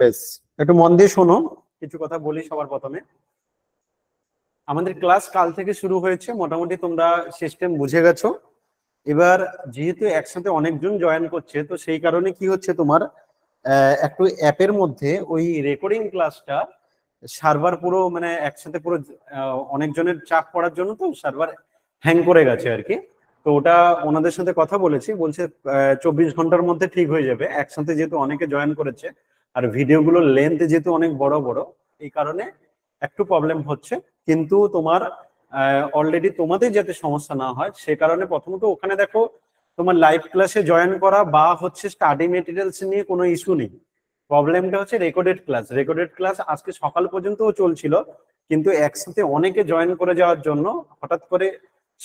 বেশ, একটু মন দিয়ে শোনো, কিছু কথা বলি সবার প্রথমে। আমাদের ক্লাস কাল থেকে শুরু হয়েছে, মোটামুটি তোমরা সিস্টেম বুঝে গেছো। এবার যেহেতু একসাথে অনেকজন জয়েন করছে, তো সেই কারণে কি হচ্ছে, তোমার একটু অ্যাপের মধ্যে ওই রেকর্ডিং ক্লাসটা সার্ভার পুরো মানে একসাথে পুরো অনেকজনের চাপ পড়ার জন্য তো সার্ভার হ্যাং করে গেছে আর কি। তো ওটা ওনাদের সাথে কথা বলেছি, বলছে 24 ঘন্টার মধ্যে ঠিক হয়ে যাবে। একসাথে যেহেতু অনেকে জয়েন করেছে আর ভিডিওগুলোর লেন্থ যেহেতু অনেক বড় বড়, এই কারণে একটু প্রবলেম হচ্ছে। কিন্তু তোমার অলরেডি তোমাদের যাতে সমস্যা না হয় সে কারণে প্রথমত ওখানে দেখো, তোমার লাইভ ক্লাসে জয়েন করা বা হচ্ছে স্টাডি মেটেরিয়ালস নিয়ে কোনো ইস্যু নেই। প্রবলেমটা হচ্ছে রেকর্ডেড ক্লাস। রেকর্ডেড ক্লাস আজকে সকাল পর্যন্তও চলছিল, কিন্তু একসাথে অনেকে জয়েন করে যাওয়ার জন্য হঠাৎ করে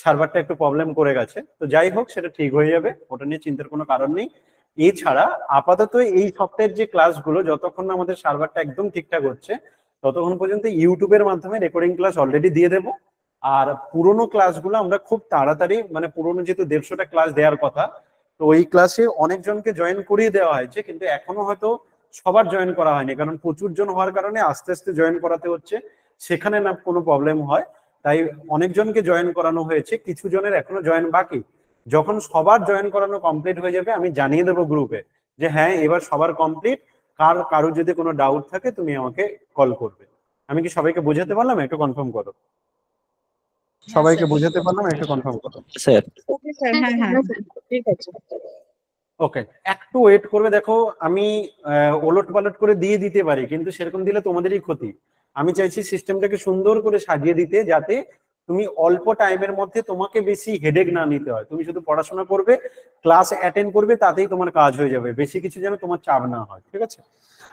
সার্ভারটা একটু প্রবলেম করে গেছে। তো যাই হোক, সেটা ঠিক হয়ে যাবে, ওটা নিয়ে চিন্তার কোনো কারণ নেই। এছাড়া আপাতত এই সপ্তাহের যে ক্লাসগুলো, যতক্ষণ না আমাদের সার্ভারটা একদম ঠিকঠাক হচ্ছে ততক্ষণ পর্যন্ত ইউটিউবের মাধ্যমে রেকর্ডিং ক্লাস অলরেডি দিয়ে দেবো। আর পুরোনো ক্লাসগুলো আমরা খুব তাড়াতাড়ি, মানে পুরোনো যেহেতু 150টা ক্লাস দেওয়ার কথা, তো ওই ক্লাসে অনেকজনকে জয়েন করিয়ে দেওয়া হয়েছে, কিন্তু এখনো হয়তো সবার জয়েন করা হয়নি, কারণ প্রচুর জন হওয়ার কারণে আস্তে আস্তে জয়েন করাতে হচ্ছে, সেখানে না কোনো প্রবলেম হয়। তাই অনেকজনকে জয়েন করানো হয়েছে, কিছু জনের এখনো জয়েন বাকি। যখন সবার জয়েন করানো কমপ্লিট হয়ে যাবে আমি জানিয়ে দেবো গ্রুপে যে হ্যাঁ এবার সবার কমপ্লিট। কারো যদি কোনো ডাউট থাকে তুমি আমাকে কল করবে। আমি কি সবাইকে বোঝাতে পারলাম? একটু কনফার্ম করো। সবাইকে বোঝাতে পারলাম? একটু কনফার্ম করো স্যার। ওকে স্যার, হ্যাঁ হ্যাঁ ঠিক আছে। ওকে, একটু ওয়েট করবে। দেখো আমি ওলট পালট করে দিয়ে দিতে পারি, কিন্তু সেরকম দিলে তোমাদেরই ক্ষতি। আমি চাইছি সিস্টেমটাকে সুন্দর করে সাজিয়ে দিতে, যাতে তুমি অল্প টাইমের মধ্যে তোমাকে বেশি হেডেক না নিতে হয়। তুমি শুধু পড়াশোনা করবে, ক্লাস অ্যাটেন্ড করবে, তাতেই তোমার কাজ হয়ে যাবে। বেশি কিছু যেন তোমার চাপ না হয়, ঠিক আছে?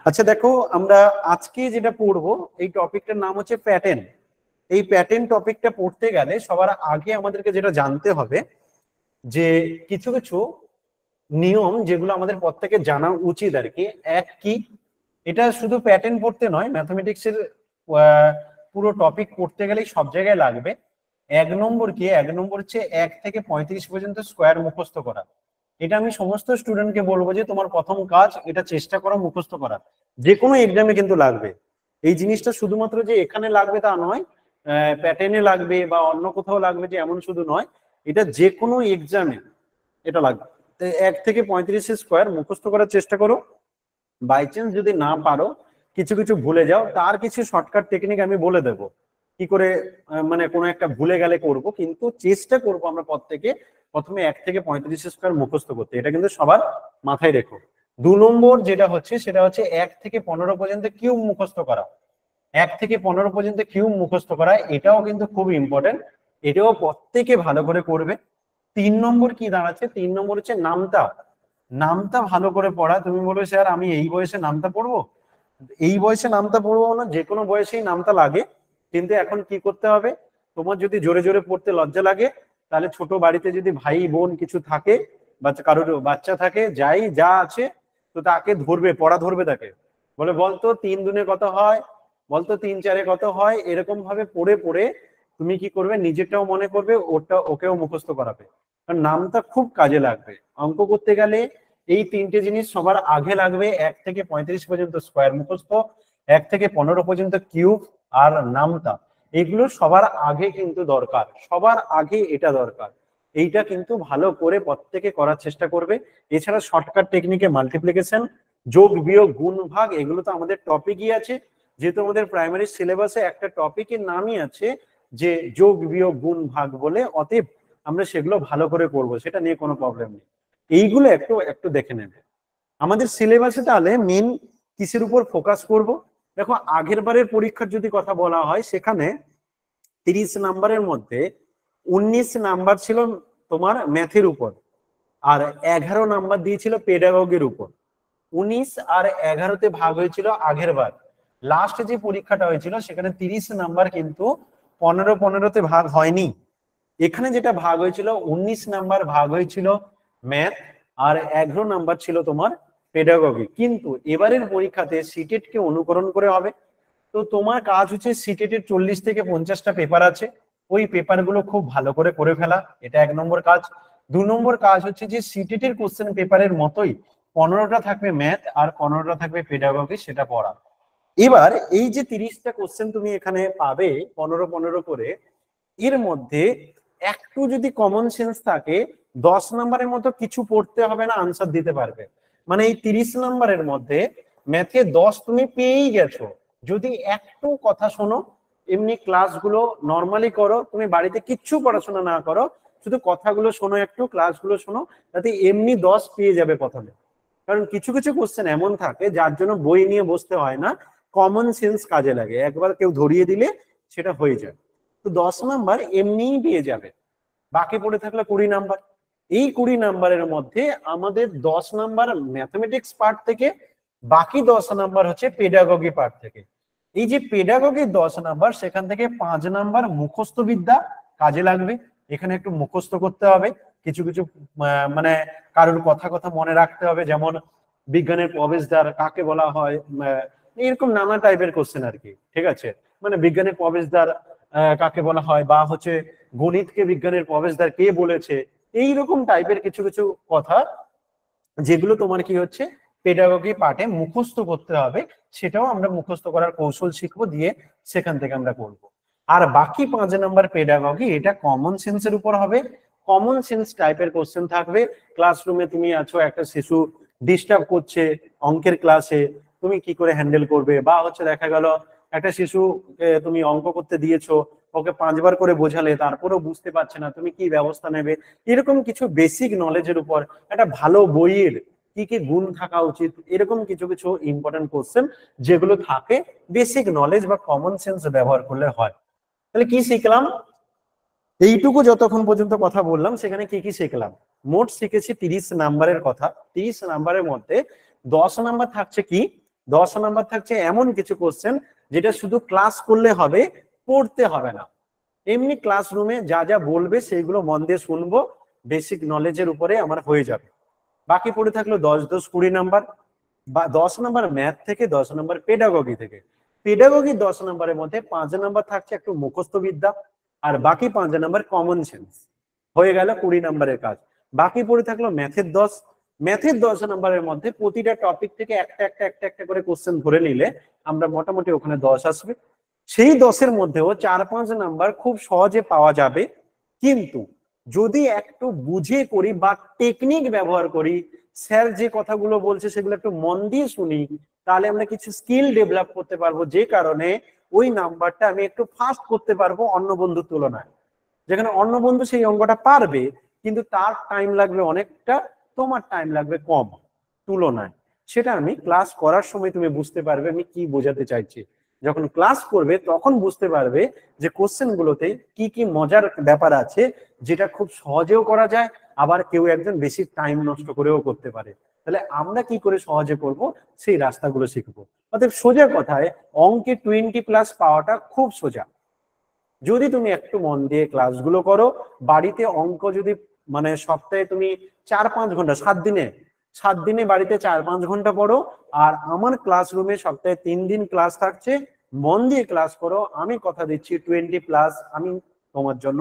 আচ্ছা দেখো, আমরা আজকে যেটা পড়বো এই টপিকটার নাম হচ্ছে প্যাটার্ন। এই প্যাটার্ন টপিকটা পড়তে গেলে সবার আগে আমাদেরকে যেটা জানতে হবে যে কিছু কিছু নিয়ম যেগুলো আমাদের প্রত্যেকে জানা উচিত আর কি। এক কি, এটা শুধু প্যাটার্ন পড়তে নয়, ম্যাথমেটিক্সের পুরো টপিক পড়তে গেলেই সব জায়গায় লাগবে। 1 নম্বর কি, 1 নম্বর হচ্ছে 1 থেকে 35 পর্যন্ত স্কোয়ার মুখস্থ করা। এটা আমি সমস্ত স্টুডেন্টকে বলবো যে তোমার প্রথম কাজ এটা চেষ্টা করো মুখস্থ করা। যে কোনো এক্সামে কিন্তু লাগবে এই জিনিসটা, শুধুমাত্র যে এখানে লাগবে তা নয়, প্যাটার্নে লাগবে বা অন্য কোথাও লাগবে যে এমন শুধু নয়, এটা যে কোনো এক্সামে এটা লাগবে। 1 থেকে 35 স্কোয়ার মুখস্থ করার চেষ্টা করো। বাই চান্স যদি না পারো, কিছু কিছু ভুলে যাও, তার কিছু শর্টকাট টেকনিক আমি বলে দেব কি করে মানে কোনো একটা ভুলে গেলে করব, কিন্তু চেষ্টা করব আমরা প্রত্যেকে প্রথমে 1 থেকে 35 স্কোয়ার মুখস্থ করতে। এটা কিন্তু সবার মাথায় রেখো। 2 নম্বর যেটা হচ্ছে সেটা হচ্ছে 1 থেকে 15 পর্যন্ত কিউব মুখস্থ করা। 1 থেকে 15 পর্যন্ত কিউব মুখস্থ করা, এটাও কিন্তু খুব ইম্পর্টেন্ট, এটাও প্রত্যেকে ভালো করে করবে। 3 নম্বর কি দাঁড়াচ্ছে, 3 নম্বর হচ্ছে নামতা। নামতা ভালো করে পড়া। তুমি বলবে স্যার আমি এই বয়সে নামতা পড়বো? এই বয়সে নামতা পড়বো না, যে কোনো বয়সেই নামতা লাগে। কিন্তু এখন কি করতে হবে, তোমার যদি জোরে জোরে পড়তে লজ্জা লাগে, তাহলে ছোট বাড়িতে যদি ভাই বোন কিছু থাকে বা কারোর বাচ্চা থাকে, যাই যা আছে, তো তাকে ধরবে, পড়া ধরবে, তাকে বলে বলতো 3 দুনে কত হয়, বলতো 3 চারে কত হয়। এরকম ভাবে পড়ে পড়ে তুমি কি করবে, নিজেরটাও মনে করবে, ওকেও মুখস্থ করাবে। কারণ নামটা খুব কাজে লাগবে অঙ্ক করতে গেলে। এই 3টে জিনিস সবার আগে লাগবে। 1 থেকে 35 পর্যন্ত স্কোয়ার মুখস্থ, 1 থেকে 15 পর্যন্ত কিউব, আর নামতা। এগুলো সবার আগে কিন্তু দরকার, সবার আগে এটা দরকার। এইটা কিন্তু ভালো করে প্রত্যেকে করার চেষ্টা করবে। এছাড়া শর্টকাট টেকনিকে মাল্টিপ্লিকেশন, যোগ বিয়োগ গুণ ভাগ, এগুলো তো আমাদের টপিকই আছে। যেহেতু আমাদের প্রাইমারি সিলেবাসে একটা টপিকের নামই আছে যে যোগ বিয়োগ গুণ ভাগ বলে, অতএব আমরা সেগুলো ভালো করে করবো, সেটা নিয়ে কোনো প্রবলেম নেই। এইগুলো একটু একটু দেখে নেবে। আমাদের সিলেবাসে তাহলে মেন কিসের উপর ফোকাস করব? দেখো আগের বারের পরীক্ষার যদি কথা বলা হয়, সেখানে 30 নাম্বারের মধ্যে 19 নাম্বার ছিল তোমার ম্যাথের উপর, আর 11 নাম্বার দিয়েছিল পেডাগগির উপর। 19 আর 11তে ভাগ হয়েছিল আগের বার। লাস্ট যে পরীক্ষাটা হয়েছিল সেখানে 30 নাম্বার কিন্তু 15-15তে ভাগ হয়নি। এখানে যেটা ভাগ হয়েছিল 19 নাম্বার ভাগ হয়েছিল ম্যাথ, আর 11 নাম্বার ছিল তোমার পেডাগগি। কিন্তু এবারের পরীক্ষাতে সিটেট কে অনুকরণ করে হবে। তো তোমার কাজ হচ্ছে সিটেট এর 40 থেকে 50টা পেপার আছে, ওই পেপারগুলো খুব ভালো করে করে ফেলা, এটা 1 নম্বর কাজ। 2 নম্বর কাজ হচ্ছে যে সিটেট এর কোশ্চেন পেপারের মতোই 15টা থাকবে ম্যাথ আর 15টা থাকবে পেডাগজি, সেটা পড়া। এবার এই যে 30টা কোশ্চেন তুমি এখানে পাবে 15 করে, এর মধ্যে একটু যদি কমন সেন্স থাকে 10 নম্বরের মতো কিছু পড়তে হবে না, আনসার দিতে পারবে। মানে এই 30 নম্বরের মধ্যে ম্যাথে 10 তুমি পেয়েই গেছো যদি একটু কথা শোনো, এমনি ক্লাসগুলো নর্মালি করো, তুমি বাড়িতে কিচ্ছু পড়াশোনা না করো, শুধু কথাগুলো শোনো, একটু ক্লাসগুলো শোনো, তাতে এমনি 10 পেয়ে যাবে প্রথমে। কারণ কিছু কিছু কোশ্চেন এমন থাকে যার জন্য বই নিয়ে বসতে হয় না, কমন সেন্স কাজে লাগে, একবার কেউ ধরিয়ে দিলে সেটা হয়ে যায়। তো 10 নাম্বার এমনিই পেয়ে যাবে। বাকি পড়ে থাকলে 20 নাম্বার। এই 20 নাম্বারের মধ্যে আমাদের 10 নাম্বার ম্যাথমেটিক্স পার্ট থেকে, বাকি 10 নাম্বার হচ্ছে পেডাগজি পার্ট থেকে। এই যে পেডাগজি 10 নাম্বার, সেখান থেকে 5 নাম্বার মুখস্থ বিদ্যা কাজে লাগবে। এখানে একটু মুখস্থ করতে হবে, কিছু কিছু মানে কারোর কথা কথা মনে রাখতে হবে, যেমন বিজ্ঞানের প্রবেশদ্বার কাকে বলা হয়, এরকম নানা টাইপের কোশ্চেন আর কি, ঠিক আছে। মানে বিজ্ঞানের প্রবেশদ্বার কাকে বলা হয়, বা হচ্ছে গণিতকে বিজ্ঞানের প্রবেশদ্বার কে বলেছে, এইরকম টাইপের কিছু কিছু কথা যেগুলো তোমার কি হচ্ছে পেডাগজি পার্টে মুখস্থ করতে হবে, সেটাও আমরা মুখস্থ করার কৌশল শিখবো, দিয়ে সেখান থেকে আমরা করবো। আর বাকি 5 নাম্বার পেডাগজি, এটা কমন সেন্সের উপর হবে। কমন সেন্স টাইপের কোশ্চেন থাকবে। ক্লাসরুমে তুমি আছো, একটা শিশু ডিস্টার্ব করছে অঙ্কের ক্লাসে, তুমি কি করে হ্যান্ডেল করবে, বা হচ্ছে দেখা গেল একটা শিশুকে তুমি অঙ্ক করতে দিয়েছো, ওকে 5 বার করে বোঝালে তারপরেও বুঝতে পারছে না, তুমি কি ব্যবস্থা নেবে। এরকম কিছু বেসিক নলেজের উপর একটা ভালো বইয়ের কি কি গুণ থাকা উচিত, এরকম কিছু কিছু ইম্পর্টেন্ট কোশ্চেন যেগুলো থাকে বেসিক নলেজ বা কমন সেন্স ব্যবহার করলে হয়। তাহলে কি শিখলাম, এইটুকু যতক্ষণ পর্যন্ত কথা বললাম সেখানে কি কি শিখলাম? মোট শিখেছি 30 নাম্বারের কথা। 30 নাম্বারের মধ্যে 10 নাম্বার থাকছে কি, 10 নাম্বার থাকছে এমন কিছু কোশ্চেন যেটা শুধু ক্লাস করলে হবে, পড়তে হবে না। এমনি ক্লাসরুমে যা যা বলবে সেইগুলো মন দিয়ে শুনবো, বেসিক নলেজের উপরে আমার হয়ে যাবে। বাকি পড়ে থাকলো 10 10 20 নাম্বার, বা 10 নাম্বার ম্যাথ থেকে, 10 নাম্বার পেডাগজি থেকে। পেডাগজি 10 নাম্বারের মধ্যে 5 নাম্বার থাকছে একটু মুখস্থ বিদ্যা, আর বাকি 5 নাম্বার কমন সেন্স। হয়ে গেল 20 নাম্বারের কাজ। বাকি পড়ে থাকলো ম্যাথের 10। ম্যাথের 10 নাম্বারের মধ্যে প্রতিটা টপিক থেকে একটা একটা একটা একটা করে কোশ্চেন ধরে নিলে আমরা মোটামুটি ওখানে 10 আসবে। সেই 10-এর মধ্যেও 4-5 নাম্বার খুব সহজে পাওয়া যাবে, কিন্তু যদি একটু বুঝে করি বা টেকনিক ব্যবহার করি, স্যার যে কথাগুলো বলছে সেগুলো একটু মন দিয়ে শুনি, তাহলে আমরা কিছু স্কিল ডেভেলপ করতে পারবো, যে কারণে ওই নাম্বারটা আমি একটু ফাস্ট করতে পারবো অন্য বন্ধুর তুলনায়। যেখানে অন্য বন্ধু সেই অঙ্কটা পারবে, কিন্তু তার টাইম লাগবে অনেকটা, তোমার টাইম লাগবে কম তুলনায়। সেটা আমি ক্লাস করার সময় তুমি বুঝতে পারবে আমি কি বোঝাতে চাইছি। যখন ক্লাস করবে তখন বুঝতে পারবে যে কোশ্চেন গুলোতে কি কি মজার ব্যাপার আছে, যেটা খুব সহজেও করা যায়, আবার কেউ একজন বেশি টাইম নষ্ট করেও করতে পারে। তাহলে আমরা কি করে সহজে করব সেই রাস্তাগুলো শিখবো। অতএব সোজা কথায় অঙ্কে 20+ পাওয়াটা খুব সোজা, যদি তুমি একটু মন দিয়ে ক্লাসগুলো করো। বাড়িতে অঙ্ক যদি মানে সপ্তাহে তুমি 4-5 ঘন্টা, 7 দিনে বাড়িতে 4-5 ঘন্টা পড়ো, আর আমার ক্লাসরুমে সপ্তাহে 3 দিন ক্লাস থাকছে, মন দিয়ে ক্লাস করো, আমি কথা দিচ্ছি 20+ আমি তোমার জন্য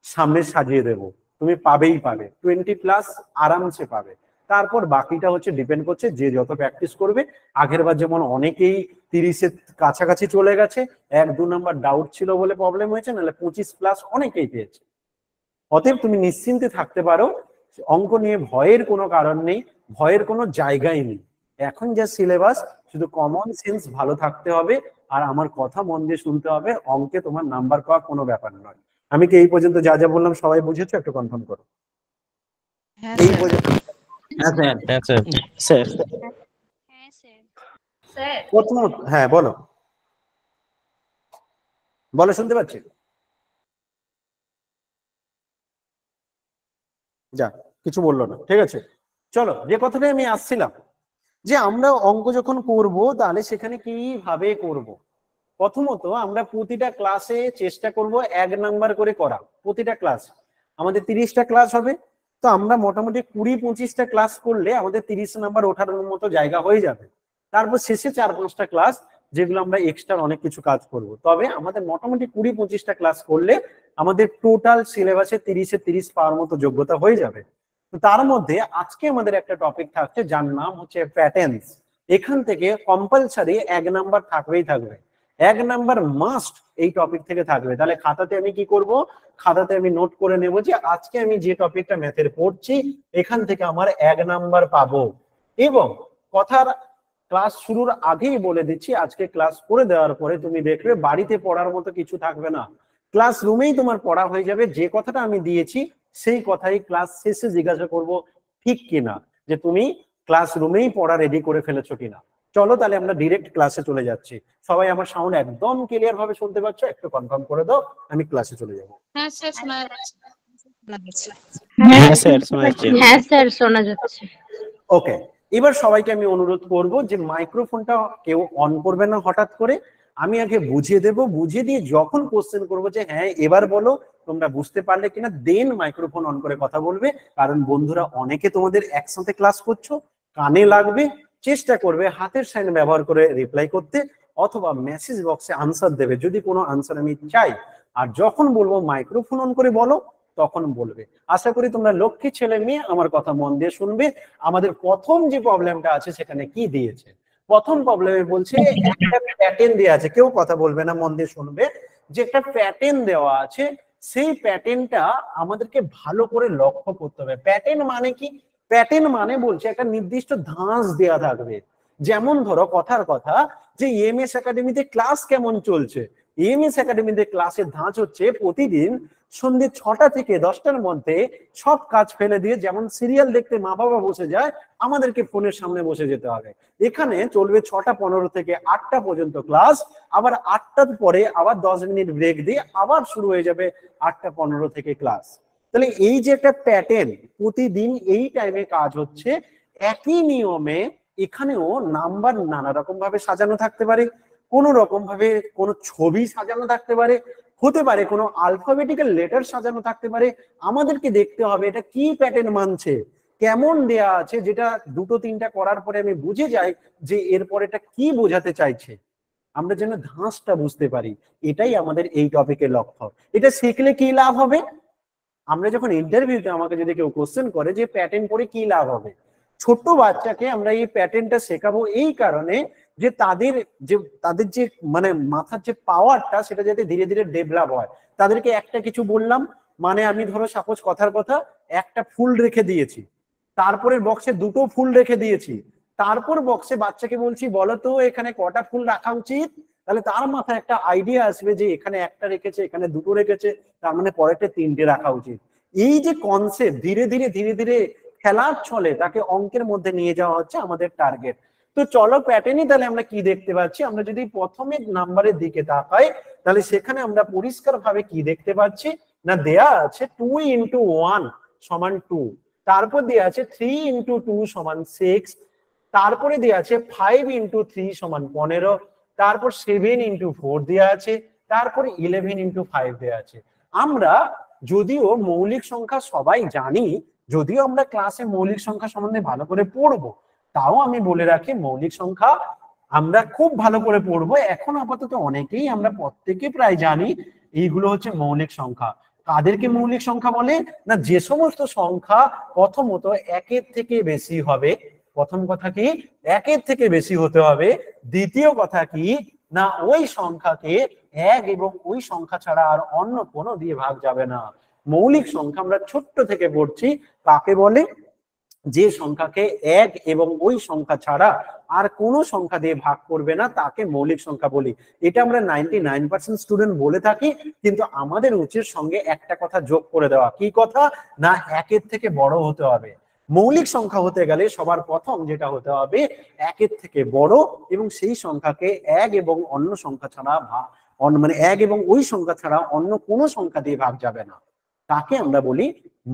সামনে সাজিয়ে দেব। তুমি পাবেই পাবে 20+ আরামসে পাবে। তারপর বাকিটা হচ্ছে ডিপেন্ড করছে যে যত প্র্যাকটিস করবে। আগের বার যেমন অনেকেই 30-এর কাছাকাছি চলে গেছে, 1-2 নাম্বার ডাউট ছিল বলে প্রবলেম হয়েছে, নাহলে 25+ অনেকেই পেয়েছে। অতএব তুমি নিশ্চিন্তে থাকতে পারো, অঙ্ক নিয়ে ভয়ের কোনো কারণ নেই, ভয়ের কোনো জায়গাই নেই। এখন যা সিলেবাস, শুধু কমন সেন্স ভালো থাকতে হবে, আর আমার কথা মন দিয়ে শুনতে হবে, অঙ্কে তোমার নাম্বার পাওয়া কোনো ব্যাপার নয়। আমি কি এই পর্যন্ত যা যা বললাম সবাই বুঝেছো? একটু কনফার্ম করো। হ্যাঁ এই স্যার। পর্যন্ত হ্যাঁ স্যার, হ্যাঁ স্যার। স্যার হ্যাঁ স্যার। স্যার প্রথমত হ্যাঁ বলো, বলো, শুনতে পাচ্ছি। যা কিছু বললো না, ঠিক আছে। চলো, যে কথাটা আমি আসছিলাম, যে আমরা অঙ্ক যখন করব তাহলে সেখানে কিভাবে করব। প্রথমত আমরা প্রতিটা ক্লাসে চেষ্টা করব 1 নাম্বার করে করা। প্রতিটা ক্লাস আমাদের 30টা ক্লাস হবে, তো আমরা মোটামুটি 20-25টা ক্লাস করলে আমাদের 30 নাম্বার ওঠার মতো জায়গা হয়ে যাবে। তারপর শেষে 4-5টা ক্লাস যেগুলো আমরা এক্সট্রা অনেক কিছু কাজ করব। তবে আমাদের মোটামুটি 20-25টা ক্লাস করলে আমাদের টোটাল সিলেবাসে 30-30 পাওয়ার মতো যোগ্যতা হয়ে যাবে। তো তার মধ্যে আজকে আমাদের একটা টপিক থাকছে যার নাম হচ্ছে প্যাটার্নস। এখান থেকে কম্পালসারি 1 নাম্বার থাকবেই থাকবে, 1 নাম্বার মাস্ট এই টপিক থেকে থাকবে। তাহলে খাতাতে আমি কি করব, খাতাতে আমি নোট করে নেব যে আজকে আমি যে টপিকটা ম্যাথের পড়ছি এখান থেকে আমার 1 নাম্বার পাবো। এবং কথার ক্লাস শুরুর আগেই বলে দিচ্ছি, আজকে ক্লাস করে দেওয়ার পরে তুমি দেখবে বাড়িতে পড়ার মতো কিছু থাকবে না, ক্লাসরুমেই তোমার পড়া হয়ে যাবে। যে কথাটা আমি দিয়েছি সেই কথাই ক্লাস শেষে জিজ্ঞাসা করব ঠিক কিনা, যে তুমি ক্লাসরুমেই পড়া রেডি করে ফেলেছো কিনা। চলো তাহলে আমরা ডিরেক্ট ক্লাসে চলে যাচ্ছি। সবাই আমার সাউন্ড একদম ক্লিয়ার ভাবে শুনতে পাচ্ছ? একটু কনফার্ম করে দাও, আমি ক্লাসে চলে যাব। হ্যাঁ স্যার শোনা যাচ্ছে। হ্যাঁ স্যার শোনা যাচ্ছে। হ্যাঁ স্যার শোনা যাচ্ছে। ওকে, এবার সবাইকে আমি অনুরোধ করব যে মাইক্রোফোনটা কেউ অন করবে না হঠাৎ করে। আমি আগে বুঝিয়ে দেব, বুঝিয়ে দিয়ে যখন কোশ্চেন করবো যে হ্যাঁ এবার বলো তোমরা বুঝতে পারলে কিনা, দেন মাইক্রোফোন অন করে কথা বলবে। কারণ বন্ধুরা অনেকে তোমাদের একসাথে ক্লাস করছো, কানে লাগবে, চেষ্টা করবে হাতের সাইন ব্যবহার করে রিপ্লাই করতে, অথবা মেসেজ বক্সে আনসার দেবে যদি কোনো আনসার আমি চাই। আর যখন বলবো মাইক্রোফোন অন করে বলো তখন বলবে। আশা করি তোমরা লক্ষ্মী ছেলে মেয়ে আমার কথা মন দিয়ে শুনবে। আমাদের প্রথম যে প্রবলেমটা আছে সেখানে কি দিয়েছে, প্রথম প্রবলেমে বলছে একটা প্যাটার্ন দেওয়া আছে, কেউ কথা বলবে না, মন দিয়ে শুনবে। যে একটা প্যাটার্ন দেওয়া আছে, সেই প্যাটার্নটা আমাদেরকে ভালো করে লক্ষ্য করতে হবে। প্যাটার্ন মানে কি? প্যাটার্ন মানে বলছে একটা নির্দিষ্ট ধাঁচ দেওয়া থাকবে। যেমন ধরো কথার কথা যে এমএস একাডেমিতে ক্লাস কেমন চলছে, এমএস একাডেমিতে ক্লাসের ধাঁচ হচ্ছে প্রতিদিন সন্ধ্যে 6টা থেকে 10টার মধ্যে সব কাজ ফেলে দিয়ে, যেমন সিরিয়াল দেখতে মা বাবা বসে যায়, আমাদেরকে ফোনের সামনে বসে যেতে হবে। এখানে চলবে 6টা15 থেকে 8টা পর্যন্ত ক্লাস, আবার 8টার পরে আবার 10 মিনিট ব্রেক দিয়ে আবার শুরু হয়ে যাবে 8টা15 থেকে ক্লাস। তাহলে এই যে একটা প্যাটার্ন, প্রতিদিন এই টাইমে কাজ হচ্ছে, একই নিয়মে এখানেও নাম্বার নানা রকম ভাবে সাজানো থাকতে পারে, কোন রকম ভাবে কোনো ছবি সাজানো থাকতে পারে, হতে পারে কোনো আলফাবেটিক্যাল লেটার সাজানো থাকতে পারে। আমাদেরকে দেখতে হবে এটা কি প্যাটার্ন মানছে, কেমন দেয়া আছে, যেটা 2-3টা করার পরে আমি বুঝে যাই যে এরপর এটা কি বোঝাতে চাইছে, আমরা যেন ধাঁচটা বুঝতে পারি। এটাই আমাদের এই টপিকের লক্ষ্য। এটা শিখলে কি লাভ হবে? আমরা যখন ইন্টারভিউতে আমাকে যদি কেউ কোশ্চেন করে যে প্যাটার্ন পড়ে কি লাভ হবে, ছোট বাচ্চাকে আমরা এই প্যাটার্নটা শেখাবো এই কারণে যে তাদের যে মানে মাথার যে পাওয়ারটা সেটা যাতে ধীরে ধীরে ডেভেলপ হয়। তাদেরকে একটা কিছু বললাম, মানে আমি ধরো সাপোজ কথার কথা একটা ফুল রেখে দিয়েছি, তারপরে বক্সে 2টো ফুল রেখে দিয়েছি, তারপর বক্সে বাচ্চাকে বলছি বলো তো এখানে কটা ফুল রাখা উচিত, তাহলে তার মাথায় একটা আইডিয়া আসবে যে এখানে একটা রেখেছে, এখানে 2টো রেখেছে, তার মানে পরেরটা 3টে রাখা উচিত। এই যে কনসেপ্ট ধীরে ধীরে ধীরে ধীরে খেলার ছলে তাকে অঙ্কের মধ্যে নিয়ে যাওয়া হচ্ছে আমাদের টার্গেট। তো চলো প্যাটার্নই তাহলে আমরা কি দেখতে পাচ্ছি, আমরা যদি প্রথমে নাম্বারের দিকে তাকাই তাহলে সেখানে আমরা পরিষ্কার ভাবে কি দেখতে পাচ্ছি না, দেয়া আছে 2 × 1 = 2, তারপর দেয়া আছে 3 × 2 = 6, তারপরে দেয়া আছে 5 × 3 = 15, তারপর 7 × 4 দেয়া আছে, তারপর 11 × 5 দেয়া আছে। আমরা যদিও মৌলিক সংখ্যা সবাই জানি, যদিও আমরা ক্লাসে মৌলিক সংখ্যা সম্বন্ধে ভালো করে পড়বো, তাও আমি বলে রাখি মৌলিক সংখ্যা আমরা খুব ভালো করে পড়বো। এখন আপাতত অনেকেই আমরা প্রত্যেকে প্রায় জানি এইগুলো হচ্ছে মৌলিক সংখ্যা। কাদেরকে মৌলিক সংখ্যা বলে না, যে সমস্ত সংখ্যা প্রথমত 1-এর থেকে বেশি হবে, প্রথম কথা কি 1-এর থেকে বেশি হতে হবে, দ্বিতীয় কথা কি না ওই সংখ্যাকে 1 এবং ওই সংখ্যা ছাড়া আর অন্য কোনো দিয়ে ভাগ যাবে না। মৌলিক সংখ্যা আমরা ছোট্ট থেকে পড়ছি, কাকে বলে? যে সংখ্যাকে 1 এবং ওই সংখ্যা ছাড়া আর কোনো সংখ্যা দিয়ে ভাগ করবে না তাকে মৌলিক সংখ্যা বলি। এটা আমরা 99% স্টুডেন্ট বলে থাকি, কিন্তু আমাদের উচিত সঙ্গে একটা কথা যোগ করে দেওয়া। কি কথা? না 1-এর থেকে বড় হতে হবে। মৌলিক সংখ্যা হতে গেলে সবার প্রথম যেটা হতে হবে 1-এর থেকে বড়, এবং সেই সংখ্যাকে 1 এবং অন্য সংখ্যা ছাড়া মানে 1 এবং ওই সংখ্যা ছাড়া অন্য কোনো সংখ্যা দিয়ে ভাগ যাবে না, তাকে আমরা বলি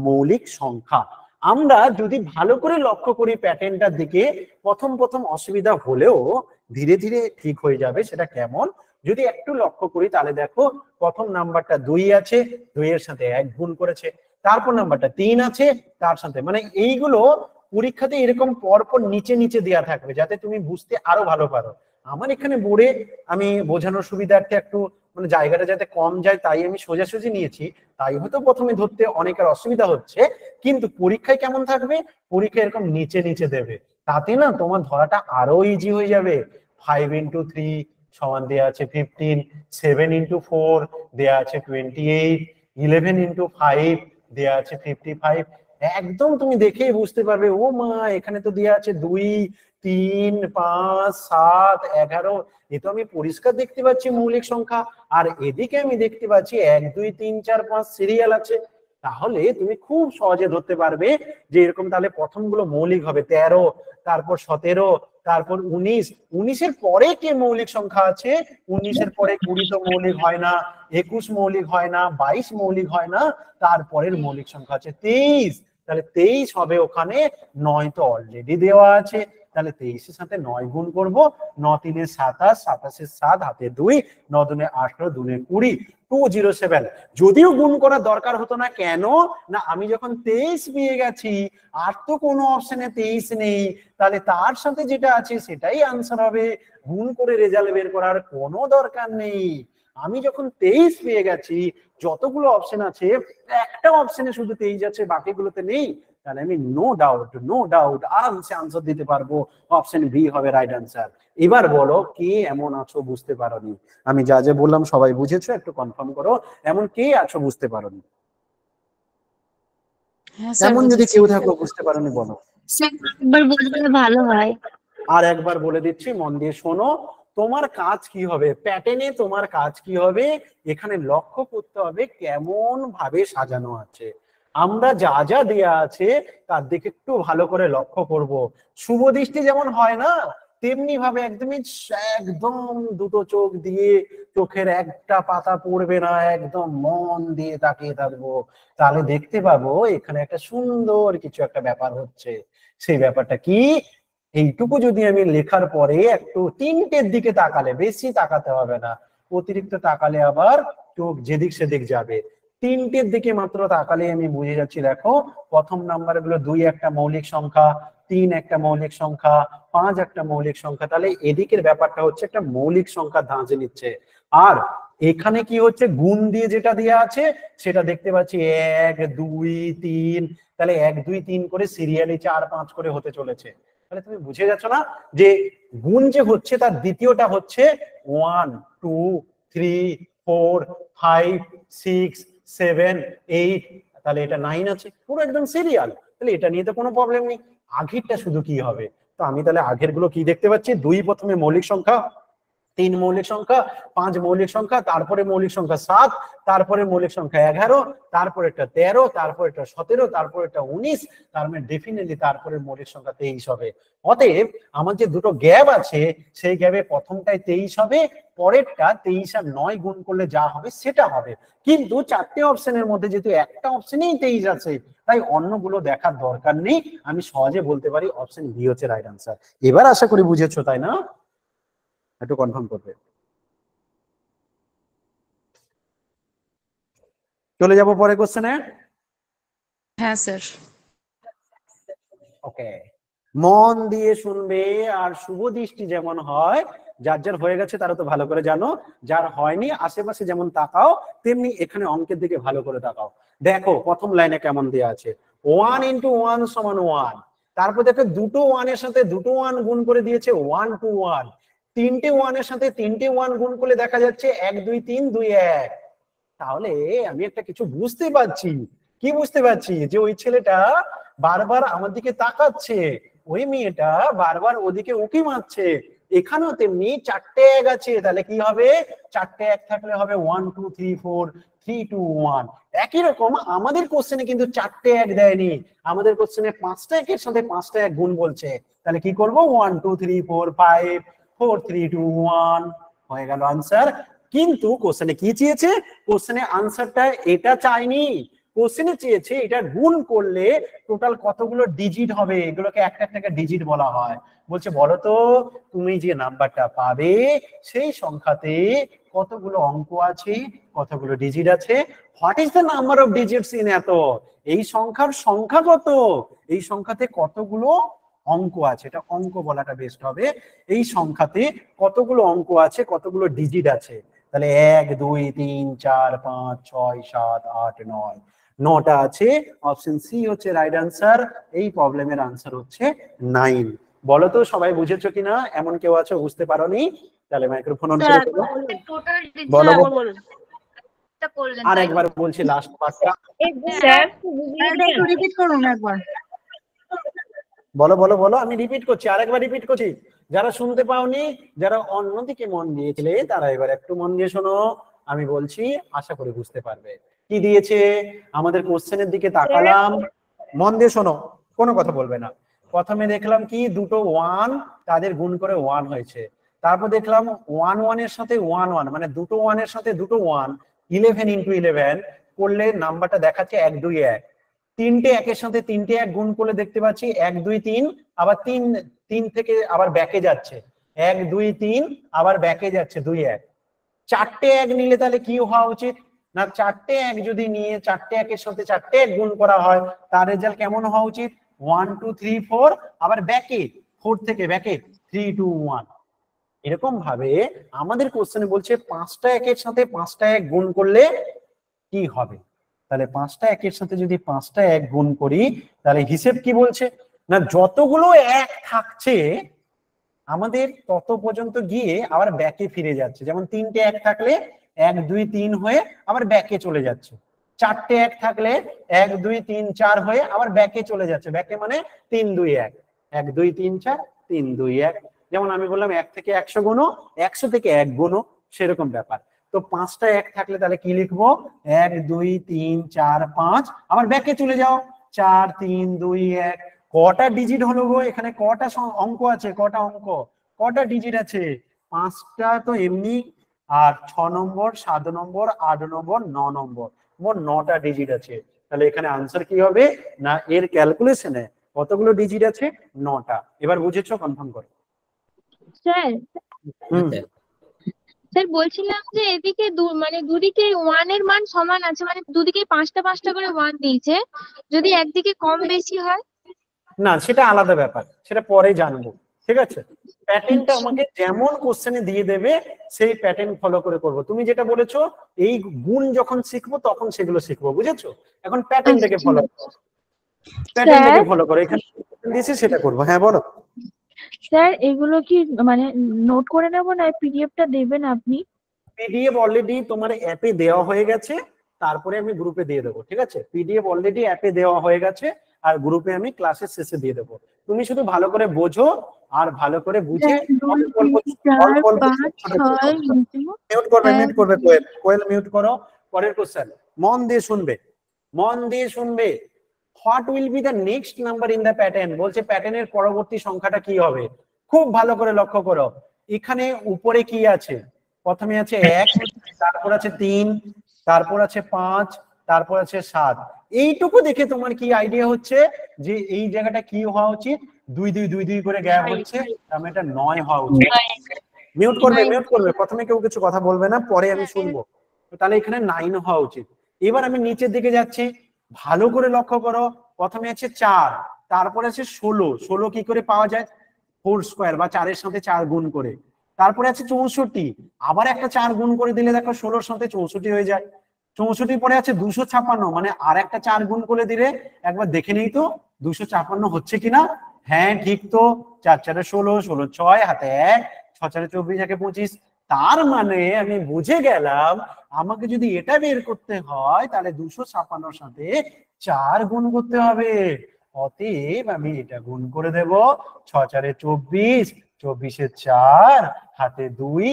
মৌলিক সংখ্যা। আমরা যদি ভালো করে লক্ষ্য করি প্যাটার্নটার দিকে, প্রথম প্রথম অসুবিধা হলেও ধীরে ধীরে ঠিক হয়ে যাবে। সেটা কেমন যদি একটু লক্ষ্য করি, তাহলে দেখো প্রথম নাম্বারটা 2 আছে, 2 এর সাথে 1 গুণ করেছে, তারপর নাম্বারটা 3 আছে তার সাথে, মানে এইগুলো পরীক্ষাতে এরকম পরপর নিচে নিচে দেওয়া থাকবে যাতে তুমি বুঝতে আরো ভালো পারো। আমার এখানে বোর্ডে আমি বোঝানোর সুবিধার্থে একটু মানে জায়গাটা যাতে কম যায় তাই আমি সোজাসুজি নিয়েছি, তাই হয়তো প্রথমে ধরতে অনেকের অসুবিধা হচ্ছে, কিন্তু পরীক্ষায় কেমন থাকবে, পরীক্ষা এরকম নিচে নিচে দেবে, তাতে না তোমার ধরাটা আরো ইজি হয়ে যাবে। 5 × 3 সমান দেয়া আছে 15, 7 × 4 দেয়া আছে 28, 11 × 5 দেয়া আছে 55। একদম তুমি দেখেই বুঝতে পারবে, ও মা এখানে তো দেয়া আছে 2, 3, 5, 7, 11। এ তো আমি পরিষ্কার দেখতে পাচ্ছি মৌলিক সংখ্যা, আর এদিকে আমি দেখতে পাচ্ছি 1, 2, 3, 4, 5 সিরিয়াল আছে। তাহলে তুমি খুব সহজে ধরতে পারবে যে এরকম তাহলে প্রথমগুলো মৌলিক হবে 13, তারপর 17, তারপর 19। 19-এর পরে কে মৌলিক সংখ্যা আছে? 19-এর পরে 20 তো মৌলিক হয় না, 21 মৌলিক হয় না, 22 মৌলিক হয় না, তারপরের মৌলিক সংখ্যা আছে 23। তাহলে 23 হবে ওখানে, 9 তো অলরেডি দেওয়া আছে, তাহলে 23-এর সাথে 9 গুণ করবো, 9 × 3 = 27, 27-এর 7 হাতে 2, 9 × 2 = 18, 2 × 20, 207। যদিও গুণ করার দরকার হতো না, কেন না আমি যখন 23 পেয়ে গেছি, আর তো কোনো অপশনে 23 নেই, তাহলে তার সাথে যেটা আছে সেটাই আনসার হবে, গুণ করে রেজাল্ট বের করার কোনো দরকার নেই। আমি যখন 23 পেয়ে গেছি, যতগুলো অপশন আছে একটা অপশনে শুধু 23 আছে, বাকিগুলোতে নেই, তাহলে আমি নো ডাউট আরামসে আনসার দিতে পারবো, অপশন বি হবে রাইট আনসার। এবার বলো কে এমন আছো বুঝতে পারোনি? আমি যা যা বললাম সবাই বুঝেছো? একটু কনফার্ম করো, এমন কে আছো বুঝতে পারোনি? হ্যাঁ স্যার এমন যদি কেউ থাকো বুঝতে পারোনি বলো। একবার বললে ভালো হয়। আর একবার বলে দিচ্ছি, মন দিয়ে শোনো। তোমার কাজ কি হবে, প্যাটার্নে তোমার কাজ কি হবে, এখানে লক্ষ্য করতে হবে কেমন ভাবে সাজানো আছে। আমরা যা যা দেয়া আছে তার দিকে একটু ভালো করে লক্ষ্য করব। শুভ দৃষ্টি যেমন হয় না, তেমনি ভাবে একদমই একদম দুটো চোখ দিয়ে চোখের একটা পাতা পড়বে না, একদম মন দিয়ে তাকিয়ে থাকবো, তাহলে দেখতে পাবো এখানে একটা সুন্দর কিছু একটা ব্যাপার হচ্ছে। সেই ব্যাপারটা কি, এইটুকু যদি আমি লেখার পরে একটু তিনটের দিকে তাকালে, বেশি তাকাতে হবে না, অতিরিক্ত তাকালে আবার চোখ যেদিক সেদিক যাবে, তিনটের দিকে মাত্র তাকালে আমি বুঝে যাচ্ছি। দেখো প্রথম নাম্বার গুলো 2 একটা মৌলিক সংখ্যা, 3 একটা মৌলিক সংখ্যা, 5 একটা মৌলিক সংখ্যা, তাহলে এদিকের ব্যাপারটা হচ্ছে একটা মৌলিক সংখ্যা ধাঁচে নিচ্ছে। আর এখানে কি হচ্ছে, গুণ দিয়ে যেটা দেওয়া আছে সেটা দেখতে পাচ্ছি 1, 2, 3, তাহলে 1, 2, 3 করে সিরিয়ালি 4, 5 করে হতে চলেছে। তাহলে তুমি বুঝে যাচ্ছ না যে গুণ যে হচ্ছে তার দ্বিতীয়টা হচ্ছে 1, 2, 3, 4, 5, 6, 7, 8, তাহলে এটা 9 আছে, পুরো একদম সিরিয়াল। তাহলে এটা নিয়ে তো কোনো প্রবলেম নেই। আগেরটা শুধু কি হবে, তো আমি তাহলে আগের গুলো কি দেখতে পাচ্ছি, 2 প্রথমে মৌলিক সংখ্যা, 3 মৌলিক সংখ্যা, 5 মৌলিক সংখ্যা, তারপরে মৌলিক সংখ্যা 7, তারপরে মৌলিক সংখ্যা 11, তারপরে একটা 13, তারপরে একটা 17, তারপরে একটা 19, তার মানে ডেফিনেটলি তারপরে মৌলিক সংখ্যা 23 হবে। অতএব আমার যে দুটো গ্যাপ আছে সেই গ্যাপে প্রথমটাই 23 হবে, পরেরটা 23 আর 9 গুণ করলে যা হবে সেটা হবে। কিন্তু চারটে অপশনের মধ্যে যেহেতু একটা অপশনেই 23 আছে, তাই অন্যগুলো দেখার দরকার নেই, আমি সহজে বলতে পারি অপশন বি হচ্ছে রাইট আনসার। এবার আশা করি বুঝেছো, তাই না? একটু কনফার্ম করবে। চলে যাব পরে কোশ্চেনে। হ্যাঁ স্যার। ওকে, মন দিয়ে শুনবে, আর শুভ দৃষ্টি যেমন হয়, যার যার হয়ে গেছে তারা তো ভালো করে জানো, যার হয়নি আশেপাশে যেমন তাকাও তেমনি এখানে অঙ্কের দিকে ভালো করে তাকাও। দেখো প্রথম লাইনে কেমন দেওয়া আছে, 1 × 1 = 1, তারপর দেখো দুটো 1 এর সাথে দুটো 1 গুণ করে দিয়েছে 1 to 1, তিনটে 1 এর সাথে তিনটে 1 গুণ করলে দেখা যাচ্ছে 1, 2, 3, 2, 1। তাহলে আমি একটা কিছু বুঝতে পারছি, কি বুঝতে পারছি, যে ওই ছেলেটা বারবার আমার দিকে তাকাচ্ছে, ওই মেয়েটা বারবার ওদিকে উঁকি মারছে। এখানেও তেমনি চারটে 1 আছে, তাহলে কি হবে, চারটে 1 থাকলে হবে 1, 2, 3, 4, 3, 2, 1। একই রকম আমাদের কোশ্চেনে কিন্তু চারটে 1 দেয়নি, আমাদের কোশ্চেনে 5টা 1 এর সাথে 5টা 1 গুণ বলছে। তাহলে কি করব, 1, 2, 3, 4, 5, 4, 3, 2, 1 হয়ে গেল আনসার। কিন্তু কোশ্চেনে কি চেয়েছে, কোশ্চেনে আনসারটা এটা চাইনি, কোশ্চেনে চেয়েছে এটা গুণ করলে টোটাল কতগুলো ডিজিট হবে, এগুলোকে একটা একটা ডিজিট বলা হয়। বলছে বলো তো তুমি যে নাম্বারটা পাবে সেই সংখ্যাতে কতগুলো অঙ্ক আছে, কতগুলো ডিজিট আছে, what is the number of digits in এত, এই সংখ্যার সংখ্যা কত, এই সংখ্যাতে কতগুলো অঙ্ক আছে, এটা অঙ্ক বলাটা বেস্ট হবে। এই সংখ্যাতে কতগুলো অঙ্ক আছে, কতগুলো ডিজিট আছে, তাহলে 1 2 3 4 5 6 7 8 9, 9টা আছে। অপশন সি হচ্ছে রাইট আনসার। এই প্রবলেমের আনসার হচ্ছে 9। বলো তো সবাই বুঝেছো কিনা? এমন কেউ আছে বুঝতে পারোনি? তাহলে মাইক্রোফোন অন করে দেবো। বলো আর একবার বলছি লাস্ট পার্টটা। একটু রিপিট করুন একবার। বলো বলো বলো, আমি রিপিট করছি, আরেকবার রিপিট করছি। যারা শুনতে পাওনি, যারা অন্যদিকে মন দিয়েছিলে, তারা এবার একটু মন দিয়ে শোনো। আমি বলছি, আশা করি বুঝতে পারবে কি দিয়েছে। আমাদের কোশ্চেনের দিকে তাকালাম, মন দিয়ে শোনো, কোনো কথা বলবে না। প্রথমে দেখলাম কি, দুটো 1 তাদের গুণ করে 1 হয়েছে। তারপর দেখলাম 1 1 এর সাথে 1 1, মানে দুটো 1 এর সাথে দুটো 1, 11 ইন্টু 11 করলে নাম্বারটা দেখাচ্ছে 1 2 1। তিনটে একের সাথে তিনটে 1 গুণ করলে দেখতে পাচ্ছি 1 2 3, আবার 3 3 থেকে আবার ব্যাকে যাচ্ছে 1 2 3, আবার ব্যাকে যাচ্ছে 2 1। চারটে 1 নিলে তাহলে কি হওয়া উচিত না, চারটে 1 যদি নিয়ে চারটে 1 এর সাথে চারটে 1 গুণ করা হয়, তার রেজাল্ট কেমন হওয়া উচিত? 1 2 3 4, আবার ব্যাকে 4 থেকে ব্যাকে 3 2 1। এরকম ভাবে আমাদের কোশ্চেনে বলছে 5টা 1 এর সাথে 5টা 1 গুণ করলে কি হবে। তাহলে 5টা 1 এর সাথে যদি 5টা 1 গুণ করি, তাহলে হিসেব কি বলছে না, যতগুলো 1 থাকছে আমাদের তত পর্যন্ত গিয়ে আবার ব্যাকে ফিরে যাচ্ছে। যেমন তিনটে 1 থাকলে 1 2 3 হয়ে আবার ব্যাকে চলে যাচ্ছে। চারটে 1 থাকলে 1 2 3 4 হয়ে আবার ব্যাকে চলে যাচ্ছে। ব্যাকে মানে 3 2 1, 1 2 3 4 3 2 1। যেমন আমি বললাম 1 থেকে 100 গুনো, 100 থেকে 1 গুনো, সেরকম ব্যাপার। তো 5টা 1 থাকলে তাহলে কি লিখবো? 1 2 3 4 5, আবার ব্যাকে চলে যাও 4 3 2 1। কটা ডিজিট হলো গো এখানে? কটা অঙ্ক আছে? কটা অঙ্ক, কটা ডিজিট আছে? 5টা তো এমনি, আর 6 নম্বর 7 নম্বর 8 নম্বর 9 নম্বর, মোট 9টা ডিজিট আছে। তাহলে এখানে আনসার কি হবে না, এর ক্যালকুলেশনে কতগুলো ডিজিট আছে? 9টা। এবার বুঝেছো? কনফার্ম করো। স্যার স্যার বলছিলাম যে এদিকে মানে দুদিকে 1 এর মান সমান আছে, মানে দুদিকে 5টা 5টা করে 1 দিয়েছে, যদি একদিকে কম বেশি হয়? না, সেটা আলাদা ব্যাপার, সেটা পরে জানবো। ঠিক আছে, প্যাটার্নটা আমাকে যেমন কোশ্চেনে দিয়ে দেবে সেই প্যাটার্ন ফলো করে করব। তুমি যেটা বলেছো এই গুণ যখন শিখবো তখন সেগুলো শিখবো, বুঝেছো? এখন প্যাটার্নটাকে ফলো করো, প্যাটার্নটাকে ফলো করো, এখানে দিয়েছি সেটা করবো। হ্যাঁ বলো। স্যার এগুলো কি মানে নোট করে নেবো না পিডিএফটা দেবেন আপনি? পিডিএফ অলরেডি তোমার অ্যাপে দেওয়া হয়ে গেছে, তারপরে আমি গ্রুপে দিয়ে দেবো। ঠিক আছে, পিডিএফ অলরেডি অ্যাপে দেওয়া হয়ে গেছে, আর গ্রুপে আমি ক্লাসের শেষে দিয়ে দেবো। তুমি শুধু ভালো করে বোঝো, আর ভালো করে বুঝে মিউট করবে, মিউট করবে, কোয়েল, কোয়েল মিউট করো। পরের কোশ্চেন মন দিয়ে শুনবে, মন দিয়ে শুনবে। What will be the next number in the pattern? বলছে প্যাটার্নের পরবর্তী সংখ্যাটা কি হবে। খুব ভালো করে লক্ষ্য করো, এখানে উপরে কি আছে? প্রথমে আছে 1, তারপর আছে 3, তারপর আছে 5, তারপর আছে 7। এইটুকু দেখে তোমার কি আইডিয়া হচ্ছে যে এই জায়গাটা কি হওয়া উচিত? 2 2 2 2 করে গ্যাপ হচ্ছে, তার মানে এটা 9 হওয়া উচিত। মিউট করবে, মিউট করবে, প্রথমে কেউ কিছু কথা বলবে না, পরে আমি শুনবো। তাহলে এখানে 9 হওয়া উচিত। এবার আমি নিচের দিকে যাচ্ছি, ভালো করে লক্ষ্য করো। প্রথমে আছে 4, তারপরে আছে 16। 16 কি করে পাওয়া যায়? 4 স্কোয়ার বা 4 এর সাথে 4 গুণ করে। তারপরে আছে 64, আবার একটা 4 গুণ করে দিলে দেখো 16 এর সাথে 64 হয়ে যায়। 64 পরে আছে 256, মানে আর একটা 4 গুণ করে দিলে একবার দেখে নেই তো 256 হচ্ছে কিনা। হ্যাঁ ঠিক তো, 4 4 16, 16 6 হাতে 1, 6 4 24, 1 25। তার মানে আমি বুঝে গেলাম আমাকে যদি এটা বের করতে হয় তাহলে 256 সাথে 4 গুণ করতে হবে। অতএব আমি এটা গুণ করে দেব, 6 4 24, 24 4 হাতে 2,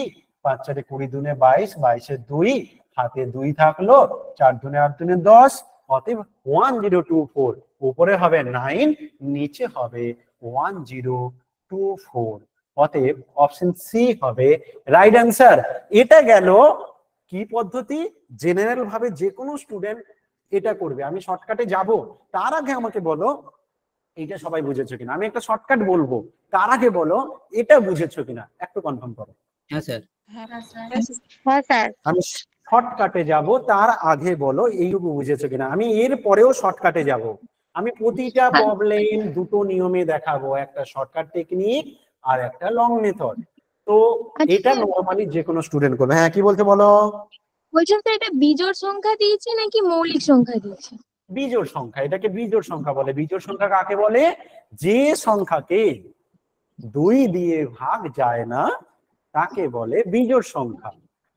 5 4 20 2 22, 22 2 হাতে 2 থাকলো, 4 2 8 2 10। অতএব 1024, উপরে হবে 9, নিচে হবে 1024। অতএব অপশন সি হবে রাইট অ্যান্সার। এটা গেল কি পদ্ধতি, জেনারেল ভাবে যে কোনো স্টুডেন্ট এটা করবে। আমি শর্টকাটে যাব, তার আগে আমাকে বলো এইটা সবাই বুঝেছো কিনা। আমি একটা শর্টকাট বলবো, তার আগে বলো এটা বুঝেছো কিনা, একটু কনফার্ম করো। হ্যাঁ স্যার। হ্যাঁ স্যার। আমি শর্টকাটে যাব, তার আগে বলো এইটুকু বুঝেছো কিনা। আমি এর পরেও শর্টকাটে যাব, আমি প্রতিটা প্রবলেম দুটো নিয়মে দেখাবো, একটা শর্টকাট টেকনিক আর একটা লং মেথড। তো এটা নরমালি যে কোনো স্টুডেন্ট করবে। হ্যাঁ কি বলতে বলো? বলছেন স্যার এটা বিজোড় সংখ্যা দিয়েছে নাকি মৌলিক সংখ্যা দিয়েছে? বিজোড় সংখ্যা, এটাকে বিজোড় সংখ্যা বলে। বিজোড় সংখ্যা কাকে বলে? যে সংখ্যাকে 2 দিয়ে ভাগ যায় না তাকে বলে বিজোড় সংখ্যা।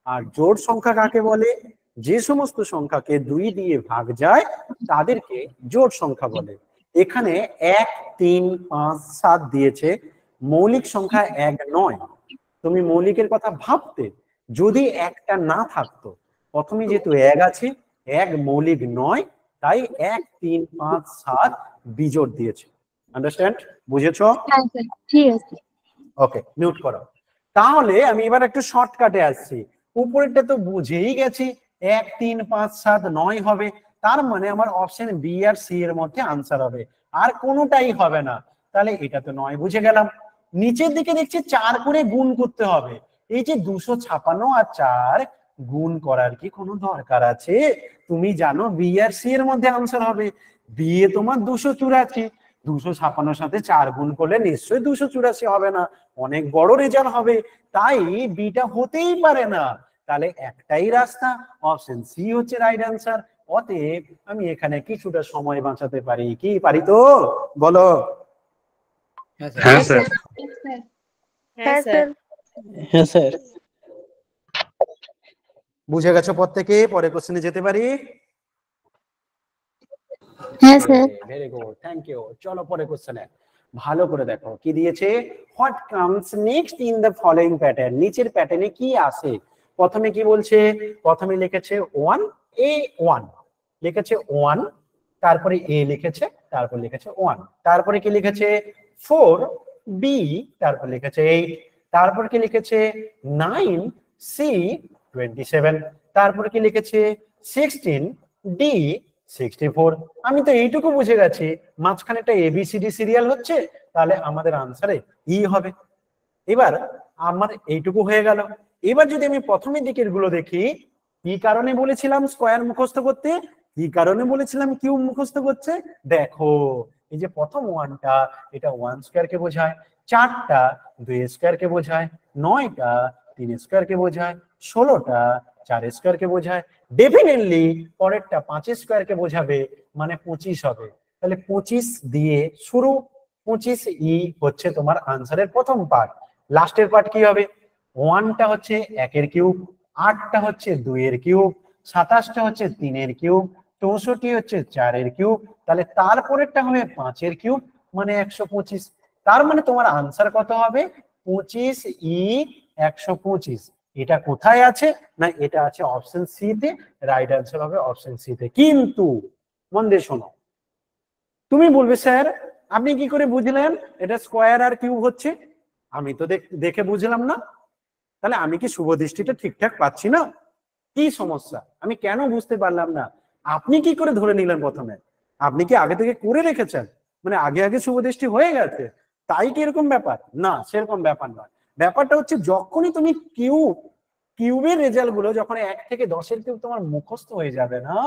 আর জোড় সংখ্যা কাকে বলে? যে সমস্ত সংখ্যাকে 2 দিয়ে ভাগ যায় তাদেরকে জোড় সংখ্যা বলে। এখানে 1 3 5 7 দিয়েছে, মৌলিক সংখ্যা 1 নয়। তুমি মৌলিকের কথা ভাবতে যদি একটা না থাকতো, প্রথমে যেহেতু 1 আছে, 1 মৌলিক নয়, তাই 1 3 5 7 বিজোড় দিয়েছে। আন্ডারস্ট্যান্ড? বুঝেছো? হ্যাঁ স্যার ঠিক আছে। ওকে, মিউট করো। তাহলে আমি এবার একটু শর্টকাটে আসছি। উপরেরটা তো বুঝেই গেছি, 1 3 5 7 9 হবে। তার মানে আমার অপশন বি আর সি এর মধ্যে আনসার হবে, আর কোনোটাই হবে না। তাহলে এটা তো 9 বুঝে গেলাম। নিচের দিকে দেখছি 4 করে গুণ করতে হবে। এই যে 256 আর 4 গুণ করার কি কোনো দরকার আছে? তুমি জানো বি আর সি এর মধ্যে আনসার হবে। বি এ তোমার 284, 256 সাথে 4 গুণ করলে নিশ্চয়ই 284 হবে না, অনেক বড় রেজাল্ট হবে। তাই বিটা হতেই পারে না। তাহলে একটাই রাস্তা, অপশন সি হচ্ছে রাইট অ্যান্সার। অতএব আমি এখানে কিছুটা সময় বাঁচাতে পারি। কি পারি তো বলো? হ্যাঁ স্যার। হ্যাঁ স্যার। হ্যাঁ স্যার। বুঝে গেছো প্রত্যেকে? পরে কোশ্চেনে যেতে পারি? হ্যাঁ sir. Very good, thank you. চলো পরে কোশ্চেনে। ভালো করে দেখো কি দিয়েছে। What comes next in the following pattern? নিচের প্যাটার্নে কি আসে? প্রথমে কি বলছে? প্রথমে লিখেছে 1 a 1, লিখেছে 1, তারপরে a লিখেছে, তারপর লিখেছে 1, তারপরে কি লিখেছে 4 b, তারপর লিখেছে 8, তারপর কি লিখেছে 9 c 27, তারপর কি লিখেছে 16 d 64। আমি তো এইটুকু বুঝে গেছি মাঝখানে একটা এবিসিডি সিরিয়াল হচ্ছে, তাহলে আমাদের আনসারে ই হবে। এবার আমার এইটুকু হয়ে গেল। এবার যদি আমি প্রথমের দিকের গুলো দেখি, কি কারণে বলেছিলাম স্কয়ার মুখস্থ করতে, কি কারণে বলেছিলাম কিউব মুখস্থ করতে? দেখো এই যে প্রথম 1টা, এটা 1 স্কয়ারকে বোঝায়, 4টা 2 স্কয়ারকে বোঝায়, 9টা 3 স্কয়ারকে বোঝায়, 16টা 4 স্কয়ারকে বোঝায়। ডেফিনেটলি পরেরটা 5 স্কয়ারকে বোঝাবে, মানে 25 হবে। তাহলে 25 দিয়ে শুরু, 25 ই হচ্ছে তোমার আনসারের প্রথম পার্ট। লাস্টের পার্ট কি হবে? 1টা হচ্ছে 1 এর কিউব, 8টা হচ্ছে 2 এর কিউব, 27টা হচ্ছে 3 এর কিউব, 64 হচ্ছে 4 এর কিউব। তাহলে তারপরেরটা হবে 5 এর কিউব, মানে 125। তার মানে তোমার আনসার কত হবে? 25 ই 125। এটা কোথায় আছে? না এটা আছে অপশন সি তে। রাইট আনসার হবে অপশন সি তে। কিন্তু মন দিয়ে শোনো, তুমি বলবে স্যার আপনি কি করে বুঝলেন এটা স্কয়ার আর কিউব হচ্ছে? আমি তো দেখে বুঝলাম না। তাহলে আমি কি শুভ দৃষ্টিটা ঠিকঠাক পাচ্ছি না? কি সমস্যা? আমি কেন বুঝতে পারলাম না? আপনি কি করে ধরে নিলেন প্রথমে? আপনি কি আগে থেকে করে রেখেছেন, মানে আগে আগে শুভ দৃষ্টি হয়ে গেছে তাই কি এরকম ব্যাপার? না, সেরকম ব্যাপার নয়। ব্যাপারটা হচ্ছে যখনই তুমি কিউবের রেজাল্ট গুলো যখন 1 থেকে 10-এর কিউব তোমার মুখস্থ হয়ে যাবে না,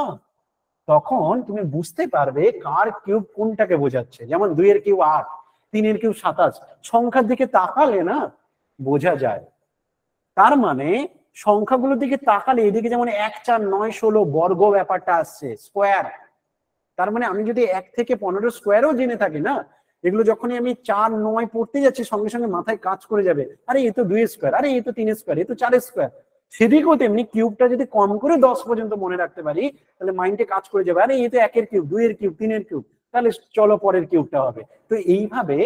তখন তুমি বুঝতে পারবে কার কিউব কোনটাকে বোঝাচ্ছে। যেমন 2 এর কিউব 8, 3 এর কিউব 27, সংখ্যার দিকে তাকালে না বোঝা যায়। তার মানে সংখ্যাগুলোর দিকে তাকালে এদিকে যেমন 1 4 9 16 বর্গ ব্যাপারটা আসছে, স্কোয়ার। তার মানে আমি যদি 1 থেকে 15 স্কোয়ারও জেনে থাকি না, এগুলো যখনই আমি 4 9 পড়তে যাচ্ছি সঙ্গে সঙ্গে মাথায় কাজ করে যাবে, আরে এ তো 2 স্কোয়ার, আরে এ তো 3 স্কোয়ার, এ তো 4 স্কোয়ার। সেদিকেও তেমনি কিউবটা যদি কম করে 10 পর্যন্ত মনে রাখতে পারি, তাহলে মাইন্ডে কাজ করে যাবে, আরে এ তো 1 এর কিউব, 2 এর কিউব, 3 এর কিউব, তাহলে চলো পরের কিউবটা হবে। তো এইভাবে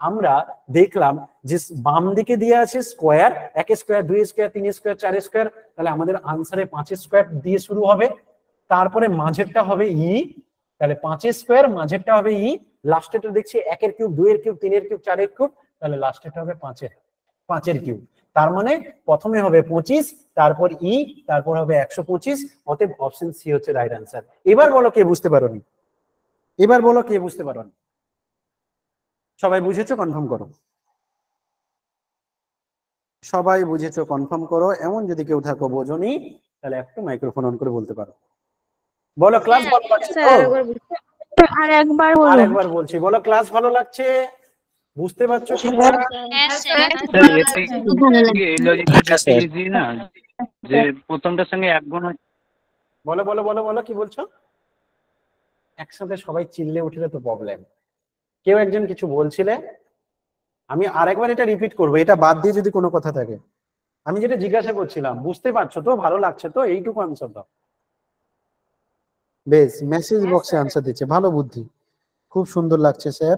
আমরা দেখলাম যে বাম দিকে দিয়ে আছে square, 1 square, 2 square, 3 square, 4 square, তাহলে আমাদের আনসারে 5 স্কোয়ার দিয়ে শুরু হবে। তারপরে মাঝেরটা হবে ই, তাহলে 5 স্কোয়ার, মাঝেরটা হবে ই, লাস্টেরটা দেখছি 1 এর কিউব, 2 এর কিউব, 3 এর কিউব, 4 এর কিউব, তাহলে লাস্টেরটা হবে 5 এর কিউব। তার মানে প্রথমে হবে 25, তারপর ই, তারপর হবে 125। অতএব অপশন সি হচ্ছে রাইট অ্যান্সার। এবার বলো কে বুঝতে পারোনি? এবার বলো কে বুঝতে পারোনি? সবাই বুঝেছো? কনফার্ম করো। সবাই বুঝেছো? কনফার্ম করো। এমন যদি কেউ থাকো বোঝোনি, তাহলে একটু মাইক্রোফোন অন করে বলতে পারো। বলো ক্লাস ভালো লাগছে তো? আর একবার আর বলুন। একবার বলছি, বলো ক্লাস ভালো লাগছে, বুঝতে পারছো? হ্যাঁ স্যার স্যার এতে খুব ভালো লাগে। এই লজিকটা ইজি না, যে প্রথমটার সঙ্গে এক গুণ হচ্ছে। বলো বলো বলো বলো, কি বলছো? একসাথে সবাই চিল্লে উঠলে তো প্রবলেম। কেউ একজন কিছু বলছিলে, আমি আরেকবার এটা রিপিট করবো, এটা বাদ দিয়ে যদি কোনো কথা থাকে। আমি যেটা জিজ্ঞাসা করছিলাম, বুঝতে পারছো তো, ভালো লাগছে তো, এইটুকু আনসার দাও। বেশ, মেসেজ বক্সে আনসার দিচ্ছে, ভালো বুদ্ধি, খুব সুন্দর লাগছে স্যার।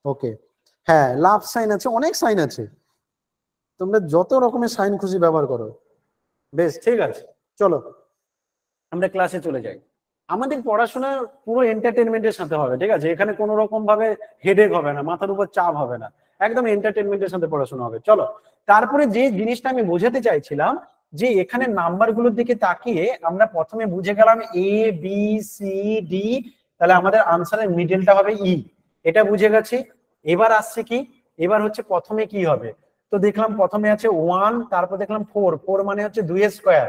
ওকে, হ্যাঁ লাভ সাইন আছে, অনেক সাইন আছে, তোমরা যত রকমের সাইন খুশি ব্যবহার করো। বেশ ঠিক আছে, চলো আমরা ক্লাসে চলে যাই। আমাদের পড়াশোনা পুরো এন্টারটেনমেন্টের সাথে হবে, ঠিক আছে? এখানে কোনো রকম ভাবে হেডেক হবে না, মাথার উপর চাপ হবে না, একদম এন্টারটেনমেন্টের সাথে পড়াশোনা হবে। চলো, তারপরে যে জিনিসটা আমি বোঝাতে চাইছিলাম, যে এখানে নাম্বারগুলোর দিকে তাকিয়ে আমরা প্রথমে বুঝে গেলাম এ বি সি ডি, তাহলে আমাদের আনসারের মিডলটা হবে ই, এটা বুঝে গেছি। এবার আসছে কি, এবার হচ্ছে প্রথমে কি হবে, তো দেখলাম প্রথমে আছে 1, তারপর দেখলাম 4, 4 মানে হচ্ছে 2 এর স্কয়ার,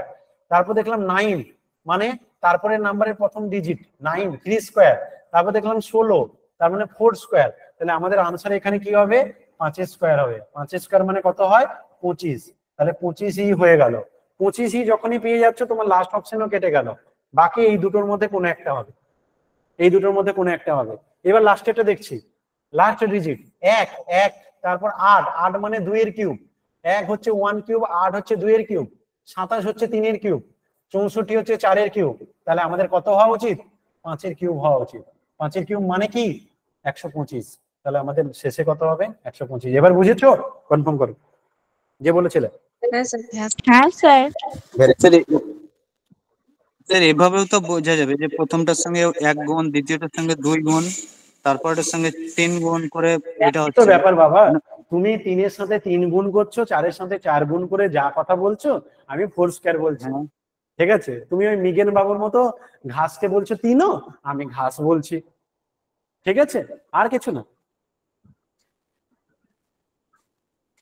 তারপর দেখলাম 9 মানে তারপরে নাম্বারের প্রথম ডিজিট 9, 3 স্কয়ার, তারপর দেখলাম 16, তার মানে 4 স্কয়ার, তাহলে আমাদের আনসার এখানে কি হবে, 5 এর স্কয়ার হবে। 5 এর স্কয়ার মানে কত হয়, 25, তাহলে 25ই হয়ে গেল। 25ই যখনই পেয়ে যাচ্ছ, তোমার লাস্ট অপশনও কেটে গেল, বাকি এই দুটোর মধ্যে কোনো একটা হবে, এই দুটোর মধ্যে কোনো একটা হবে। এবার লাস্টেরটা দেখছি, লাস্ট ডিজিট 1, 1, তারপর 8, 8 মানে 2 এর কিউব, 1 হচ্ছে 1 কিউব, 8 হচ্ছে 2 এর কিউব, 27 হচ্ছে 3 এর কিউব, 64 হচ্ছে 4 এর কিউব, তাহলে আমাদের কত হওয়া উচিত, 5 এর কিউব হওয়া উচিত। 5 এর কিউব মানে কি, 125, তাহলে আমাদের শেষে কত হবে, 125। এবার বুঝেছো, কনফার্ম করো যে বলেছিলে। হ্যাঁ স্যার। স্যার এভাবেও তো বোঝা যাবে যে প্রথমটার সঙ্গে 1 গুণ, দ্বিতীয়টার সঙ্গে 2 গুণ, তারপরটার সঙ্গে 3 গুণ করে এটা তো হচ্ছে। ব্যাপার বাবা, তুমি 3 এর সাথে 3 গুণ করছো, 4 এর সাথে 4 গুণ করে যা কথা বলছো, আমি 4 স্কয়ার বলছি, হ্যাঁ ঠিক আছে? তুমি ওই মিগেন বাবুর মতো ঘাসকে বলছো 3, আমি ঘাস বলছি, ঠিক আছে? আর কিছু না।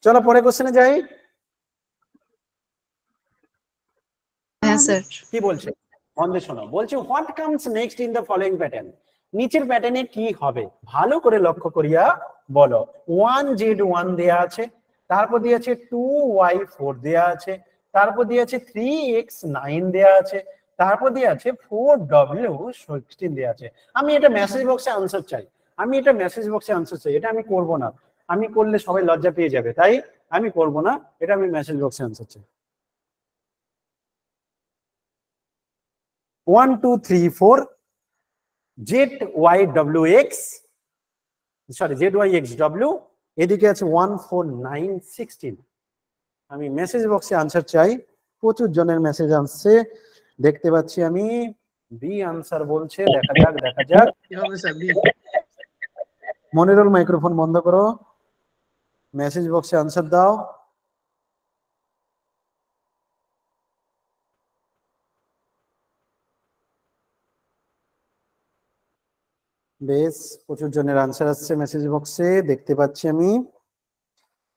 চলো পরে কোশ্চেনে যাই। হ্যাঁ স্যার। কি বলছে মন দিয়ে শোনো, বলছে what comes next in the following pattern, নিচের প্যাটার্নে কি হবে ভালো করে লক্ষ্য করিয়া বলো। 1z1 দেয়া আছে, তারপর দিয়েছে 2y4 দেয়া আছে, তারপর দিয়েছে 3x9 দেয়া আছে, তারপর দিয়ে আছে 4w16 দেয়া আছে। আমি এটা মেসেজ বক্সে আনসার চাই, আমি এটা মেসেজ বক্সে আনসার চাই, এটা আমি করব না, আমি করলে সবাই লজ্জা পেয়ে যাবে, তাই আমি করব না, এটা আমি মেসেজ বক্সে আনসার চাই। 1 2 3 4 ZYWX, সরি ZYXW, এদিকে আছে 1 4 9 16। আমি মেসেজ বক্সে আনসার চাই, প্রচুর জনের মেসেজ আসছে দেখতে পাচ্ছি আমি। বি আনসার বলছে, দেখা যাক দেখা যাক। মনিরুল মাইক্রোফোন বন্ধ করো, মেসেজ বক্সে আনসার দাও। বেশ, প্রচুর জনের আনসার আসছে মেসেজ বক্সে, দেখতে পাচ্ছি আমি।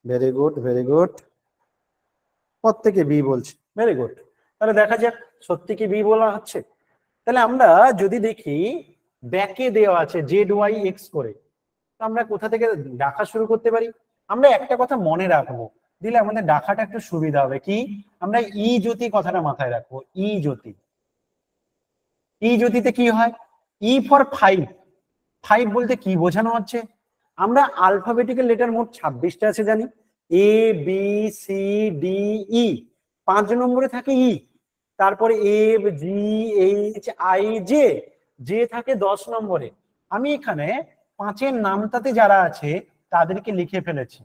ভেরি গুড ভেরি গুড, প্রত্যেকে বি বলছে, ভেরি গুড। তাহলে দেখা যাক সত্যি কি বি বলা হচ্ছে। তাহলে আমরা যদি দেখি ব্যাকে দেওয়া আছে ZYX করে, তো আমরা কোথা থেকে ডাকা শুরু করতে পারি? আমরা একটা কথা মনে রাখবো, দিলে আমাদের ডাকাটা একটু সুবিধা হবে, কি আমরা ই জ্যোতি কথাটা মাথায় রাখবো। ই জ্যোতি, ই জ্যোতিতে কি হয়, ই ফর 5, 5 বলতে কি বোঝানো হচ্ছে, আমরা আলফাবেটিক্যাল লেটার মোট 26টা আছে জানি, এ বি সি ডি ই, 5 নম্বরে থাকে ই, তারপরে F G H I J, J থাকে 10 নম্বরে। আমি এখানে 5 এর নামটাতে যারা আছে তাদেরকে লিখে ফেলেছি,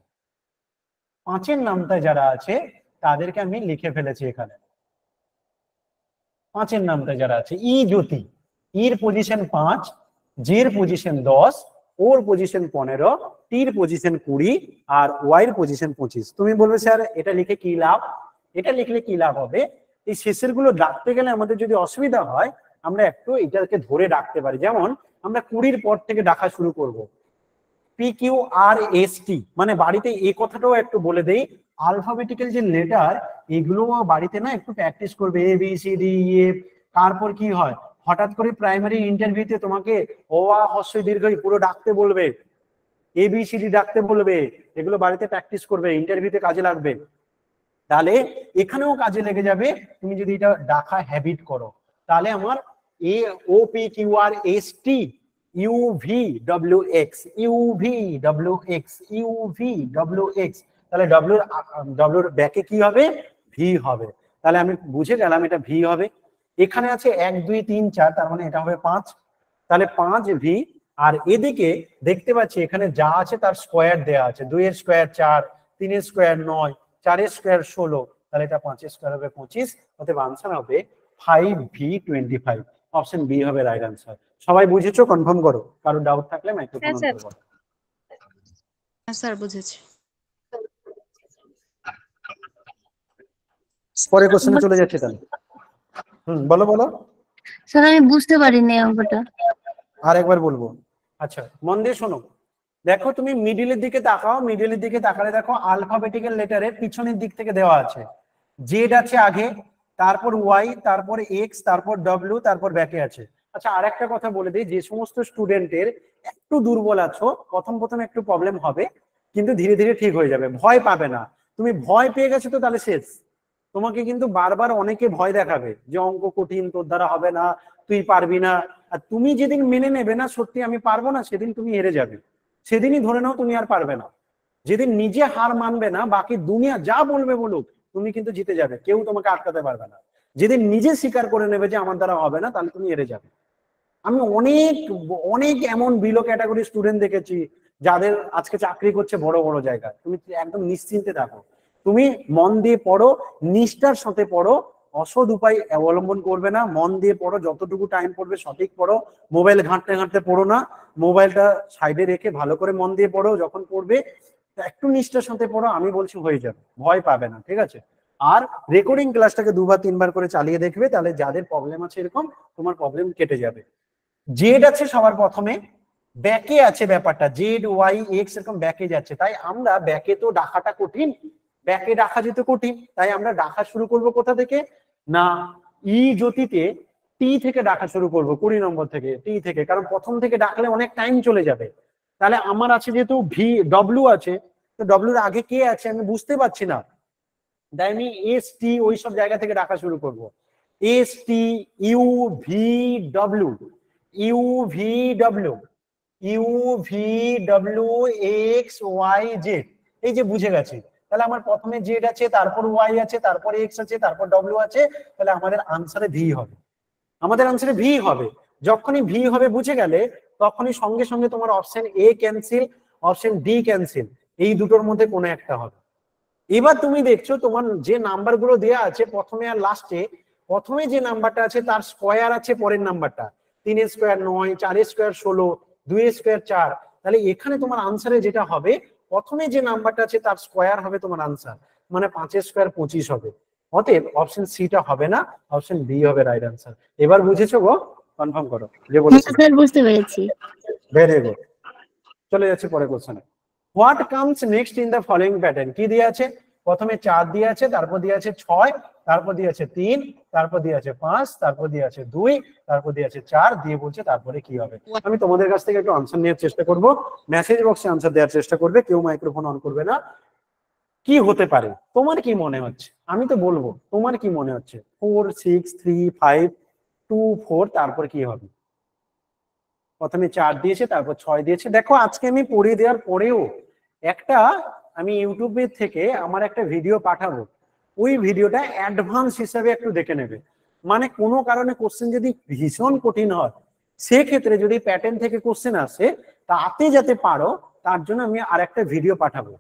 5 এর নামটায় যারা আছে তাদেরকে আমি লিখে ফেলেছি এখানে। 5 এর নামটায় যারা আছে, ই জ্যোতি, ইর পজিশন 5, জের পজিশন 10, ওর পজিশন 15, টির পজিশন 20, আর ওয়াই এর পজিশন 25। তুমি বলবে স্যার এটা লিখে কি লাভ? এটা লিখলে কি লাভ হবে, এই শেষের গুলো ডাকতে গেলে আমাদের যদি অসুবিধা হয়, আমরা একটু এটাকে ধরে ডাকতে পারি। যেমন আমরা 20 পর থেকে ডাকা শুরু করব, PQRST, মানে বাড়িতে এই কথাটাও একটু বলে দেই, আলফাবেটিক্যাল যে লেটার এগুলো বাড়িতে না একটু প্র্যাকটিস করবে, A B C D E F, তারপর কি হয় হঠাৎ করে প্রাইমারি ইন্টারভিউতে তোমাকে অ আ হ্রস্ব ই দীর্ঘ ই পুরো ডাকতে বলবে, ABCD ডাকতে বলবে, এগুলো বাড়িতে প্র্যাকটিস করবে, ইন্টারভিউতে কাজে লাগবে। তাহলে এখানেও কাজে লেগে যাবে তুমি যদি এটা ডাকা হ্যাবিট করো। তাহলে আমার AOPQRST UVWX UVWX UVWX, তাহলে ডব্লিউর ব্যাকে কি হবে? ভি হবে। তাহলে আমি বুঝে গেলাম এটা ভি হবে। এখানে আছে 1 2 3 4, তার মানে এটা হবে 5, তাহলে 5V। আর এদিকে দেখতে পাচ্ছি এখানে যা আছে তার স্কোয়ার দেয়া আছে, 2 এর স্কোয়ার 4, 3 এর স্কোয়ার 9, 4 এর স্কোয়ার 16, তাহলে এটা 5 এর স্কোয়ার হবে 25, অতএব আনসার হবে 5V25। অপশন বি হবে রাইট আনসার। সবাই বুঝেছো? কনফার্ম করো, কারো ডাউট থাকলে মাইক্রোফোন অন স্যার। করো। হ্যাঁ স্যার বুঝেছি। পরে কোশ্চেনে চলে যাচ্ছে তাহলে। বলো বলো। স্যার আমি বুঝতে পারিনি অঙ্কটা। আর একবার বলবো। আচ্ছা মন দিয়ে শোনো, দেখো তুমি মিডিলের দিকে তাকাও, মিডিলের দিকে তাকালে দেখো আলফাবেটিক্যাল লেটারে পিছনের দিক থেকে দেওয়া আছে, জেড আছে আগে, তারপর ওয়াই, তারপর এক্স, তারপর ডব্লিউ, তারপর ব্যাকে আছে। আচ্ছা আর একটা কথা বলে দিই, যে সমস্ত স্টুডেন্টের একটু দুর্বল আছো, প্রথম একটু প্রবলেম হবে, কিন্তু ধীরে ধীরে ঠিক হয়ে যাবে, ভয় পাবে না। তুমি ভয় পেয়ে গেছো তো তাহলে শেষ। তোমাকে কিন্তু বারবার অনেকে ভয় দেখাবে যে অঙ্ক কঠিন, তোর দ্বারা হবে না, তুই পারবি না। আর তুমি যেদিন মেনে নেবে না সত্যি আমি পারবো না, সেদিন তুমি হেরে যাবে, সেদিনই ধরে নাও তুমি আর পারবে না। যেদিন নিজে হার মানবে না, বাকি দুনিয়া যা বলবে বলুক, তুমি কিন্তু জিতে যাবে, কেউ তোমাকে আটকাতে পারবে না। যেদিন নিজে স্বীকার করে নেবে যে আমার দ্বারা হবে না, তাহলে তুমি হেরে যাবে। আমি অনেক অনেক এমন বিলো ক্যাটাগরি স্টুডেন্ট দেখেছি যাদের আজকে চাকরি করছে বড় বড় জায়গায়। তুমি একদম নিশ্চিন্তে থাকো, তুমি মন দিয়ে পড়ো, নিষ্ঠার সাথে পড়ো, অসৎ উপায় অবলম্বন করবে না, মন দিয়ে পড়ো, যতটুকু টাইম পড়বে সঠিক পড়ো, মোবাইল ঘাঁটতে ঘাঁটতে পড়ো না, মোবাইলটা সাইডে রেখে ভালো করে মন দিয়ে পড়ো, যখন পড়বে একটু নিষ্ঠার সাথে পড়ো, আমি বলছি হয়ে যাবে, ভয় পাবে না, ঠিক আছে? আর রেকর্ডিং ক্লাসটাকে 2 বার 3 বার করে চালিয়ে দেখবে, তাহলে যাদের প্রবলেম আছে এরকম, তোমার প্রবলেম কেটে যাবে। জেড আছে সবার প্রথমে, ব্যাকে আছে ব্যাপারটা, জেড ওয়াই এক্স এরকম ব্যাকে যাচ্ছে, তাই আমরা ব্যাকে তো ডাকাটা কঠিন, ব্যাকে ডাকা যেতে কঠিন, তাই আমরা ডাকা শুরু করব কোথা থেকে না, ই জ্যোতিতে টি থেকে ডাকা শুরু করব, 20 নম্বর থেকে, টি থেকে, কারণ প্রথম থেকে ডাকলে অনেক টাইম চলে যাবে। তাহলে আমার আছে যেহেতু ভি ডব্লিউ আছে, তো ডব্লিউর আগে কে আছে আমি বুঝতে পারছি না, তাই আমি এস টি ওই সব জায়গা থেকে ডাকা শুরু করব, S T U V W, U V W, U V W X Y Z, এই যে বুঝে গেছি। তাহলে আমার প্রথমে জেড আছে, তারপর ওয়াই আছে, তারপর এক্স আছে, তারপর ডব্লিউ আছে, তাহলে আমাদের আনসারে ভি হবে, আমাদের আনসারে ভি হবে। যখনই ভি হবে বুঝে গেলে, তখনই সঙ্গে সঙ্গে তোমার option A cancel, option D cancel, এই দুটোর মধ্যে কোনো একটা হবে। এবার তুমি দেখছো তোমার যে নাম্বার গুলো দেওয়া আছে প্রথমে আর লাস্টে, প্রথমে যে নাম্বারটা আছে তার স্কোয়ার আছে পরের নাম্বারটা, 3 এর স্কোয়ার 9, 4 এর স্কোয়ার 16, 2 এর স্কোয়ার 4, তাহলে এখানে তোমার আনসারে যেটা হবে, প্রথমে যে নাম্বারটা আছে তার স্কোয়ার হবে তোমার আনসার, মানে 5 এর স্কোয়ার 25 হবে। অতএব অপশন সিটা হবে না, অপশন বি হবে রাইট আনসার। এবার বুঝেছো গো? কনফার্ম করো যে বলেছি। স্যার বুঝতে পেরেছি। Very good. চলে যাচ্ছে পরের কোশ্চেনে। What comes next in the following pattern? কি দিয়ে আছে? প্রথমে 4 দিয়ে আছে, তারপর দিয়ে আছে 6, তারপর দিয়ে আছে 3, তারপর দিয়ে আছে 5, তারপর দিয়ে আছে 2, তারপর দিয়ে আছে 4, দিয়ে বলছে তারপরে কি হবে। আমি তোমাদের কাছ থেকে একটু আনসার নেওয়ার চেষ্টা করব, মেসেজ বক্সে আনসার দেওয়ার চেষ্টা করবে, কেউ মাইক্রোফোন অন করবে না। কি হতে পারে তোমার কি মনে হচ্ছে? আমি তো বলবো, তোমার কি মনে হচ্ছে? 4 6 3 5 2 4, তারপর কি হবে? প্রথমে 4 দিয়েছে, তারপর 6 দিয়েছে। দেখো আজকে আমি পড়িয়ে দেওয়ার পরেও একটা, আমি ইউটিউবে থেকে আমার একটা ভিডিও পাঠাবো, ওই ভিডিওটা অ্যাডভান্স হিসাবে একটু দেখে নেবে। মানে কোনো কারণে কোশ্চেন যদি ভীষণ কঠিন হয়, সেক্ষেত্রে যদি প্যাটার্ন থেকে কোশ্চেন আসে, তাতে যাতে পারো তার জন্য আমি আর একটা ভিডিও পাঠাবো,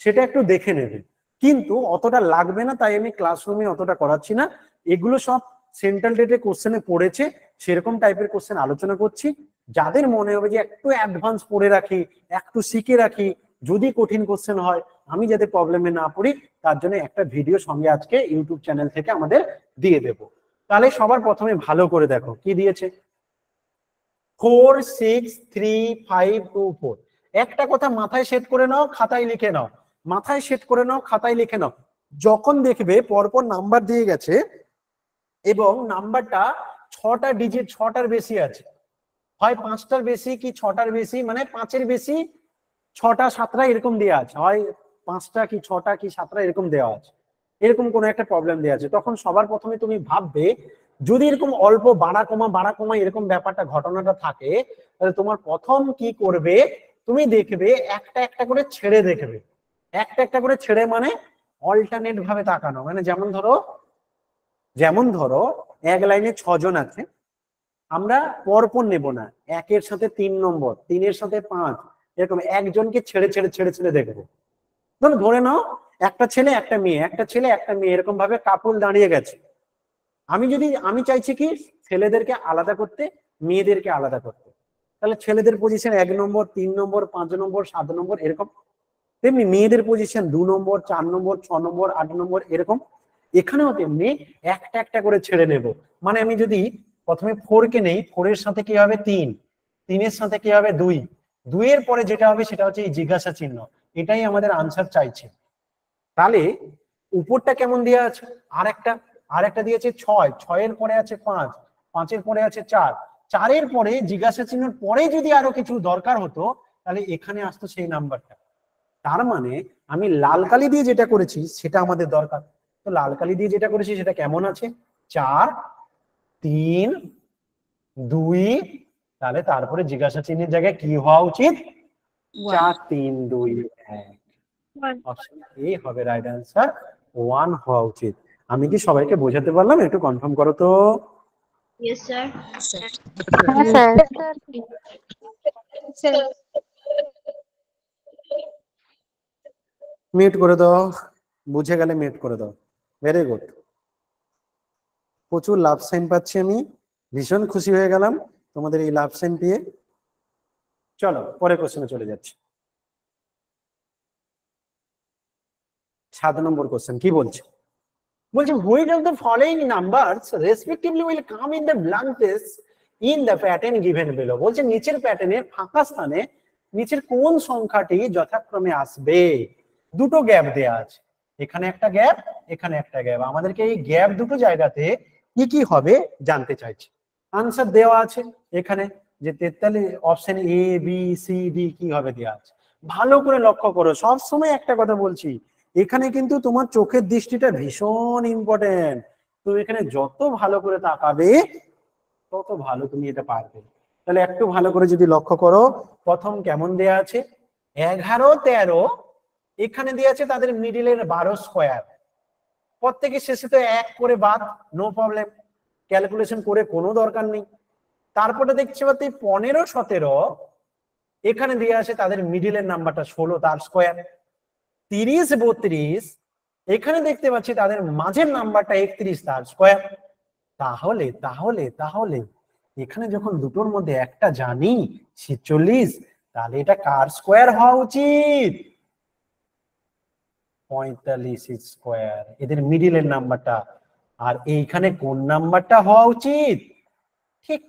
সেটা একটু দেখে নেবে। কিন্তু অতটা লাগবে না, তাই আমি ক্লাসরুমে অতটা করাচ্ছি না। এগুলো সব সেন্ট্রাল ডেটে কোশ্চেনে পড়েছে, সেরকম টাইপের কোশ্চেন আলোচনা করছি। যাদের মনে হবে যে একটু অ্যাডভান্স পড়ে রাখি, একটু শিখে রাখি, যদি কঠিন কোশ্চেন হয় আমি যাতে প্রবলেমে না পড়ি, তার জন্য একটা ভিডিও সঙ্গে আজকে ইউটিউব চ্যানেল থেকে আমাদের দিয়ে দেব। তাহলে সবার প্রথমে ভালো করে দেখো কি দিয়েছে, 4 6 3 5 2 4। একটা কথা মাথায় সেট করে নাও, খাতায় লিখে নাও, মাথায় সেট করে নাও, খাতায় লিখে নাও। যখন দেখবে পরপর নাম্বার দিয়ে গেছে এবং নাম্বারটা 6টা ডিজিট 6টার বেশি আছে, হয় 5টার বেশি কি 6টার বেশি, মানে 5-এর বেশি 6টা 7টা এরকম দেওয়া আছে, হয় 5টা কি 6টা কি 7টা এরকম দেওয়া আছে, এরকম কোনো একটা প্রবলেম দেওয়া আছে। তখন সবার প্রথমে তুমি ভাববে যদি এরকম অল্প বাড়া কমা এরকম ব্যাপারটা ঘটনাটা থাকে, তাহলে তোমার প্রথম কি করবে, তুমি দেখবে একটা একটা করে ছেড়ে দেখবে, একটা একটা করে ছেড়ে মানে অল্টারনেট ভাবে তাকানো, মানে যেমন ধরো এক লাইনে 6 জন আছে, আমরা পরপর নেব না, 1-এর সাথে 3 নম্বর, 3-এর সাথে 5, এরকম একজনকে ছেড়ে ছেড়ে ছেড়ে ছেড়ে দেখবো। ধরে নাও একটা ছেলে একটা মেয়ে, একটা ছেলে একটা মেয়ে এরকম ভাবে কাপল দাঁড়িয়ে গেছে। আমি চাইছি কি ছেলেদেরকে আলাদা করতে, মেয়েদেরকে আলাদা করতে, তাহলে ছেলেদের পজিশন 1 নম্বর, 3 নম্বর, 5 নম্বর, 7 নম্বর এরকম, তেমনি মেয়েদের পজিশন 2 নম্বর, 4 নম্বর, 6 নম্বর, 8 নম্বর এরকম। এখানেও তেমনি একটা একটা করে ছেড়ে নেব। মানে আমি যদি প্রথমে 4 কে নেই, 4-এর সাথে কি হবে 3, 3-এর সাথে কি হবে 2, 2-এর পরে যেটা হবে সেটা হচ্ছে এই জিজ্ঞাসা চিহ্ন, এটাই আমাদের আনসার চাইছে। তাহলে উপরটা কেমন দেওয়া আছে, আরেকটা দিয়েছে 6, 6-এর পরে আছে 5, 5-এর পরে আছে 4, 4-এর পরে জিজ্ঞাসা চিহ্নের পরে যদি আরো কিছু দরকার হতো তাহলে এখানে আসতো সেই নাম্বারটা। তার মানে আমি লাল কালি দিয়ে যেটা করেছি সেটা আমাদের দরকার। তো লাল কালি দিয়ে যেটা করেছি সেটা কেমন আছে, 4, 3, 2, তাহলে তারপরে জিজ্ঞাসা চিহ্নের জায়গায় কি হওয়া উচিত, 4, 3, 2, 1। অপশন এ হবে রাইট অ্যান্সার, 1 হওয়া উচিত। আমি কি সবাইকে বোঝাতে পারলাম? একটু কনফার্ম করো তো। Yes sir. মিউট করে দাও, বুঝে গেলে মিউট করে দাও। ভেরি গুড, প্রচুর লাভ সাইন পাচ্ছি আমি, ভীষণ খুশি হয়ে গেলাম তোমাদের এই লাভ সাইন পেয়ে। চলো পরে কোশ্চেনে চলে যাচ্ছি। 7 নম্বর কোশ্চেন কি বলছে, which of the following numbers respectively will come in the blank space in the pattern given below। বলছে নিচের প্যাটার্নের ফাঁকা স্থানে নিচের কোন সংখ্যাটি যথাক্রমে আসবে। দুটো গ্যাপ দেয়া আছে, এখানে একটা গ্যাপ, এখানে একটা গ্যাপ, আমাদেরকে এই গ্যাপ দুটো জায়গাতে কি কি হবে জানতে চাইছে। আনসার দেওয়া আছে এখানে যে 43 option A B C D কি হবে দেওয়া আছে। ভালো করে লক্ষ্য করো, সব সময় একটা কথা বলছি, এখানে কিন্তু তোমার চোখের দৃষ্টিটা ভীষণ ইম্পর্টেন্ট। তুমি এখানে যত ভালো করে তাকাবে তত ভালো তুমি এটা পারবে। তাহলে একটু ভালো করে যদি লক্ষ্য করো, প্রথম কেমন দেয়া আছে 11, 13, এখানে দেয়া আছে তাদের মিডিলের 12 স্কোয়ার, প্রত্যেকের শেষে তো 1 করে বাদ, নো প্রবলেম, ক্যালকুলেশন করে কোনো দরকার নেই। তারপরে দেখতে পাচ্ছি 15, 17, এখানে দেয়া আছে তাদের মিডিলের নাম্বারটা 16 তার স্কোয়ার। 30, 32, এখানে দেখতে পাচ্ছি তাদের মাঝের নাম্বারটা 31 তার স্কোয়ার। তাহলে তাহলে তাহলে এখানে যখন দুটোর মধ্যে একটা জানি 46, তাহলে এটা কার স্কোয়ার হওয়া উচিত, 45 স্কোয়ার, এদের মিডিলের নাম্বারটা। আর এইখানে কোন নাম্বারটা হওয়া উচিত, ঠিক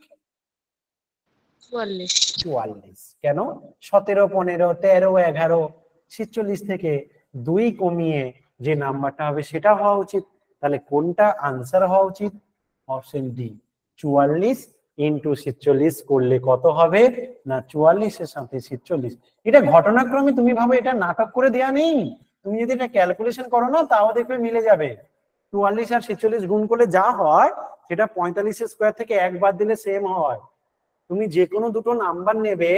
44। কেন 17, 15, 13, 11, 46 থেকে 2 কমিয়ে যে নাম্বারটা হবে সেটা হওয়া উচিত। তাহলে কোনটা আনসার হওয়া উচিত, অপশন ডি, 44 ইন্টু 46 করলে কত হবে না 44 এর সাথে 46। এটা ঘটনাক্রমে তুমি ভাবো এটা নাটক করে দেয়া নেই, তুমি যদি এটা ক্যালকুলেশন করো না তাও দেখবে মিলে যাবে। 44 আর 46 গুণ করলে যা হয় সেটা 45 স্কোয়ার থেকে 1 বাদ দিলে সেম হয়। তুমি যে কোনো দুটো নাম্বার নেবে,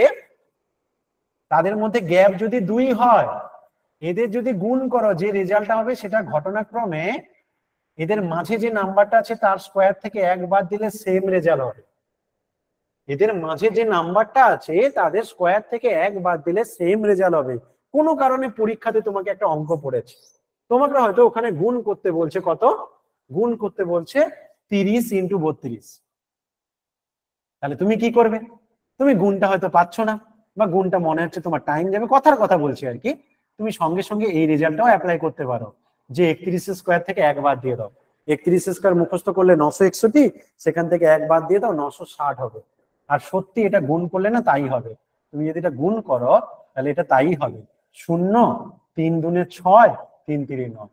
তাদের মধ্যে গ্যাপ যদি 2 হয়, এদের যদি গুণ করো যে রেজাল্টটা হবে সেটা ঘটনাক্রমে এদের মাঝে যে নাম্বারটা আছে তার স্কোয়ার থেকে 1 বাদ দিলে সেম রেজাল্ট হবে। এদের মাঝে যে নাম্বারটা আছে তাদের স্কোয়ার থেকে 1 বাদ দিলে সেম রেজাল্ট হবে। কোনো কারণে পরীক্ষাতে তোমাকে একটা অঙ্ক পড়েছে, তোমাকে হয়তো ওখানে গুণ করতে বলছে, কত গুণ করতে বলছে 30 ইন্টু 32, তাহলে তুমি কি করবে, তুমি গুণটা হয়তো পাচ্ছ না বা গুণটা মনে হচ্ছে তোমার টাইম যাবে, কথার কথা বলছি আর কি, তুমি সঙ্গে সঙ্গে এই রেজাল্টটাও অ্যাপ্লাই করতে পারো যে 31 স্কোয়ার থেকে 1 বাদ দিয়ে দাও। 31 স্কোয়ার মুখস্থ করলে 961, সেখান থেকে 1 বাদ দিয়ে দাও 960 হবে। আর সত্যি এটা গুণ করলে না তাই হবে, তুমি যদি এটা গুণ করো তাহলে এটা তাই হবে, 0, 3 দুনে 6, 3 3 9।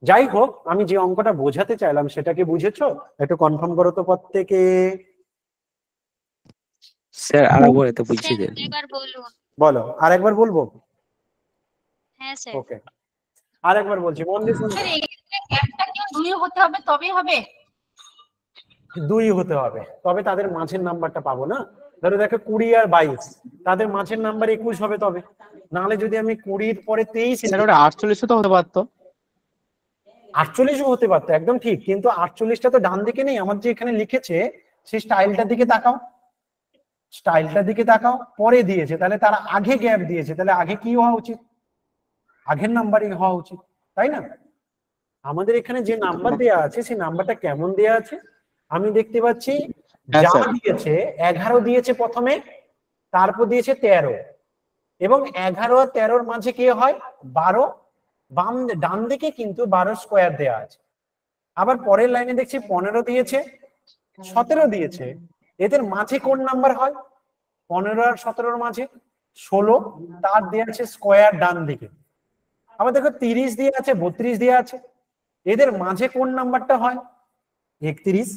যাই হোক, আমি যে অঙ্কটা বোঝাতে চাইলাম সেটা কি বুঝেছো? একটু কনফার্ম করো তো প্রত্যেকে। স্যার আরেকবার এটা বুঝিয়ে স্যার দেন। এবার বলুন। বলো, আর একবার বলবো? হ্যাঁ স্যার। ওকে, আর একবার বলছি, মন দিয়ে শুনবে। একটা কি 2 হতে হবে তবেই হবে? 2 হতে হবে, তবে তাদের মাঝের নাম্বারটা পাবো না। ধরো দেখো 20 আর 22, তাদের মাঝের নাম্বার 21 হবে তবে। নাহলে যদি আমি 20 পরে 23, স্যার ওটা 48 তো হতে পারতো। 48ও হতে পারতো, একদম ঠিক। কিন্তু 48টা তো ডান দিকে নেই, আমার যে এখানে লিখেছে সেই স্টাইলটার দিকে তাকাও, স্টাইলটার দিকে তাকাও, পরে দিয়েছে, তাহলে তার আগে গ্যাপ দিয়েছে, তাহলে আগে কি হওয়া উচিত? আগের নাম্বারই হওয়া উচিত, তাই না? আমাদের এখানে যে নাম্বার দেয়া আছে সেই নাম্বারটা কেমন দেয়া আছে আমি দেখতে পাচ্ছি। হ্যাঁ, যা স্যার। দিয়েছে 11 দিয়েছে প্রথমে, তারপর দিয়েছে 13, এবং 11 আর 13-র মাঝে কি হয় 12, বাম ডান দিকে কিন্তু 12 স্কোয়ার দেয়া আছে। আবার পরের লাইনে দেখছি 15 দিয়েছে, 17 দিয়েছে, এদের মাঝে কোন নাম্বার হয়? 15 আর 17-র মাঝে 16, তার দেয়া আছে স্কোয়ার ডান দিকে। আবার দেখো 30 দিয়ে আছে, 32 দিয়ে আছে, এদের মাঝে কোন নাম্বারটা হয়? 31,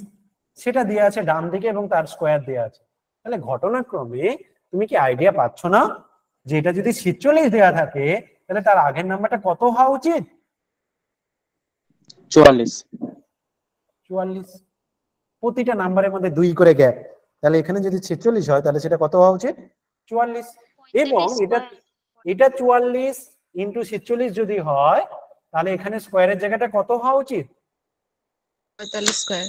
সেটা দেয়া আছে ডান দিকে এবং তার স্কোয়ার দেয়া আছে। তাহলে ঘটনাক্রমে তুমি কি আইডিয়া পাচ্ছ না যে এটা যদি 46 দেয়া থাকে তাহলে তার আগের নাম্বারটা কত হওয়া উচিত? 44। 44। প্রতিটা নাম্বারের মধ্যে 2 করে গ্যাপ, তাহলে এখানে যদি 46 হয় তাহলে সেটা কত হওয়া উচিত? 44। এবং এটা 44 ইন্টু 46 যদি হয় তাহলে এখানে স্কোয়ারের জায়গাটা কত হওয়া উচিত? 45 স্কয়ার।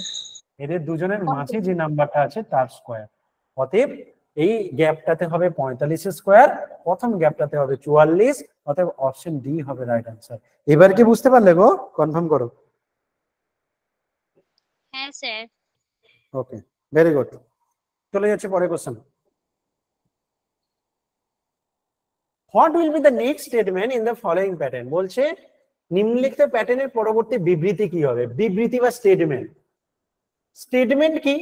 এদের দুজনের মাঝে যে নাম্বারটা আছে তার স্কোয়ার। অতএব এই গ্যাপটাতে হবে 45 স্কোয়ার, প্রথম গ্যাপটাতে হবে 44, অতএব অপশন ডি হবে রাইট আনসার। এবার কি বুঝতে পারলে গো? কনফার্ম করো। হ্যাঁ স্যার। ওকে, ভেরি গুড। চলে যাচ্ছে পরের question. What will be the next statement in the following pattern? বলছে নিম্নলিখিত প্যাটার্নের পরবর্তী বিবৃতি কি হবে? বিবৃতি বা স্টেটমেন্ট। স্টেটমেন্ট কি?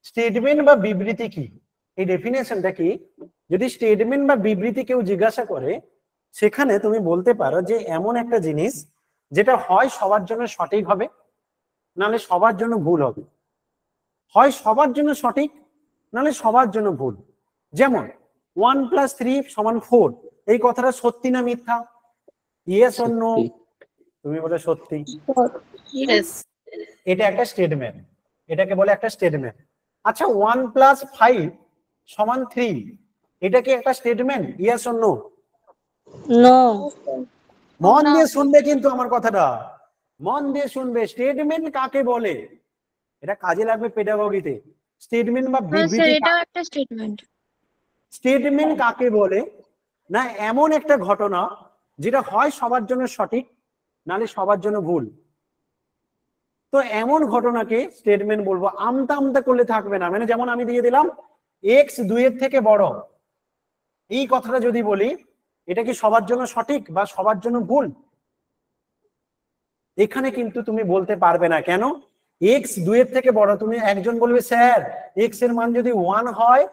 স্টেটমেন্ট বা বিবৃতি কি, এই ডেফিনেশনটা কি? যদি স্টেটমেন্ট বা বিবৃতি কেউ জিজ্ঞাসা করে, সেখানে তুমি বলতে পারো যে এমন একটা জিনিস যেটা হয় সবার জন্য সঠিক হবে, নাহলে সবার জন্য ভুল হবে। হয় সবার জন্য সঠিক, নাহলে সবার জন্য ভুল। যেমন 1 + 3 = 4, এই কথাটা সত্যি না মিথ্যা? Yes or no? তুমি বলে সত্যি। ইয়েস। এটা একটা স্টেটমেন্ট, এটাকে বলে একটা স্টেটমেন্ট। আচ্ছা 1 + 5 = 3, এটা কি একটা statement? Yes or no? No. মন দিয়ে শুনবে কিন্তু আমার কথাটা, মন দিয়ে শুনবে। স্টেটমেন্ট কাকে বলে? এটা কাজে লাগবে পেডাগজিতে। স্টেটমেন্ট বা হ্যাঁ স্যার, বিবৃতি এটাও একটা স্টেটমেন্ট। স্টেটমেন্ট কাকে বলে? না এমন একটা ঘটনা যেটা হয় সবার জন্য সঠিক, নালে সবার জন্য ভুল। তো এমন ঘটনাকে স্টেটমেন্ট বলবো। আমতা আমতা করলে থাকবে না। মানে যেমন আমি দিয়ে দিলাম x 2-এর থেকে বড়, এই কথাটা যদি বলি, এটা কি সবার জন্য সঠিক বা সবার জন্য ভুল? এখানে কিন্তু তুমি বলতে পারবে না। কেন? x 2-এর থেকে বড়, তুমি একজন বলবে স্যার x এর মান যদি 1 হয়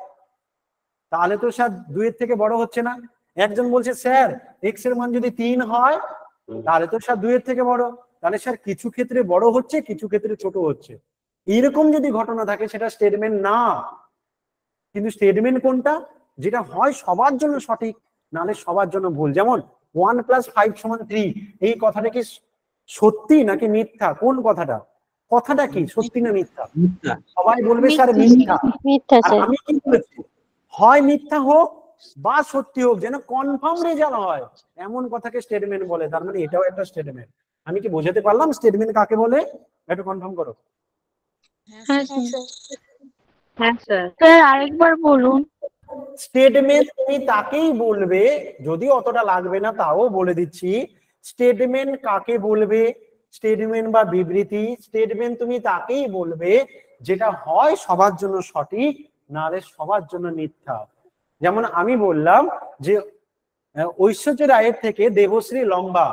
তাহলে তো স্যার 2-এর থেকে বড় হচ্ছে না। একজন বলছে স্যার x এর মান যদি 3 হয় তাহলে তো স্যার 2-এর থেকে বড়। তাহলে স্যার কিছু ক্ষেত্রে বড় হচ্ছে, কিছু ক্ষেত্রে ছোট হচ্ছে। এরকম যদি ঘটনা থাকে সেটা স্টেটমেন্ট না। কিন্তু স্টেটমেন্ট কোনটা? যেটা হয় সবার জন্য সঠিক, নালে সবার জন্য ভুল। যেমন 1 + 5 = 3, এই কথাটা কি সত্যি নাকি মিথ্যা? কোন কথাটা? কথাটা কি সত্যি না মিথ্যা? সবাই বলবে স্যার মিথ্যা। মিথ্যা আর স্যার। আমি কি বলেছি? হয় মিথ্যা হোক বা সত্যি হোক, যেন কনফার্ম রেজাল্ট হয়, এমন কথাকে স্টেটমেন্ট বলে। তার মানে এটাও একটা স্টেটমেন্ট। আমি কি বোঝাতে পারলাম স্টেটমেন্ট কাকে বলে? একটু কনফার্ম করো। হ্যাঁ স্যার। হ্যাঁ স্যার। স্যার আরেকবার বলুন। স্টেটমেন্ট তুমি তাকেই বলবে, যদি অতটা লাগবে না তাও বলে দিচ্ছি। স্টেটমেন্ট কাকে বলবে? স্টেটমেন্ট বা বিবৃতি, স্টেটমেন্ট তুমি তাকেই বলবে যেটা হয় সবার জন্য সঠিক, নাহলে সবার জন্য মিথ্যা। যেমন আমি বললাম যে ঐশ্বর্য রায়ের থেকে দেবশ্রী লম্বা,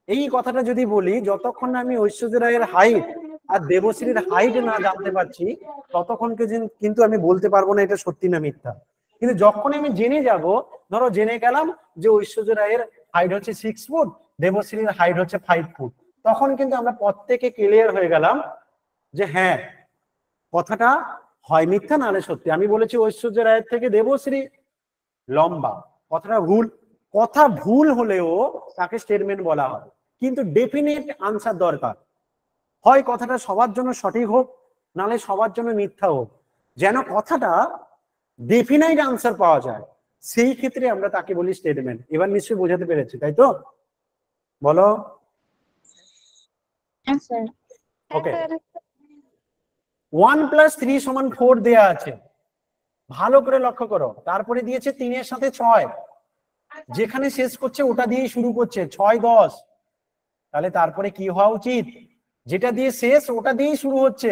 এই কথাটা যদি বলি, যতক্ষণ না আমি ঐশ্বর্য রায়ের হাইট আর দেবশ্রীর হাইট না জানতে পারছি ততক্ষণ কিন্তু আমি বলতে পারবো না এটা সত্যি না মিথ্যা। কিন্তু যখন আমি জেনে যাব, ধরো জেনে গেলাম যে ঐশ্বর্য রায়ের হাইট হচ্ছে 6 ফুট, দেবশ্রীর হাইট হচ্ছে 5 ফুট, তখন কিন্তু আমরা প্রত্যেকে ক্লিয়ার হয়ে গেলাম যে হ্যাঁ কথাটা হয় মিথ্যা নাহলে সত্যি। আমি বলেছি ঐশ্বর্য রায়ের থেকে দেবশ্রী লম্বা, কথাটা ভুল। কথা ভুল হলেও তাকে স্টেটমেন্ট বলা হয়, কিন্তু ডেফিনেট আনসার দরকার। হয় কথাটা সবার জন্য সঠিক হোক, নাহলে সবার জন্য মিথ্যা হোক, যেন কথাটা ডেফিনাইট আনসার পাওয়া যায়, সেই ক্ষেত্রে আমরা তাকে বলি স্টেটমেন্ট। এবার নিশ্চয়ই বোঝাতে পেরেছি, তাই তো? বলো। ওকে, 1 + 3 = 4 দেয়া আছে, ভালো করে লক্ষ্য করো। তারপরে দিয়েছে 3 এর সাথে 6, যেখানে শেষ করছে ওটা দিয়েই শুরু করছে, 6 10। তাহলে তারপরে কি হওয়া উচিত? যেটা দিয়ে শেষ ওটা দিয়েই শুরু হচ্ছে,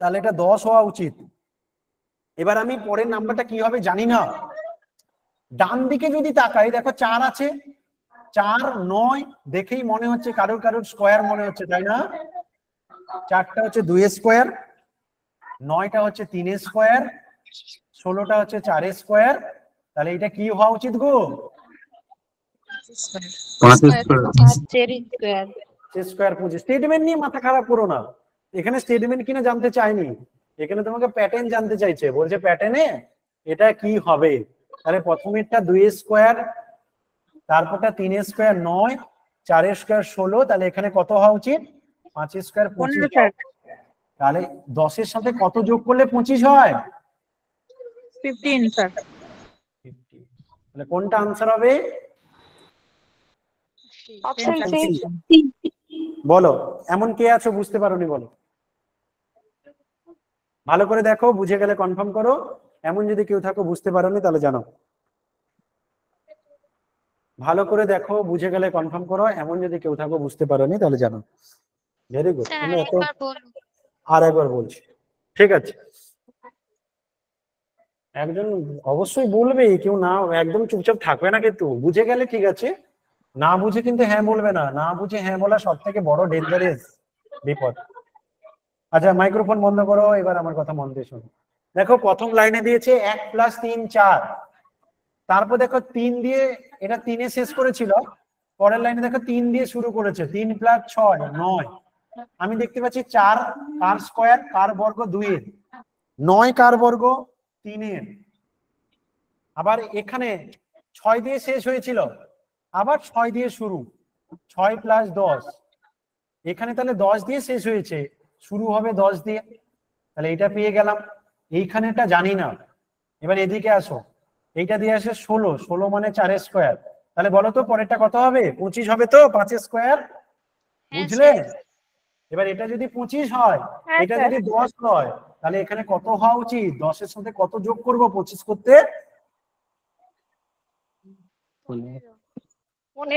তাহলে এটা 10 হওয়া উচিত। এবার আমি পরের নাম্বারটা কি হবে জানি না, ডান দিকে যদি তাকাই দেখো 4 আছে, 4 9 দেখেই মনে হচ্ছে কারোর কারোর স্কোয়ার মনে হচ্ছে, তাই না? 4টা হচ্ছে 2 এর স্কোয়ার, 9টা হচ্ছে 3 এর স্কোয়ার, 16টা হচ্ছে 4 এর স্কোয়ার। তাহলে এটা কি হওয়া উচিত গো? স্কোয়ার 25। স্টেটমেন্ট নিয়ে মাথা খারাপ করো না, এখানে স্টেটমেন্ট কিনা জানতে চাইনি, এখানে তোমাকে প্যাটার্ন জানতে চাইছে, বলছে প্যাটার্নে এটা কি হবে। তাহলে প্রথমেরটা 2 এর স্কোয়ার, তারপরটা 3 এর স্কোয়ার 9, 4 এর স্কোয়ার 16, তাহলে এখানে কত হওয়া উচিত? 5 এর স্কোয়ার 25। তাহলে 10 এর সাথে কত যোগ করলে 25 হয়? 15 স্যার। 50। তাহলে কোনটা আনসার হবে? Option C. বলো, এমন কে আছো বুঝতে পারোনি বলো? ভালো করে দেখো, বুঝে গেলে কনফার্ম করো। এমন যদি কেউ থাকো বুঝতে পারোনি তাহলে জানো। ভালো করে দেখো, বুঝে গেলে কনফার্ম করো। এমন যদি কেউ থাকো বুঝতে পারোনি তাহলে জানো। Very good. আর একবার বলছি, ঠিক আছে? একজন অবশ্যই বলবে, কেউ না একদম চুপচাপ থাকবে না কিন্তু। বুঝে গেলে ঠিক আছে, না বুঝে কিন্তু হ্যাঁ বলবে না। না বুঝে হ্যাঁ বলা সব থেকে বড় ডেঞ্জারাস বিপদ। আচ্ছা মাইক্রোফোন বন্ধ করো, এবার আমার কথা মন দিয়ে শোনো। দেখো প্রথম লাইনে দিয়েছে 1 + 3 4, তারপর দেখো 3 দিয়ে, এটা 3 এ শেষ করেছিল, পরের লাইনে দেখো 3 দিয়ে শুরু করেছে, 3 + 6 9। আমি দেখতে পাচ্ছি 4 কার স্কোয়ার, কার বর্গ 2 এর, 9 কার বর্গ 3 এর। আবার এখানে 6 দিয়ে শেষ হয়েছিল, আবার 6 দিয়ে শুরু, 6 + 10। এখানে তাহলে 10 দিয়ে শেষ হয়েছে, শুরু হবে 10 দিয়ে, তাহলে এটা পেয়ে গেলাম। এইখানেটা জানি না। এবার এদিকে আসো, এইটা দিয়ে আসে 16, 16 মানে 4 এর স্কোয়ার। তাহলে বলো তো পরেরটা কত হবে? 25 হবে তো, 5 এর স্কোয়ার, বুঝলে? এবার এটা যদি 25 হয়, এটা যদি 10 হয়, তাহলে এখানে কত হওয়া উচিত? 10 এর সাথে কত যোগ করব 25 করতে?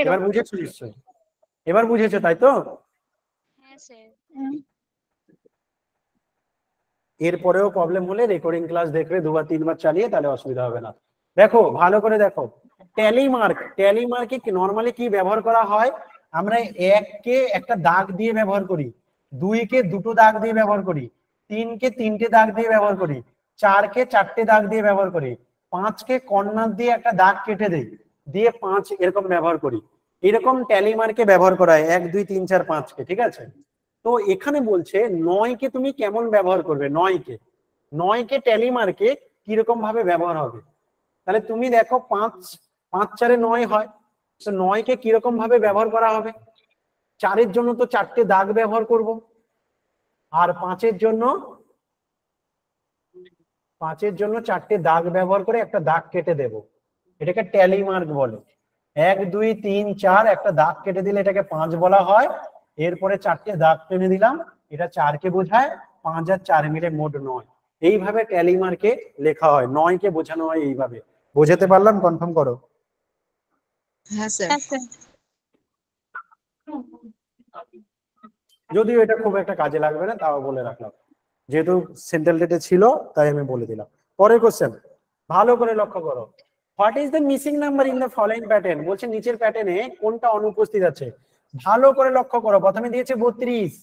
এবার বুঝেছো নিশ্চয়ই, এবার বুঝেছো তাই তো? এরপরেও প্রবলেম হলে রেকর্ডিং ক্লাস দেখবে 2 বা 3 বার চালিয়ে, তাহলে অসুবিধা হবে না। দেখো ভালো করে দেখো, ট্যালি মার্ক, ট্যালি মার্কে নরমালি কি ব্যবহার করা হয়? আমরা 1 কে একটা দাগ দিয়ে ব্যবহার করি, 2 কে দুটো দাগ দিয়ে ব্যবহার করি, 3 কে 3টে দাগ দিয়ে ব্যবহার করি, 4 কে 4টে দাগ দিয়ে ব্যবহার করি, 5 কে কর্নার দিয়ে একটা দাগ কেটে দেই, দিয়ে 5 এরকম ব্যবহার করি। এরকম ট্যালি মার্কে ব্যবহার করা হয় 1 2 3 4 5 কে, ঠিক আছে? তো এখানে বলছে 9 কে তুমি কেমন ব্যবহার করবে। 9 কে ট্যালি মার্কে কিরকম ভাবে ব্যবহার হবে? তাহলে তুমি দেখো 5 5 4 9 হয়, তো 9 কে কিরকম ভাবে ব্যবহার করা হবে? 4 এর জন্য তো 4টে দাগ ব্যবহার করব, আর 5 এর জন্য 4টে দাগ ব্যবহার করে একটা দাগ কেটে দেব, এটাকে ট্যালি মার্ক বলে। 1 2 3 4 একটা দাগ কেটে দিলে এটাকে 5 বলা হয়। এরপরে 4টে দাগ টেনে দিলাম, এটা 4 কে বোঝায়, 5 আর 4 মিলে মোট 9। এইভাবে ট্যালি মার্কে লেখা হয়, 9 কে বোঝানো হয় এইভাবে। বোঝাতে পারলাম? কনফার্ম করো। হ্যাঁ স্যার। যদিও এটা খুব একটা কাজে লাগবে না, তাও বলে রাখলাম, যেহেতু সেন্ট্রাল ডেটে ছিল তাই আমি বলে দিলাম। পরের কোশ্চেন ভালো করে লক্ষ্য করো। What is the missing number in the following pattern? বলছে নিচের প্যাটার্নে কোনটা অনুপস্থিত আছে। ভালো করে লক্ষ্য করো, প্রথমে দিয়েছে 32,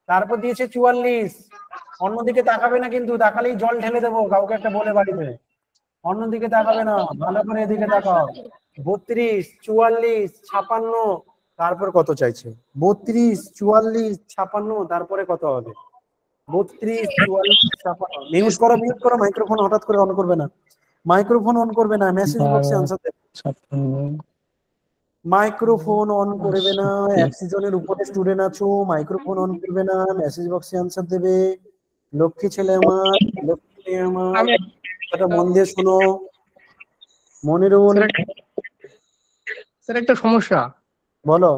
তারপর দিয়েছে 44। অন্যদিকে তাকাবে না কিন্তু, তাকালেই জল ঢেলে দেবো কাউকে একটা বলে বাড়িতে। অন্যদিকে তাকাবে না, ভালো করে এদিকে তাকাও। 32, 44, 56, তারপর কত চাইছে? 32, 44, 56, তারপরে কত হবে? 32, 44, 56। মিউট করো, মাইক্রোফোন হঠাৎ করে অন করবে না, মাইক্রোফোন অন করবে না, মেসেজ বক্সে আনসার দেবে। মাইক্রোফোন অন করবে না, 100 জনের উপরে স্টুডেন্ট আছো, মাইক্রোফোন অন করবে না, মেসেজ বক্সে আনসার দেবে। লক্ষ্মী ছেলে আমার, লক্ষ্মী মেয়ে আমার, এটা মন দিয়ে শোনো। মনিরুল, স্যার একটা সমস্যা বলো।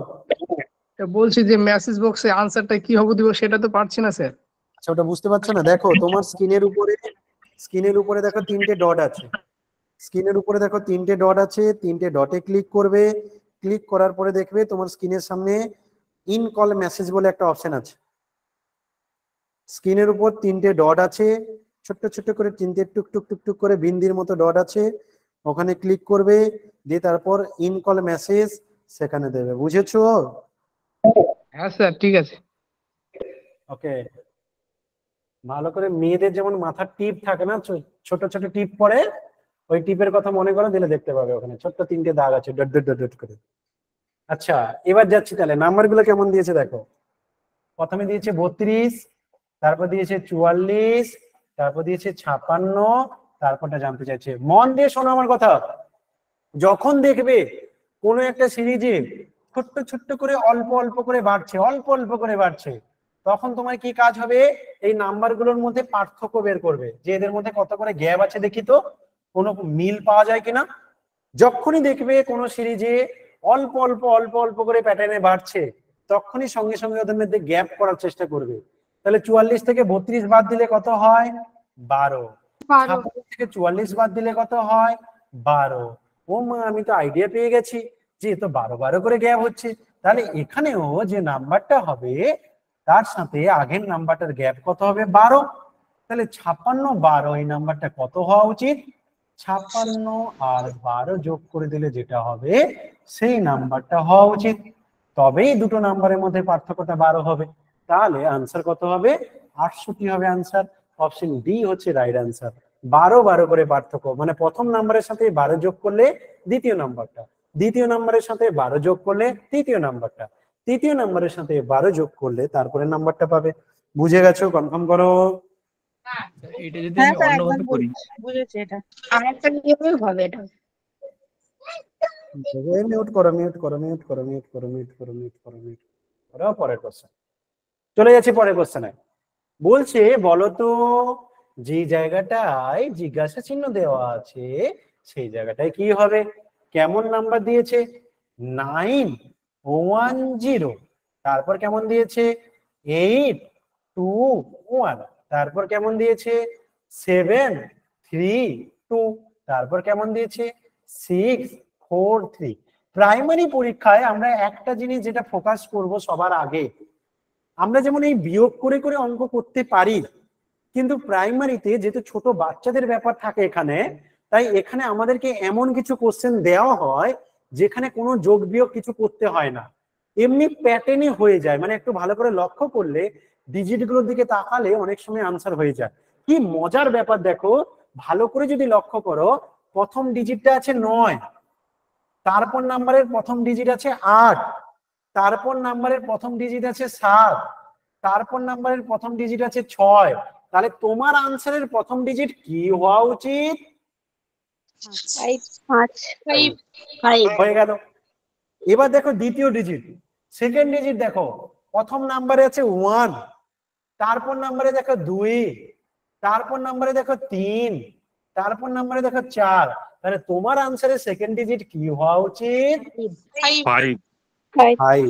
বলছি যে মেসেজ বক্সে আনসারটা কি হবে দিব সেটা তো পারছি না স্যার। আচ্ছা, ওটা বুঝতে পারছো না? দেখো তোমার স্ক্রিনের উপরে দেখো 3টে ডট আছে, স্ক্রিনের উপরে দেখো 3টে ডট আছে, 3টে ডটে ক্লিক করবে। ক্লিক করার পরে দেখবে তোমার স্ক্রিনের সামনে ইন কল মেসেজ বলে একটা অপশন আছে। স্ক্রিনের উপর 3টে ডট আছে, ছোট্ট ছোট্ট করে 3টে টুক টুক টুক টুক করে বিন্দির মতো ডট আছে, ওখানে ক্লিক করবে, দিয়ে তারপর ইন কল মেসেজ সেখানে দেবে। বুঝেছো? হ্যাঁ স্যার ঠিক আছে। ওকে, ভালো করে মেয়েদের যেমন মাথার টিপ থাকে না, ছোট ছোট টিপ পড়ে, ওই টিপের কথা মনে করো, দিলে দেখতে পাবে ওখানে ছোট্ট 3টে দাগ আছে ডট ডট ডট ডট করে। আচ্ছা, এবার যাচ্ছি তাহলে, নাম্বারগুলো কেমন দিয়েছে দেখো। প্রথমে দিয়েছে 32, তারপর দিয়েছে 44, তারপর দিয়েছে 56, তারপরটা জানতে চাইছে। মন দিয়ে শোনো আমার কথা, যখন দেখবে কোনো একটা সিরিজে ছোট্ট ছোট্ট করে অল্প অল্প করে বাড়ছে, অল্প অল্প করে বাড়ছে, তখন তোমার কি কাজ হবে? এই নাম্বারগুলোর মধ্যে পার্থক্য বের করবে, যে এদের মধ্যে কত করে গ্যাপ আছে, দেখি তো কোনো মিল পাওয়া যায় কিনা। যখনই দেখবে কোনো সিরিজে অল্প অল্প অল্প অল্প করে প্যাটার্নে বাড়ছে, তখনই সঙ্গে সঙ্গে ওদের মধ্যে গ্যাপ করার চেষ্টা করবে। তাহলে 44 থেকে 32 বাদ দিলে কত হয়? 12। 56 থেকে 44 বাদ দিলে কত হয়? 12। ও মা, আমি তো আইডিয়া পেয়ে গেছি যে তো 12 12 করে গ্যাপ হচ্ছে, তাহলে এখানেও যে নাম্বারটা হবে তার সাথে আগের নাম্বারটার গ্যাপ কত হবে? 12। তাহলে 56, 12, এই নাম্বারটা কত হওয়া উচিত? 56 আর 12 যোগ করে দিলে যেটা হবে সেই নাম্বারটা হওয়া উচিত, তবেই দুটো নাম্বারের মধ্যে পার্থক্যটা 12 হবে। তাহলে আনসার কত হবে? 68 হবে আনসার। অপশন ডি হচ্ছে রাইট আনসার। 12 12 করে পার্থক্য, মানে প্রথম নাম্বারের সাথে 12 যোগ করলে দ্বিতীয় নাম্বারটা, দ্বিতীয় নাম্বারের সাথে 12 যোগ করলে তৃতীয় নাম্বারটা, তৃতীয় নাম্বারের সাথে 12 যোগ করলে তারপরে নাম্বারটা পাবে। বুঝে গেছো? কনফার্ম করো। এটা যদি হ্যাঁ আমি স্যার, অন্যভাবে একদম করি, বুঝেছি। এটা আরেকটা কিভাবে হবে এটা? মিউট করো, মিউট করো, মিউট করো, মিউট করো, মিউট করো, মিউট করো, মিউট করো। পরের কোশ্চেন চলে যাচ্ছি। পরের কোশ্চেনে বলছে, বলতো যে জায়গাটায় জিজ্ঞাসা চিহ্ন দেওয়া আছে সেই জায়গাটায় কি হবে? কেমন নাম্বার দিয়েছে? 910, তারপর কেমন দিয়েছে? 821, তারপর কেমন দিয়েছে? 732, তারপর কেমন দিয়েছে? 643। প্রাইমারি পরীক্ষায় আমরা একটা জিনিস যেটা ফোকাস করব সবার আগে, আমরা যেমন এই বিয়োগ করে করে অঙ্ক করতে পারি, কিন্তু প্রাইমারিতে যেহেতু ছোট বাচ্চাদের ব্যাপার থাকে এখানে, তাই এখানে আমাদেরকে এমন কিছু কোশ্চেন দেওয়া হয় যেখানে কোনো যোগ বিয়োগ কিছু করতে হয় না, এমনি প্যাটার্নই হয়ে যায়। মানে একটু ভালো করে লক্ষ্য করলে ডিজিট গুলোর দিকে তাকালে অনেক সময় আনসার হয়ে যায়। কি মজার ব্যাপার দেখো, ভালো করে যদি লক্ষ্য করো, প্রথম ডিজিটটা আছে 9, তারপর নাম্বারের প্রথম ডিজিট আছে 8, তারপর নাম্বারের প্রথম ডিজিট আছে 7, তারপর নাম্বারের প্রথম ডিজিট আছে 6। তাহলে তোমার আনসারের প্রথম ডিজিট কি হওয়া উচিত? 5 হয়ে গেল। এবার দেখো দ্বিতীয় ডিজিট, সেকেন্ড ডিজিট দেখো, প্রথম নাম্বারে আছে 1, তারপর নাম্বারে দেখো 2, তারপর নাম্বারে দেখো 3, তারপর নাম্বারে দেখো 4। তাহলে তোমার আনসারের সেকেন্ড ডিজিট কি হওয়া উচিত? 5।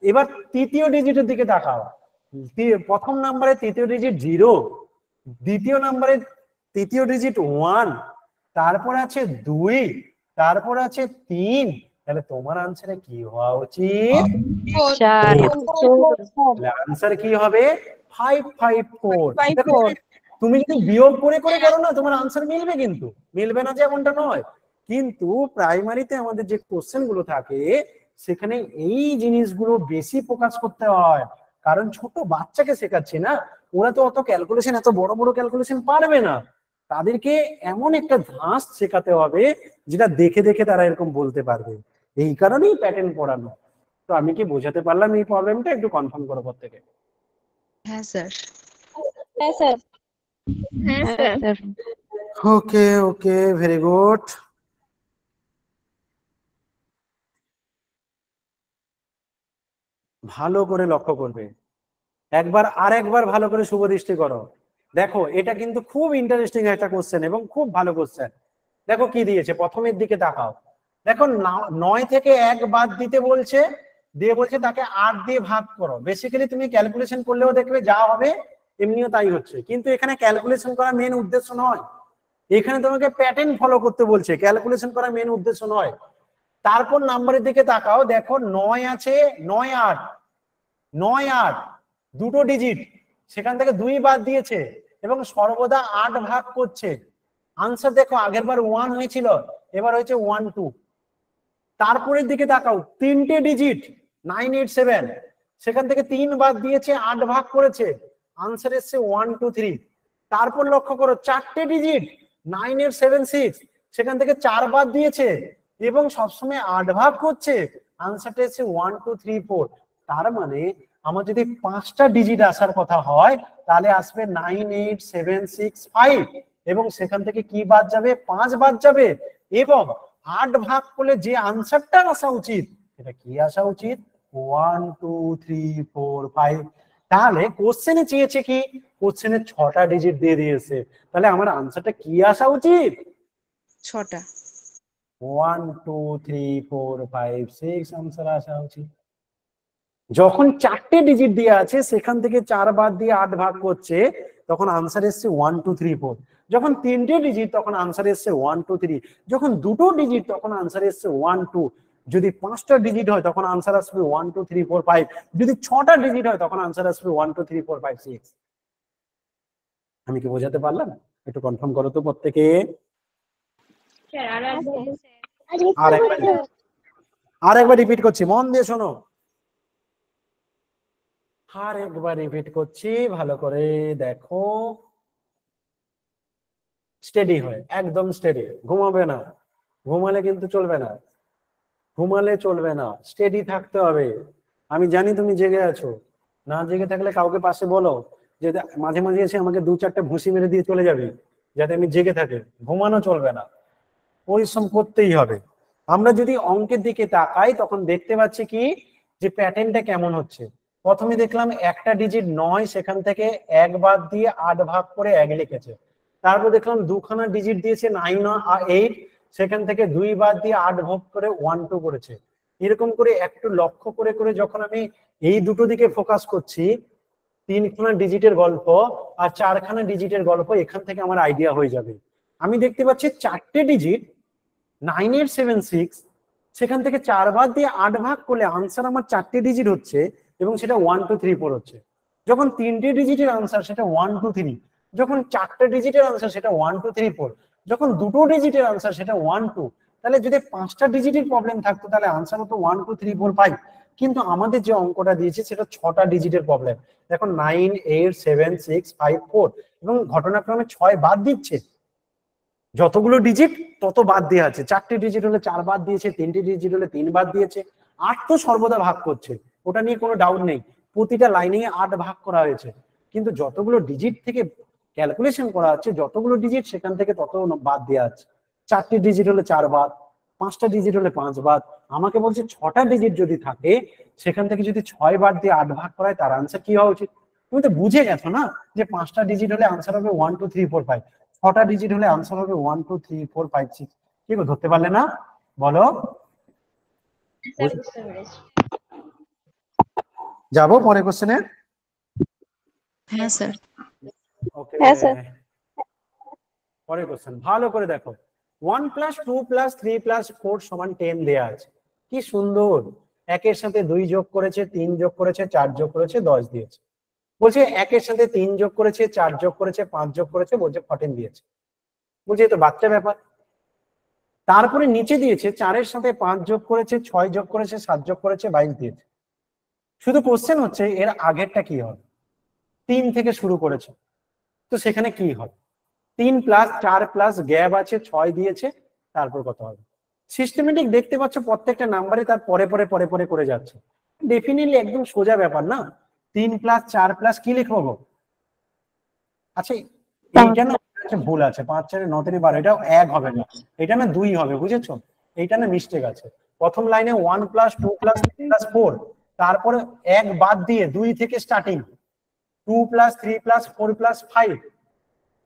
এবার তৃতীয় ডিজিটের দিকে তাকাও, প্রথম নাম্বারে তৃতীয় ডিজিট 0, দ্বিতীয় নাম্বারে তৃতীয় ডিজিট 1, তারপর আছে 2, তারপর আছে 3। তাহলে তোমার আনসারে কি হওয়া উচিত? আনসার কি হবে? 554। তুমি যদি বিয়োগ করে করে করো না, তোমার আনসার মিলবে, কিন্তু মিলবে না যে এমনটা নয়। কিন্তু প্রাইমারিতে আমাদের যে কোশ্চেন গুলো থাকে সেখানে এই জিনিসগুলো বেশি ফোকাস করতে হয়, কারণ ছোট বাচ্চাকে শেখাচ্ছি না, ওরা তো অত ক্যালকুলেশন, এত বড় বড় ক্যালকুলেশন পারবে না। তাদেরকে এমন একটা ধাঁচ শেখাতে হবে যেটা দেখে দেখে তারা এরকম বলতে পারবে। এই কারণেই প্যাটার্ন পড়ানো। তো আমি কি বোঝাতে পারলাম এই প্রবলেমটা? একটু কনফার্ম করো প্রত্যেকে। হ্যাঁ স্যার। হ্যাঁ স্যার। হ্যাঁ স্যার। ওকে ওকে, ভেরি গুড। ভালো করে লক্ষ্য করবে, একবার আর একবার ভালো করে শুভদৃষ্টি করো। দেখো এটা কিন্তু খুব ইন্টারেস্টিং একটা কোশ্চেন এবং খুব ভালো কোশ্চেন। দেখো কি দিয়েছে, প্রথমের দিকে তাকাও। দেখো 9 থেকে 1 বাদ দিতে বলছে, দিয়ে বলছে তাকে 8 দিয়ে ভাগ করো। বেসিক্যালি তুমি ক্যালকুলেশন করলেও দেখবে যা হবে এমনিও তাই হচ্ছে, কিন্তু এখানে ক্যালকুলেশন করা মেন উদ্দেশ্য নয়। এখানে তোমাকে প্যাটার্ন ফলো করতে বলছে, ক্যালকুলেশন করা মেন উদ্দেশ্য নয়। তারপর নাম্বারের দিকে তাকাও, দেখো 9 আছে, 9 8, 9 8 দুটো ডিজিট, সেখান থেকে 2 বাদ দিয়েছে এবং সর্বদা 8 ভাগ করছে। আনসার দেখো আগের বার 1 হয়েছিল, এবার হয়েছে 1 2। তারপরের দিকে তাকাও, 3টে ডিজিট 9 8 7, সেখান থেকে 3 বাদ দিয়েছে, 8 ভাগ করেছে, আনসার এসছে 1 2 3। তারপর লক্ষ্য করো 4টে ডিজিট 9 8 7 6, সেখান থেকে 4 বাদ দিয়েছে এবং সবসময় 8 ভাগ করছে, আনসারটা এসছে 1 2 3 4। তার মানে আমার যদি 5টা ডিজিট আসার কথা হয় তাহলে আসবে 9 8 7 6 5, এবং সেখান থেকে কি বাদ যাবে? 5 বাদ যাবে, এবং 8 ভাগ করলে যে আনসারটা আসা উচিত সেটা কি আসা উচিত? 1 2 3 4 5। তাহলে কোশ্চেনে চেয়েছে কি? কোশ্চেনে 6টা ডিজিট দিয়ে দিয়েছে, তাহলে আমার আনসারটা কি আসা উচিত? 6টা। 1 2 3 4 5 6 আনসার আসা উচিত। যখন 4টে ডিজিট দিয়ে আছে সেখান থেকে 4 বাদ দিয়ে 8 ভাগ করছে, তখন আনসার এসছে 1 2 3 4। যখন 3টে ডিজিট তখন আনসার এসছে 1 2 3। যখন 2টো ডিজিট তখন আনসার এসছে 1 2। যদি 5টা ডিজিট হয় তখন আনসার আসবে 1 2 3 4 5। যদি 6টা ডিজিট হয় তখন আনসার আসবে 1 2 3 4 5 6। আমি কি বোঝাতে পারলাম? একটু কনফার্ম করো তো প্রত্যেকে। আর একবার রিপিট করছি, মন দিয়ে শোনো। আর একবার রিপিট করছি, ভালো করে দেখো। স্টেডি হয়, একদম স্টেডি, ঘুমাবে না। ঘুমালে কিন্তু চলবে না, ঘুমালে চলবে না, স্টেডি থাকতে হবে। আমি জানি তুমি জেগে আছো, না জেগে থাকলে কাউকে পাশে বলো যে মাঝে মাঝে এসে আমাকে 2-4টা ভুসি মেরে দিয়ে চলে যাবে, যাতে আমি জেগে থাকি। ঘুমানো চলবে না, পরিশ্রম করতেই হবে। আমরা যদি অঙ্কের দিকে তাকাই তখন দেখতে পাচ্ছি কি যে প্যাটার্নটা কেমন হচ্ছে। প্রথমে দেখলাম একটা ডিজিট 9, সেখান থেকে 1 বাদ দিয়ে 8 ভাগ করে 1 লিখেছে। তারপর দেখলাম দুখানা ডিজিট দিয়েছে 9 8, সেখান থেকে 2 বাদ দিয়ে 8 ভাগ করে 1 2 করেছে। এরকম করে একটু লক্ষ্য করে করে যখন আমি এই দুটো দিকে ফোকাস করছি, 3খানা ডিজিটের গল্প আর 4খানা ডিজিটের গল্প, এখান থেকে আমার আইডিয়া হয়ে যাবে। আমি দেখতে পাচ্ছি 4টে ডিজিট 9 8 7 6, সেখান থেকে 4 বাদ দিয়ে 8 ভাগ করলে আনসার আমার 4টে ডিজিট হচ্ছে এবং সেটা 1 2 3 4 হচ্ছে। যখন 3টে ডিজিটের আনসার সেটা 1 2 3, যখন 4টে ডিজিটের আনসার সেটা 1 2 3 4, যখন 2টো ডিজিটের আনসার সেটা 1 2। তাহলে যদি 5টা ডিজিটের প্রবলেম থাকতো তাহলে আনসার হতো 1 2 3 4 5। কিন্তু আমাদের যে অঙ্কটা দিয়েছে সেটা 6টা ডিজিটের প্রবলেম। দেখো 9 8 7 6 5 4, এবং ঘটনাক্রমে 6 বাদ দিচ্ছে। যতগুলো ডিজিট তত বাদ দেওয়া আছে। 4টে ডিজিট হলে 4 বাদ দিয়েছে, 3টে ডিজিট হলে 3 বাদ দিয়েছে, 8 তো সর্বদা ভাগ করছে, ওটা নিয়ে কোনো ডাউট নেই। প্রতিটা লাইনে 8 ভাগ করা হয়েছে, কিন্তু যতগুলো ডিজিট থেকে ক্যালকুলেশন করা হচ্ছে, যতগুলো ডিজিট সেখান থেকে তত বাদ দেওয়া আছে। 4টে ডিজিট হলে 4 বাদ, 5টা ডিজিট হলে 5 বাদ। আমাকে বলছে 6টা ডিজিট যদি থাকে সেখান থেকে যদি 6 বাদ দিয়ে 8 ভাগ করা হয় তার আনসার কি হওয়া উচিত? তুমি তো বুঝে গেছো না যে 5টা ডিজিট হলে আনসার হবে 1 2 3 4 5, 6টা ডিজিট হলে আনসার হবে 1 2 3 4 5 6। কি গো, ধরতে পারলে না? বলো। যাবো পরের কোশ্চেনে। হ্যাঁ স্যার। ওকে, হ্যাঁ স্যার। পরের কোশ্চেন ভালো করে দেখো। 1 + 2 + 3 + 4 = 10 দেয়া আছে। কি সুন্দর, একের সাথে 2 যোগ করেছে, 3 যোগ করেছে, 4 যোগ করেছে, 10 দিয়েছে। বলছে একের সাথে 3 যোগ করেছে, 4 যোগ করেছে, 5 যোগ করেছে, বলছে 14 দিয়েছে। বলছে এ তো বাচ্চা ব্যাপার। তারপরে নিচে দিয়েছে 4-এর সাথে 5 যোগ করেছে, 6 যোগ করেছে, 7 যোগ করেছে, 22 দিয়েছে। শুধু কোশ্চেন হচ্ছে এর আগেরটা কি হবে। 3 থেকে শুরু করেছে, তো সেখানে কি হবে? 3 প্লাস 4 প্লাস গ্যাপ আছে 6 দিয়েছে, তারপর কত হবে? সিস্টেমেটিক দেখতে পাচ্ছ প্রত্যেকটা নাম্বারে তার পরে পরে পরে পরে করে যাচ্ছে। ডেফিনেটলি একদম সোজা ব্যাপার না। 3 প্লাস 4 প্লাস কি লিখবো গো? আচ্ছা এইটা না ভুল আছে, 5 4 9 3 12, এটাও 1 হবে না, এটা না 2 হবে, বুঝেছো? এইটা না মিস্টেক আছে। প্রথম লাইনে 1 প্লাস 2 প্লাস 3 প্লাস 4, তারপরে 1 বাদ দিয়ে 2 থেকে স্টার্টিং, 2 প্লাস 3 প্লাস 4 প্লাস 5,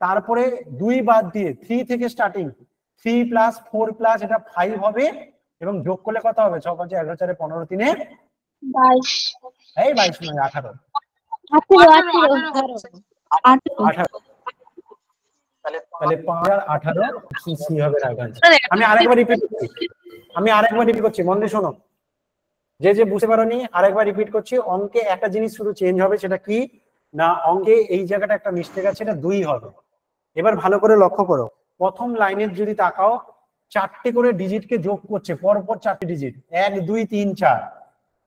তারপরে 2 বাদ দিয়ে 3 থেকে স্টার্টিং, 3 প্লাস 4 প্লাস এটা 5 হবে, এবং যোগ করলে কত হবে? 6 5 11 4 15 3 22 এই 22 নয় 18, 18 তাহলে 5 আর 18 সি হবে রাইট আনসার। আমি আরেকবার রিপিট করছি, মন দিয়ে শোনো। যে বুঝতে পারোনি আরেকবার রিপিট করছি। অঙ্কে একটা জিনিস শুধু চেঞ্জ হবে, সেটা কি না, অঙ্কে এই জায়গাটা একটা মিস্টেক আছে, এটা 2 হবে। এবার ভালো করে লক্ষ্য করো, প্রথম লাইনের যদি তাকাও, 4টে করে ডিজিটকে যোগ করছে, পরপর 4টে ডিজিট, 1 2 3 4,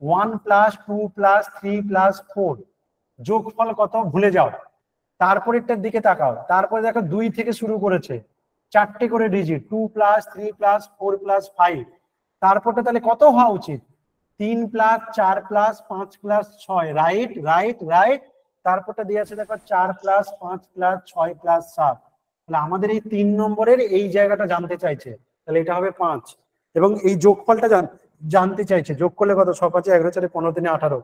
1 প্লাস 2 প্লাস 3 প্লাস 4, যোগফল কত ভুলে যাও। তারপরেরটার দিকে তাকাও, তারপরে দেখো 2 থেকে শুরু করেছে, 4টে করে ডিজিট, 2 প্লাস 3 প্লাস 4 প্লাস 5, তারপরটা তাহলে কত হওয়া উচিত? 3 plus 4 plus 5 plus 6, right right right. তারপরটা দিয়ে আছে দেখো 4 প্লাস 5 প্লাস 6 প্লাস 7। তাহলে আমাদের এই 3 নম্বরের এই জায়গাটা জানতে চাইছে, তাহলে এটা হবে 5, এবং এই যোগফলটা জানতে চাইছে। যোগ করলে কত? 6 5 11 4 15 3 18,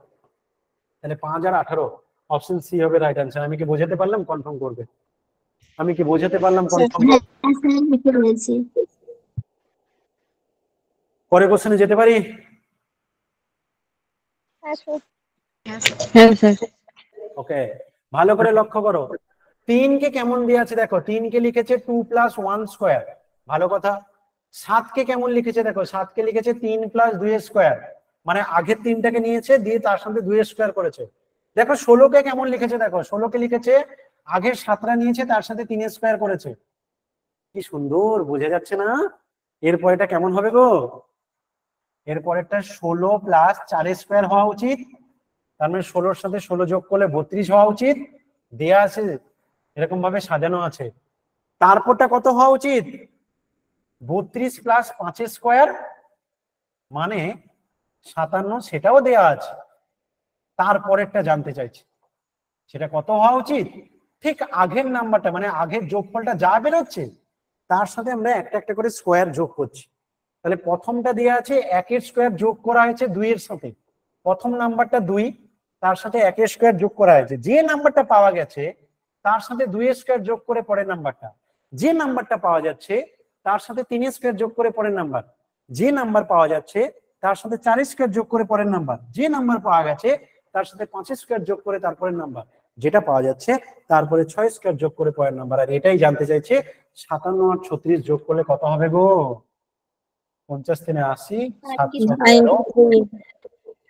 তাহলে 5 আর 18, অপশন সি হবে রাইট আনসার। আমি কি বোঝাতে পারলাম? কনফার্ম করবে। আমি কি বোঝাতে পারলাম? কনফার্ম। পরের কোশ্চেনে যেতে পারি? হ্যাঁ স্যার। ওকে, ভালো করে লক্ষ্য করো, 3 কে কেমন দিয়ে আছে দেখো, 3 কে লিখেছে 2 প্লাস 1 স্কোয়ার, ভালো কথা। 7 কে কেমন লিখেছে দেখো, 7 কে লিখেছে 3 প্লাস 2 স্কোয়ার, মানে আগের 3টাকে নিয়েছে দিয়ে তার সাথে 2 স্কোয়ার করেছে। দেখো 16 কে কেমন লিখেছে দেখো, 16 কে লিখেছে আগের 7টা নিয়েছে তার সাথে 3 স্কোয়ার করেছে। কি সুন্দর, বোঝা যাচ্ছে না? এরপরেটা কেমন হবে গো? এরপরেরটা 16 প্লাস 4 স্কোয়ার হওয়া উচিত, তার মানে 16 এর সাথে 16 যোগ করলে 32 হওয়া উচিত, দেয়া আছে এরকম ভাবে সাজানো আছে। তারপরটা কত হওয়া উচিত? 32 প্লাস 5 স্কোয়ার মানে 57, সেটাও দেয়া আছে। তারপরেরটা জানতে চাইছি, সেটা কত হওয়া উচিত? ঠিক আগের নাম্বারটা, মানে আগের যোগফলটা যা বেরোচ্ছে তার সাথে আমরা একটা একটা করে স্কোয়ার যোগ করছি। তাহলে প্রথমটা দেয়া আছে 1 এর স্কোয়ার যোগ করা হয়েছে 2 এর সাথে, প্রথম নাম্বারটা 2, তার সাথে 1 এর স্কোয়ার যোগ করা হয়েছে, যে নাম্বারটা পাওয়া গেছে তার সাথে 2 এর স্কোয়ার যোগ করে পরের নাম্বারটা, যে নাম্বারটা পাওয়া যাচ্ছে তার সাথে 3 এর স্কোয়ার যোগ করে পরের নাম্বার, যে নাম্বার পাওয়া যাচ্ছে তার সাথে 4 এর স্কোয়ার যোগ করে পরের নাম্বার, যে নাম্বার পাওয়া গেছে তার সাথে 5 এর স্কোয়ার যোগ করে তারপরের নাম্বার, যেটা পাওয়া যাচ্ছে তারপরে 6 স্কোয়ার যোগ করে পরের নাম্বার। আর এটাই জানতে চাইছে 57 আর 36 যোগ করলে কত হবে গো? 50 3 80,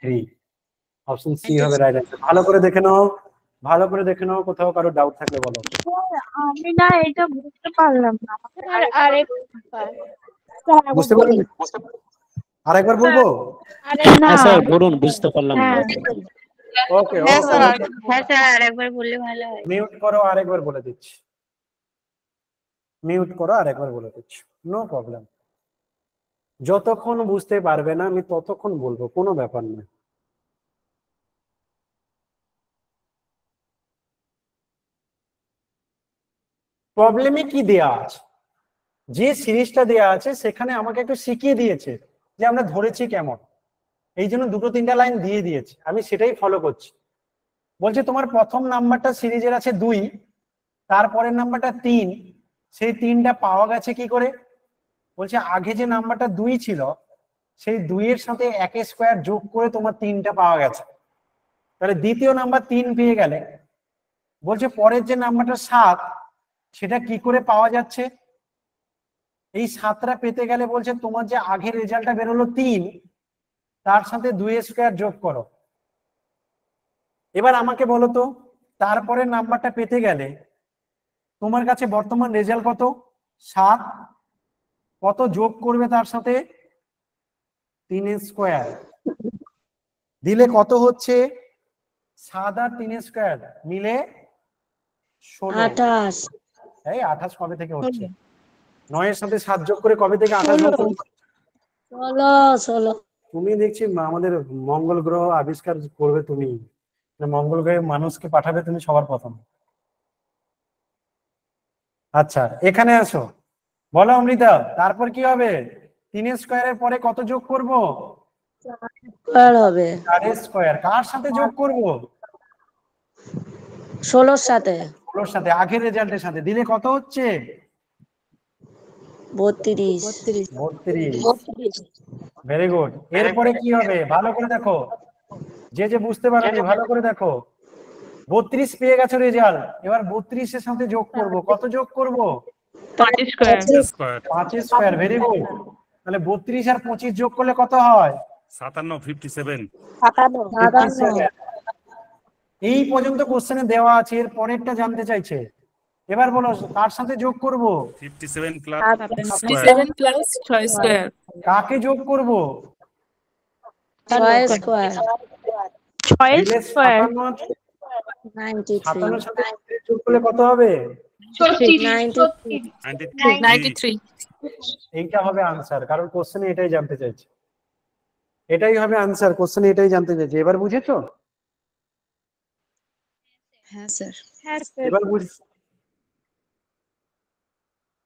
3, অপশন সি হবে রাইট আনসার। ভালো করে দেখে নাও, ভালো করে দেখে নাও, কোথাও কারো ডাউট থাকলে বলো। আমি না এটা বুঝতে পারলাম না। বুঝতে পারলেন? আরেকবার বলবো? হ্যাঁ স্যার বলুন, বুঝতে পারলাম না। ওকে হ্যাঁ স্যার আরেকবার বললে ভালো হয়। মিউট করো, আরেকবার বলে দিচ্ছি, মিউট করো, আরেকবার বলে দিচ্ছি, নো প্রবলেম। যতক্ষণ বুঝতে পারবে না আমি ততক্ষণ বলবো, কোনো ব্যাপার না। প্রবলেমে কি দেয়া আছে, যে সিরিজটা দেয়া আছে সেখানে আমাকে একটু শিখিয়ে দিয়েছে যে আমরা ধরেছি কেমন, এই জন্য 2 3টা লাইন দিয়ে দিয়েছে, আমি সেটাই ফলো করছি। বলছে তোমার প্রথম নাম্বারটা সিরিজের আছে 2, তারপরের নাম্বারটা 3, সেই 3টা পাওয়া গেছে কি করে? বলছে আগে যে নাম্বারটা 2 ছিল সেই 2 এর সাথে 1 স্কোয়ার যোগ করে তোমার 3টা পাওয়া গেছে, তাহলে দ্বিতীয় নাম্বার 3 পেয়ে গেলে। বলছে পরের যে নাম্বারটা 7 সেটা কি করে পাওয়া যাচ্ছে? এই 7টা পেতে গেলে বলছে তোমার যে আগের রেজাল্টটা বেরোলো 3, তার সাথে 2 স্কোয়ার যোগ করো। এবার আমাকে বলো তো, তারপরে নাম্বারটা পেতে গেলে তোমার কাছে বর্তমান রেজাল্ট কত? 7, কত যোগ করবে তার সাথে? 3 স্কোয়ার দিলে কত হচ্ছে? 7 আর 3 স্কোয়ার মিলে 16, এই 28 কবে থেকে হচ্ছে? 9 এর সাথে 7 যোগ করে কবে থেকে 28 হচ্ছে? 16 তুমি দেখছি আমাদের মঙ্গল গ্রহ আবিষ্কার করবে তুমি, মঙ্গল গ্রহে মানুষকে পাঠাবে তুমি সবার প্রথম। আচ্ছা এখানে আসো, বলো অমৃতা তারপর কি হবে? 3 স্কয়ারের পরে কত যোগ করব? স্কয়ার হবে 4 স্কয়ার। কার সাথে যোগ করব? 16 সাথে 16 সাথে, আগের রেজাল্টের সাথে দিলে কত হচ্ছে? 32 32। Very good. এরপরে কি হবে ভালো করে দেখো, যে বুঝতে পারোনি ভালো করে দেখো। 32 পেয়ে গেছো রেজাল্ট, এবার 32 এর সাথে যোগ করব। কত যোগ করব? 5 স্কয়ার। 5 স্কয়ার। Very good. তাহলে 32 আর 25 যোগ করলে কত হয়? 57 57। এই পর্যন্ত কোশ্চেনে দেওয়া আছে, এর পরেরটা জানতে চাইছে। এবার বলো কার সাথে যোগ করব? 57 প্লাস 6 স্কয়ার। কাকে যোগ করব? 6 স্কয়ার 6 স্কয়ার। 57 সাথে যোগ করলে কত হবে? 93। এইটা হবে আনসার, কারণ কোশ্চেনে এটাই জানতে চাইছে। এটাই হবে আনসার, কোশ্চেনে এটাই জানতে চাইছে। এবার বুঝেছো? হ্যাঁ স্যার। এবার বুঝ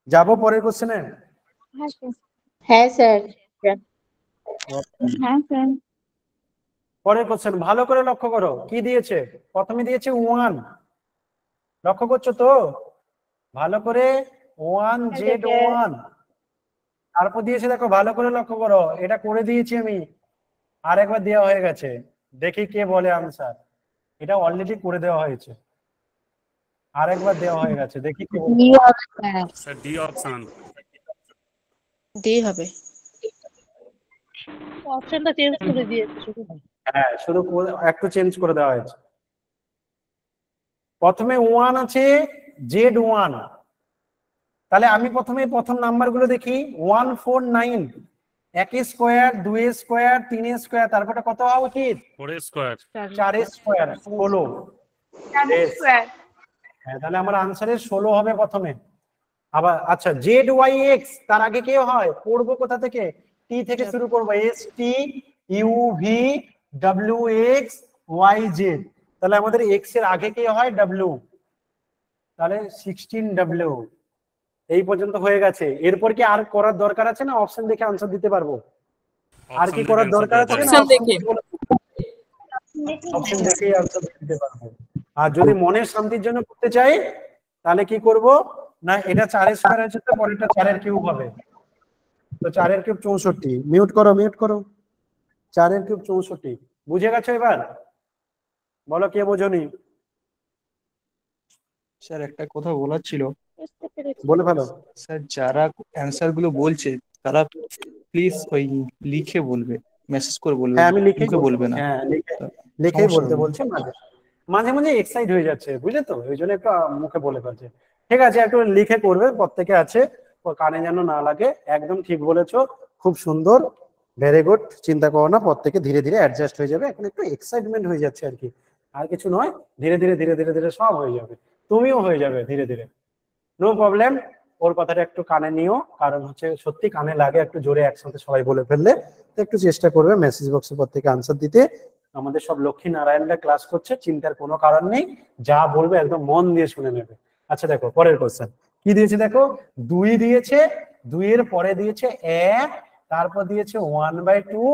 যাবো পরের কোশ্চেনে। হ্যাঁ স্যার। হ্যাঁ স্যার। পরের কোশ্চেন ভালো করে লক্ষ্য করো, কি দিয়েছে? প্রথমে দিয়েছে 1, লক্ষ্য করছো তো ভালো করে? 1Z1। তারপর দিয়েছে দেখো ভালো করে লক্ষ্য করো, এটা করে দিয়েছি আমি, আরেকবার দেওয়া হয়ে গেছে। দেখি কে বলে আনসার। এটা অলরেডি করে দেওয়া হয়েছে, আরেকবার দেওয়া হয়ে গেছে, দেখি কে বলে। Sir D option. ডি হবে। অপশনটা চেঞ্জ করে দিয়েছে শুধু। হ্যাঁ শুধু একটু চেঞ্জ করে দেওয়া হয়েছে। প্রথমে 1 আছে, Z1। তাহলে আমি প্রথমে প্রথম নাম্বার গুলো দেখি। 149, 1 স্কয়ার, 2 স্কয়ার, 3 স্কয়ার, তারপরে কত হওয়া উচিত? 4 স্কয়ার। 4 স্কয়ার 16। হ্যাঁ তাহলে আমার আনসারে 16 হবে প্রথমে। আবার আচ্ছা ZYX, তার আগে কে হয়? পড়বো কোথা থেকে? টি থেকে শুরু করবো, ST UVWX YZ। তাহলে আমাদের X এর আগে কে হয়? W। তাহলে 16W। এই পর্যন্ত হয়ে গেছে। এরপর কি আর করার দরকার আছে না অপশন দেখে আনসার দিতে পারবো? আর কি করার দরকার আছে না? অপশন দেখে আনসার দিতে পারবো। আর যদি মনের শান্তির জন্য করতে চাই তাহলে কি করব না, এটা 4 স্কয়ার আছে তো পরেরটা 4 এর কিউব হবে। তো 4 এর কিউব 64। মিউট করো। 4 এর কিউব 64। বুঝে গেছো এবার? বলো কে বোঝনি? স্যার একটা কথা বলার ছিল। বলে ভালো। স্যার যারা অ্যান্সার গুলো বলছে তারা প্লিজ ওই লিখে বলবে, মেসেজ করে বলবে, হ্যাঁ আমি লিখেই মুখে বলবে না। হ্যাঁ লিখেই সমস্যা বলতে হবে। বলছে। মাঝে মাঝে এক্সাইট হয়ে যাচ্ছে, বুঝলে তো, ওই জন্য একটু মুখে বলে ফেলছে। ঠিক আছে একটু লিখে করবে, প্রত্যেকে আছে, কানে যেন না লাগে। একদম ঠিক বলেছো, খুব সুন্দর, ভেরি গুড। চিন্তা করো না, প্রত্যেকে ধীরে ধীরে অ্যাডজাস্ট হয়ে যাবে। এখন একটু এক্সাইটমেন্ট হয়ে যাচ্ছে আর কি, আর কিছু নয়। ধীরে ধীরে ধীরে ধীরে ধীরে সব হয়ে যাবে, তুমিও হয়ে যাবে ধীরে ধীরে, নো প্রবলেম। ওর কথাটা একটু কানে নিও, কারণ হচ্ছে সত্যি কানে লাগে একটু জোরে একসাথে সবাই বলে ফেললে। তো একটু চেষ্টা করবে মেসেজ বক্সে প্রত্যেকে আনসার দিতে। আমাদের সব লক্ষ্মী নারায়ণরা ক্লাস করছে, চিন্তার কোনো কারণ নেই, যা বলবে একদম মন দিয়ে শুনে নেবে। আচ্ছা দেখো পরের কোশ্চেন কি দিয়েছে দেখো। 2 দিয়েছে, 2 এর পরে দিয়েছে 1, তারপর দিয়েছে 1/2,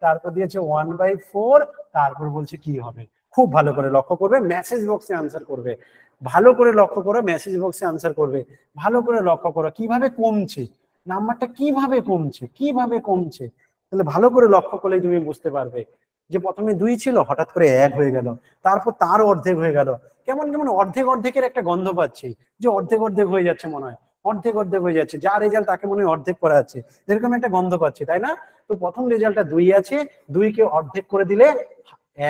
তারপর দিয়েছে 1/4, তারপর বলছে কি হবে। খুব ভালো করে লক্ষ্য করবে, মেসেজ বক্সে আনসার করবে। ভালো করে লক্ষ্য করো, মেসেজ বক্সে আনসার করবে। ভালো করে লক্ষ্য করো কিভাবে কমছে নাম্বারটা, কিভাবে কমছে। তাহলে ভালো করে লক্ষ্য করলে তুমি বুঝতে পারবে যে প্রথমে 2 ছিল, হঠাৎ করে 1 হয়ে গেল, তারপর তার অর্ধেক হয়ে গেল। কেমন কেমন অর্ধেকের একটা গন্ধ পাচ্ছি, যে অর্ধেক হয়ে যাচ্ছে মনে হয়, অর্ধেক হয়ে যাচ্ছে। যা রেজাল্ট তাকে মনে হয় অর্ধেক করা আছে, এরকম একটা গন্ধ পাচ্ছি, তাই না? তো প্রথম রেজাল্টটা 2 আছে, 2 কে অর্ধেক করে দিলে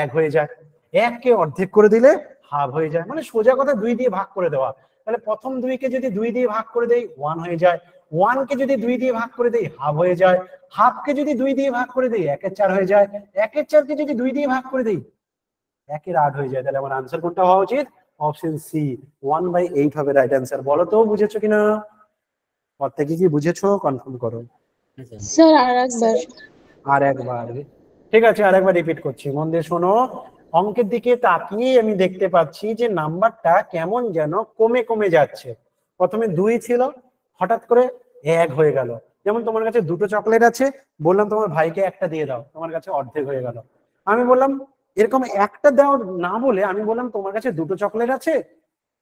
1 হয়ে যায়, 1 কে অর্ধেক করে দিলে হাফ হয়ে যায়। মানে সোজা কথা 2 দিয়ে ভাগ করে দেওয়া। তাহলে প্রথম 2 কে যদি 2 দিয়ে ভাগ করে দেই 1 হয়ে যায়, 1 কে যদি 2 দিয়ে ভাগ করে দেই হাফ হয়ে যায়, হাফ কে যদি 2 দিয়ে ভাগ করে দেই 1/4 হয়ে যায়, 1/4 কে যদি 2 দিয়ে ভাগ করে দেই 1/8 হয়ে যায়। তাহলে আমার আনসার কোনটা হওয়া উচিত? অপশন সি 1/8 হবে রাইট অ্যান্সার। বলো তো বুঝেছো কিনা, প্রত্যেকে কি বুঝেছো কনফার্ম করো। স্যার আর একবার। আর একবার, ঠিক আছে আর একবার রিপিট করছি, মন দিয়ে শোনো। অঙ্কের দিকে তাকিয়ে আমি দেখতে পাচ্ছি যে নাম্বারটা কেমন যেন কমে কমে যাচ্ছে। প্রথমে 2 ছিল, হঠাৎ করে 1 হয়ে গেল। যেমন তোমার কাছে 2টো চকলেট আছে, বললাম তোমার ভাইকে একটা দিয়ে দাও, তোমার কাছে অর্ধেক হয়ে গেল। আমি বললাম এরকম একটা দাও না বলে আমি বললাম তোমার কাছে 2টো চকলেট আছে,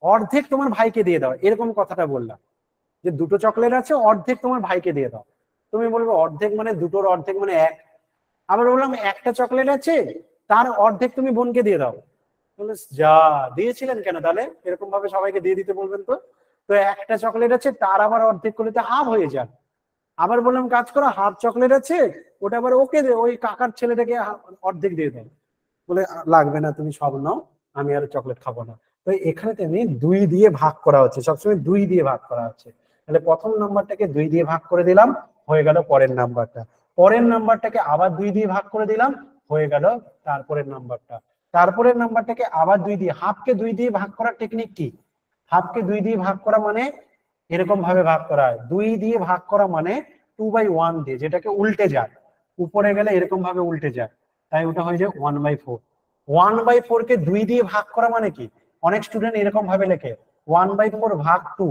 অর্ধেক তোমার ভাইকে দিয়ে দাও, এরকম কথাটা বললাম যে 2টো চকলেট আছে অর্ধেক তোমার ভাইকে দিয়ে দাও। তুমি বলবে অর্ধেক মানে 2টোর অর্ধেক মানে 1। আবার বললাম একটা চকলেট আছে তার অর্ধেক তুমি বোনকে দিয়ে দাও। যা দিয়েছিলেন কেন তাহলে, এরকম ভাবে সবাইকে দিয়ে দিতে বলবেন তো। তো একটা চকলেট আছে তার আবার অর্ধেক করলে তো হাফ হয়ে যান। আবার বললাম কাজ করো, হাফ চকলেট আছে ওটা আবার ওকে দে, ওই কাকার ছেলেটাকে অর্ধেক দিয়ে দাও। বলে লাগবে না তুমি সব নাও, আমি আর চকলেট খাবো না। তো এখানে তেমনি 2 দিয়ে ভাগ করা হচ্ছে, সবসময় 2 দিয়ে ভাগ করা হচ্ছে। তাহলে প্রথম নাম্বারটাকে 2 দিয়ে ভাগ করে দিলাম, হয়ে গেল পরের নাম্বারটা। পরের নাম্বারটাকে আবার 2 দিয়ে ভাগ করে দিলাম, হয়ে গেল তারপরের নাম্বারটা। তারপরের নাম্বারটাকে আবার 2 দিয়ে, হাফকে 2 দিয়ে ভাগ করার টেকনিক কি? হাফকে 2 দিয়ে ভাগ করা মানে এরকম ভাবে ভাগ করা হয়। 2 দিয়ে ভাগ করা মানে 2/1 দিয়ে, যেটাকে উল্টে যায়, উপরে গেলে এরকম ভাবে উল্টে যায়, তাই ওটা হয়ে যায় 1/4। 1/4 কে 2 দিয়ে ভাগ করা মানে কি? অনেক স্টুডেন্ট এরকম ভাবে লেখে 1/4 ভাগ 2।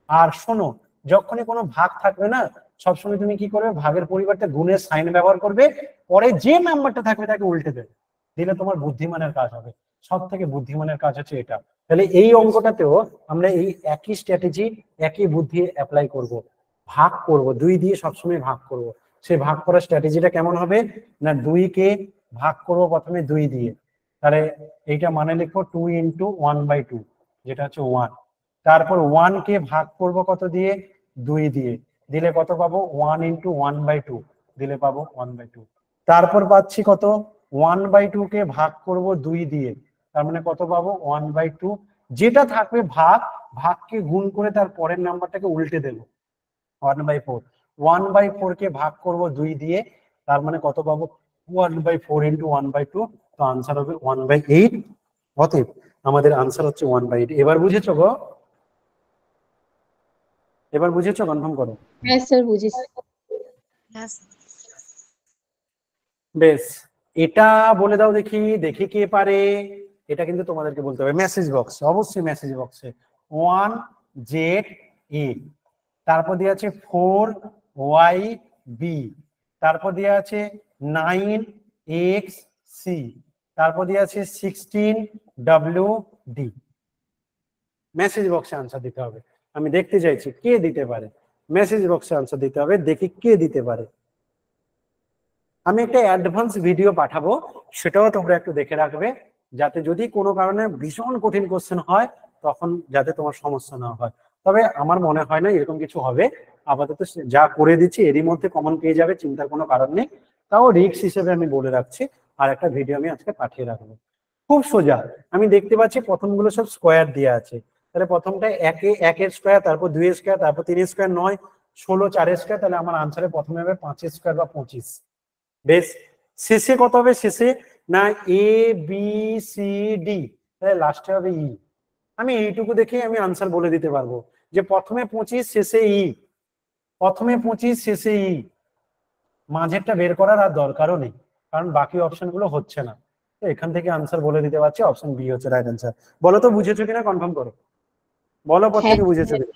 আর শোনো, যখনই কোনো ভাগ থাকবে না, সবসময় তুমি কি করবে, ভাগের পরিবর্তে গুণের সাইন ব্যবহার করবে, পরে যে নাম্বারটা থাকবে তাকে উল্টে দেবে, দিলে তোমার বুদ্ধিমানের কাজ হবে। সব থেকে বুদ্ধিমানের কাজ হচ্ছে এটা। তাহলে এই অঙ্কটাতেও আমরা এই একই স্ট্র্যাটেজি, একই বুদ্ধি অ্যাপ্লাই করব। ভাগ করব, 2 দিয়ে সবসময় ভাগ করব। সেই ভাগ করার স্ট্র্যাটেজিটা কেমন হবে না, 2 কে ভাগ করব প্রথমে 2 দিয়ে, তাহলে এইটা মানে লিখবো 2 × 1/2, যেটা হচ্ছে 1। তারপর 1 কে ভাগ করব কত দিয়ে, 2 দিয়ে, দিলে কত পাবো 1 × 1/2, দিলে পাবো 1/2। তারপর পাচ্ছি কত, 1/2 কে ভাগ করব 2 দিয়ে, তার মানে কত পাবো 1/2। যেটা থাকবে ভাগ, ভাগকে গুণ করে তার পরের নাম্বারটাকে উল্টে দেবো 1/4। 1/4 কে ভাগ করব 2 দিয়ে, তার মানে কত পাবো 1/4 × 1/2, তো আনসার হবে 1/8। অতএব আমাদের আনসার হচ্ছে 1/8। এবার বুঝেছো গো, এবার বুঝেছো, কনফার্ম করো। হ্যাঁ স্যার বুঝেছি। হ্যাঁ বেশ, এটা বলে দাও দেখি, দেখি কে পারে। এটা কিন্তু তোমাদেরকে বলতে হবে মেসেজ বক্সে, অবশ্যই মেসেজ বক্সে। 1ZA, তারপর দিয়ে আছে 4YB, তারপর দিয়ে আছে 9XC, তারপর দিয়ে আছে 16WD। মেসেজ বক্সে আনসার দিতে হবে। আমি দেখতে চাইছি কে দিতে পারে, মেসেজ বক্সে আনসার দিতে হবে, দেখি কে দিতে পারে। আমি একটা অ্যাডভান্স ভিডিও পাঠাবো, সেটাও তোমরা একটু দেখে রাখবে, যাতে যদি কোনো কারণে ভীষণ কঠিন কোশ্চেন হয় তখন যাতে তোমার সমস্যা না হয়। তবে আমার মনে হয় না এরকম কিছু হবে। আপাতত যা করে দিচ্ছি এরই মধ্যে কমন পেয়ে যাবে, চিন্তার কোনো কারণ নেই। তাও রিস্ক হিসেবে আমি বলে রাখছি, আর একটা ভিডিও আমি আজকে পাঠিয়ে রাখবো। খুব সোজা, আমি দেখতে পাচ্ছি প্রথমগুলো সব স্কোয়ার দেওয়া আছে। তাহলে প্রথমটা 1-এর স্কোয়ার, তারপর 2-এর স্কোয়ার, তারপর 3-এর স্কোয়ার 9, 16, 4-এর স্কোয়ার, তাহলে আমার আনসারে প্রথমে হবে 5-এর স্কোয়ার বা 25। বেশ, শেষে কত হবে, শেষে না ABCD, তাহলে লাস্টে হবে ই। আমি এইটুকু দেখে আমি আনসার বলে দিতে পারবো যে প্রথমে 25 শেষে ই, প্রথমে 25 শেষে ই। মাঝেরটা বের করার আর দরকারও নেই, কারণ বাকি অপশন গুলো হচ্ছে না। তো এখান থেকে আনসার বলে দিতে পারছি, অপশন বি হচ্ছে রাইট আনসার। বলো তো বুঝেছো কিনা, কনফার্ম করো, বলো প্রত্যেকে বুঝেছো কিনা।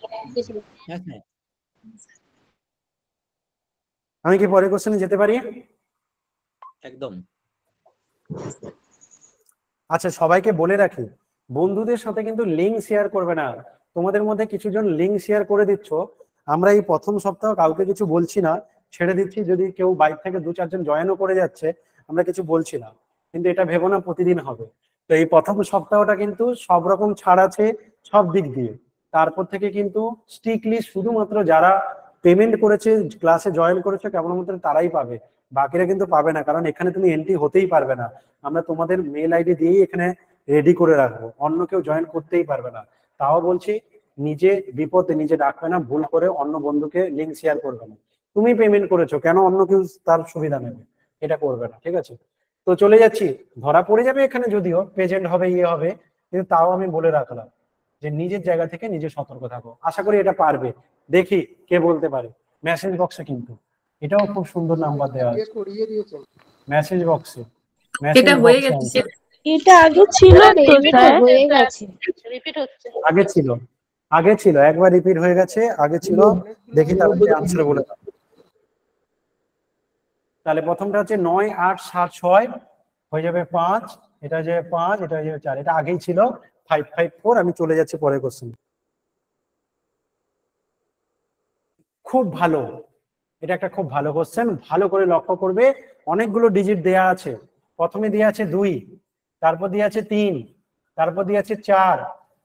আমি কি পরের কোশ্চেনে যেতে পারি? একদম। আচ্ছা, সবাইকে বলে রাখি, বন্ধুদের সাথে কিন্তু লিঙ্ক শেয়ার করবে না। তোমাদের মধ্যে কিছু জন লিঙ্ক শেয়ার করে দিচ্ছ, আমরা এই প্রথম সপ্তাহ কাউকে কিছু বলছি না, ছেড়ে দিচ্ছি। যদি কেউ বাইক থেকে 2-4 জন জয়েনও করে যাচ্ছে, আমরা কিছু বলছি না, কিন্তু এটা ভেবো না প্রতিদিন হবে। তো এই প্রথম সপ্তাহটা কিন্তু সব রকম ছাড় আছে সব দিক দিয়ে। তারপর থেকে কিন্তু স্ট্রিক্টলি শুধুমাত্র যারা পেমেন্ট করেছে, ক্লাসে জয়েন করেছে কেবলমাত্র তারাই পাবে, বাকিরা কিন্তু পাবে না। কারণ এখানে তুমি এন্ট্রি হতেই পারবে না, আমরা তোমাদের মেল আইডি দিয়েই এখানে রেডি করে রাখবো, অন্য কেউ জয়েন করতেই পারবে না। তাও বলছি, নিজে বিপদে নিজে ডাকবে না, ভুল করে অন্য বন্ধুকে লিঙ্ক শেয়ার করবে না। তুমি পেমেন্ট করেছো, কেন অন্য কেউ তার সুবিধা নেবে, এটা করবে না, ঠিক আছে? তো চলে যাচ্ছি, ধরা পড়ে যাবে এখানে, যদিও প্রেজেন্ট হবে, ইয়ে হবে, কিন্তু তাও আমি বলে রাখলাম যে নিজের জায়গা থেকে নিজে সতর্ক থাকো। আশা করি এটা পারবে। দেখি কে বলতে পারে। মেসেজ বক্সে কিন্তু এটাও খুব সুন্দর নাম্বার দেওয়া আছে মেসেজ বক্সে। এটা হয়ে গেছে এটা আগে ছিল তো স্যার হয়ে গেছে। আগে ছিল একবার রিপিট হয়ে গেছে, আগে ছিল। দেখি তারপরে আনসার বলে দাও। তাহলে প্রথমটা হচ্ছে 9 8 7 6 হয়ে যাবে 5, এটা হয়ে যাবে 5, এটা হয়ে যাবে 4। এটা আগেই ছিল 5 5 4। আমি চলে যাচ্ছি পরের কোশ্চেন। খুব ভালো, এটা একটা খুব ভালো কোশ্চেন, ভালো করে লক্ষ্য করবে। অনেকগুলো ডিজিট দেয়া আছে। প্রথমে দেয়া আছে 2, তারপর দেয়া আছে 3, তারপর দেয়া আছে 4,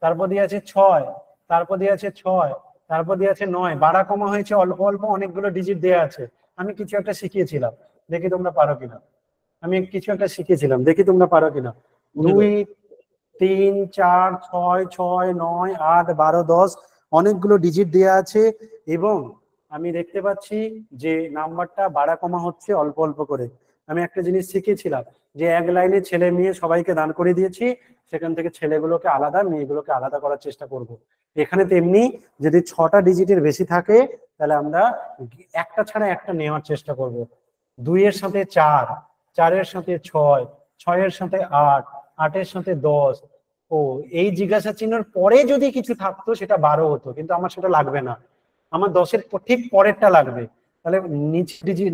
তারপর দেয়া আছে 6, তারপর দেয়া আছে 6, তারপর দেয়া আছে 9। বাড়া কমা হয়েছে অল্প অল্প, অনেকগুলো ডিজিট দেয়া আছে। আমি কিছু একটা শিখিয়েছিলাম, দেখি তোমরা পারো কিনা। দেখি তোমরা পারো কিনা। 2 3 4 6 6 9 8 12 10 অনেকগুলো ডিজিট দেয়া আছে। এবং আমি দেখতে পাচ্ছি যে নাম্বারটা বাড়া কমা হচ্ছে অল্প অল্প করে। আমি একটা জিনিস শিখেছিলাম যে এক লাইনে ছেলে মেয়ে সবাইকে দান করে দিয়েছি, সেখান থেকে ছেলেগুলোকে আলাদা মেয়েগুলোকে আলাদা করার চেষ্টা করব। এখানে তেমনি যদি 6টা ডিজিটের বেশি থাকে তাহলে আমরা একটা ছাড়া একটা নেওয়ার চেষ্টা করব। 2 এর সাথে 4, 4 এর সাথে 6, 6 এর সাথে 8, 8 এর সাথে 10। ও এই জিজ্ঞাসা চিহ্নের পরে যদি কিছু থাকতো সেটা 12 হতো, কিন্তু আমার সেটা লাগবে না। আমার 10-এর ঠিক পরেরটা লাগবে। তাহলে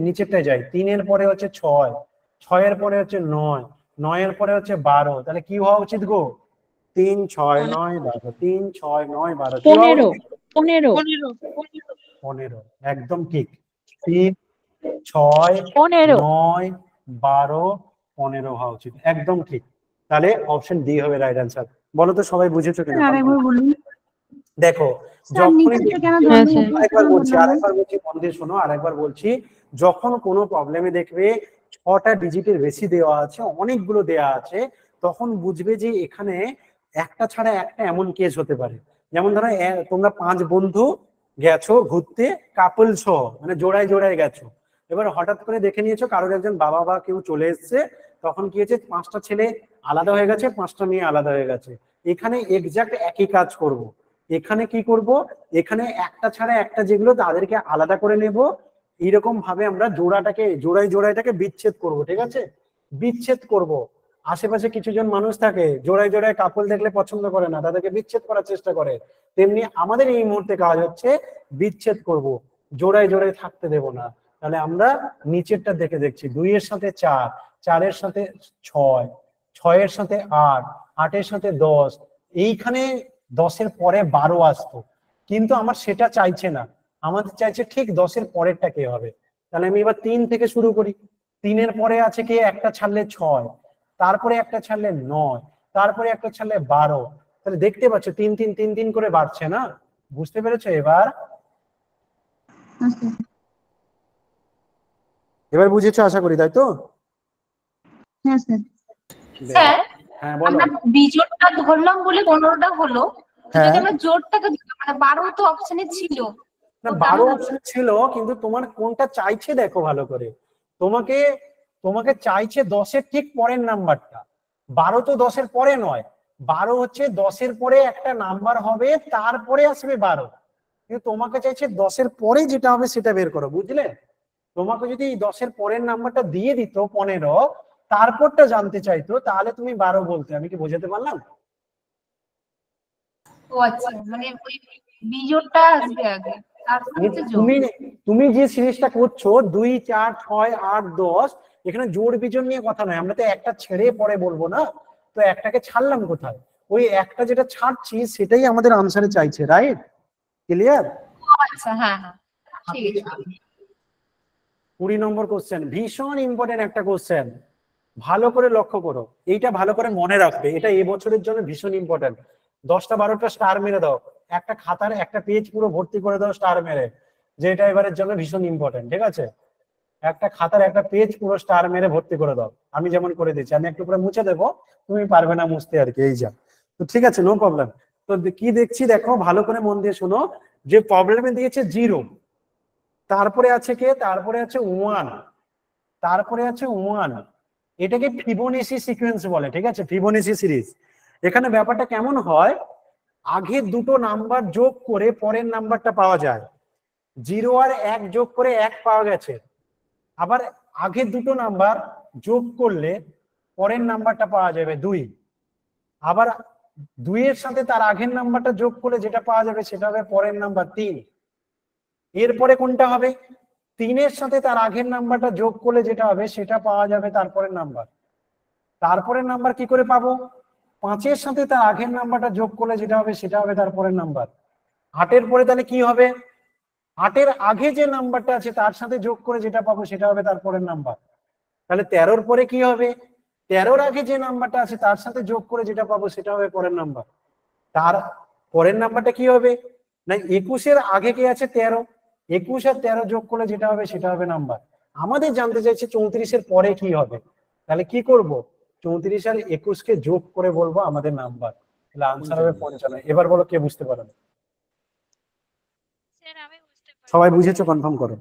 নিচেরটায় যাই। 3 এর পরে হচ্ছে 6, 6 এর পরে হচ্ছে 9, 9 এর পরে হচ্ছে 12। তাহলে কি হওয়া উচিত গো? 3 6 9 12, 3 6 9 12, 15 15 15। একদম ঠিক। 3 6 15 9 12 15 হওয়া উচিত, একদম ঠিক। তাহলে অপশন ডি হবে রাইট অ্যান্সার। বলো তো সবাই বুঝেছো কিনা? দেখো আরেকবার বলছি মন দিয়ে শোনো, আরেকবার বলছি। যখন কোনো প্রবলেমে দেখবে 6টা ডিজিটের বেশি দেওয়া আছে, অনেকগুলো দেওয়া আছে, তখন বুঝবে যে এখানে একটা ছাড়া একটা এমন কেস হতে পারে। যেমন ধরো তোমরা 5 বন্ধু গেছো ঘুরতে, কাপল সহ, মানে জোড়ায় জোড়ায় গেছো। এবার হঠাৎ করে দেখে নিয়েছো কারোর একজন বাবা বা কেউ চলে এসছে, তখন কি হয়েছে 5টা ছেলে আলাদা হয়ে গেছে, 5টা মেয়ে আলাদা হয়ে গেছে। এখানে এক্সাক্ট একই কাজ করব। এখানে কি করব? এখানে একটা ছাড়া একটা যেগুলো তাদেরকে আলাদা করে নেব। এইরকম ভাবে আমরা জোড়াটাকে বিচ্ছেদ করব। ঠিক আছে, বিচ্ছেদ করব। আশেপাশে কিছু জন মানুষ থাকে জোড়ায় জোড়ায় কাপল দেখলে পছন্দ করে না, তাদেরকে বিচ্ছেদ করার চেষ্টা করে। তেমনি আমাদের এই মুহূর্তে কাজ হচ্ছে বিচ্ছেদ করব, জোড়ায় জোড়ায় থাকতে দেব না। তাহলে আমরা নিচেরটা দেখছি। 2 এর সাথে 4, 4 এর সাথে 6, 6 এর সাথে 8, 8 এর সাথে 10। এইখানে 10 এর পরে 12 আসতো, কিন্তু আমার সেটা চাইছে না। আমাদের চাইছে ঠিক 10 এর পরেরটা কে হবে। তাহলে আমি এবার 3 থেকে শুরু করি। 3 এর পরে আছে কি? একটা ছাড়লে 6, তারপরে একটা ছাড়লে 9, তারপরে একটা ছাড়লে 12। তাহলে দেখতে পাচ্ছ 3 3 3 3 করে বাড়ছে না? বুঝতে পেরেছো? এবার বুঝেছো আশা করি, তাই তো? হ্যাঁ স্যার। স্যার হ্যাঁ বলো। আমরা বিজোড়টা ধরলাম বলে 15টা হলো। হ্যাঁ। যদি আমরা জোড়টাকে মানে 12 তো অপশনে ছিল। না 12 অপশন ছিল, কিন্তু তোমার কোনটা চাইছে দেখো ভালো করে। তোমাকে চাইছে 10 এর ঠিক পরের নাম্বারটা। 12 তো 10 এর পরে নয়, 12 হচ্ছে 10 এর পরে একটা নাম্বার হবে, তারপরে আসবে 12। কিন্তু তোমাকে চাইছে 10 এর পরে যেটা হবে সেটা বের করো, বুঝলে? তোমাকে যদি 10 এর পরের নাম্বারটা দিয়ে দিত 15, তারপরটা জানতে চাইতো, তাহলে তুমি 12 বলতে। আমি কি বোঝাতে পারলাম? ও আচ্ছা, মানে ওই বিজোড়টা আসবে আগে, তারপর হচ্ছে জোড়। তুমি যে সিরিজটা করছো 2 4 6 8 10, এখানে জোড় বিজোড় নিয়ে কথা নয়। আমরা তো একটা ছেড়ে পরে বলবো না, তো একটাকে ছাড়লাম কোথায়? ওই একটা যেটা ছাড়ছি সেটাই আমাদের আনসারে চাইছে, রাইট? ক্লিয়ার? আচ্ছা হ্যাঁ হ্যাঁ ঠিক আছে। 20 নম্বর কোশ্চেন, ভীষণ ইম্পর্টেন্ট একটা কোশ্চেন। ভালো করে লক্ষ্য করো, এইটা ভালো করে মনে রাখবে। এটা এবছরের জন্য ভীষণ ইম্পর্টেন্ট। 10টা 12টা স্টার মেরে দাও, একটা খাতার একটা পেজ পুরো ভর্তি করে দাও স্টার মেরে, যে এটা এবারের জন্য ভীষণ ইম্পর্টেন্ট। ঠিক আছে, একটা খাতার একটা পেজ পুরো স্টার মেরে ভর্তি করে দাও। আমি যেমন করে দিচ্ছি, আমি একটু করে মুছে দেবো, তুমি পারবে না মুছতে আর কি। এই যা, তো ঠিক আছে, নো প্রবলেম। তো কি দেখছি দেখো, ভালো করে মন দিয়ে শোনো। যে প্রবলেমে দিয়েছে 0, তারপরে আছে কে? তারপরে আছে 1, তারপরে আছে 1। এটাকে ফিবোনাচি সিকোয়েন্স বলে। ঠিক আছে, ফিবোনাচি সিরিজ। এখানে ব্যাপারটা কেমন হয়, আগের দুটো নাম্বার যোগ করে পরের নাম্বারটা পাওয়া যায়। 0 আর 1 যোগ করে 1 পাওয়া গেছে। আবার আগের দুটো নাম্বার যোগ করলে পরের নাম্বারটা পাওয়া যাবে 2। আবার 2 এর সাথে তার আগের নাম্বারটা যোগ করলে যেটা পাওয়া যাবে সেটা হবে পরের নাম্বার 3। এরপরে কোনটা হবে, 3 এর সাথে তার আগের নাম্বারটা যোগ করলে যেটা হবে সেটা পাওয়া যাবে তারপরের নাম্বার। তারপরের নাম্বার কি করে পাবো, 5 এর সাথে তার আগের নাম্বারটা যোগ করলে যেটা হবে সেটা হবে তারপরের নাম্বার। 8 এর পরে তাহলে কি হবে, 8 এর আগে যে নাম্বারটা আছে তার সাথে যোগ করে যেটা পাবো সেটা হবে তারপরের নাম্বার। তাহলে 13 পরে কি হবে, 13 আগে যে নাম্বারটা আছে তার সাথে যোগ করে যেটা পাবো সেটা হবে পরের নাম্বার। তার পরের নাম্বারটা কি হবে না, 21 এর আগে কে আছে 13, 21 আর 13 যোগ করলে যেটা হবে সেটা হবে নাম্বার। আমাদের জানতে চাইছে 34 এর পরে কি হবে, তাহলে কি করব, 34 আর 21 কে যোগ করে বলবো আমাদের নাম্বার, তাহলে আনসার হবে 55। এবার বলো কে বুঝতে পারো? সবাই বুঝেছো কনফার্ম করো,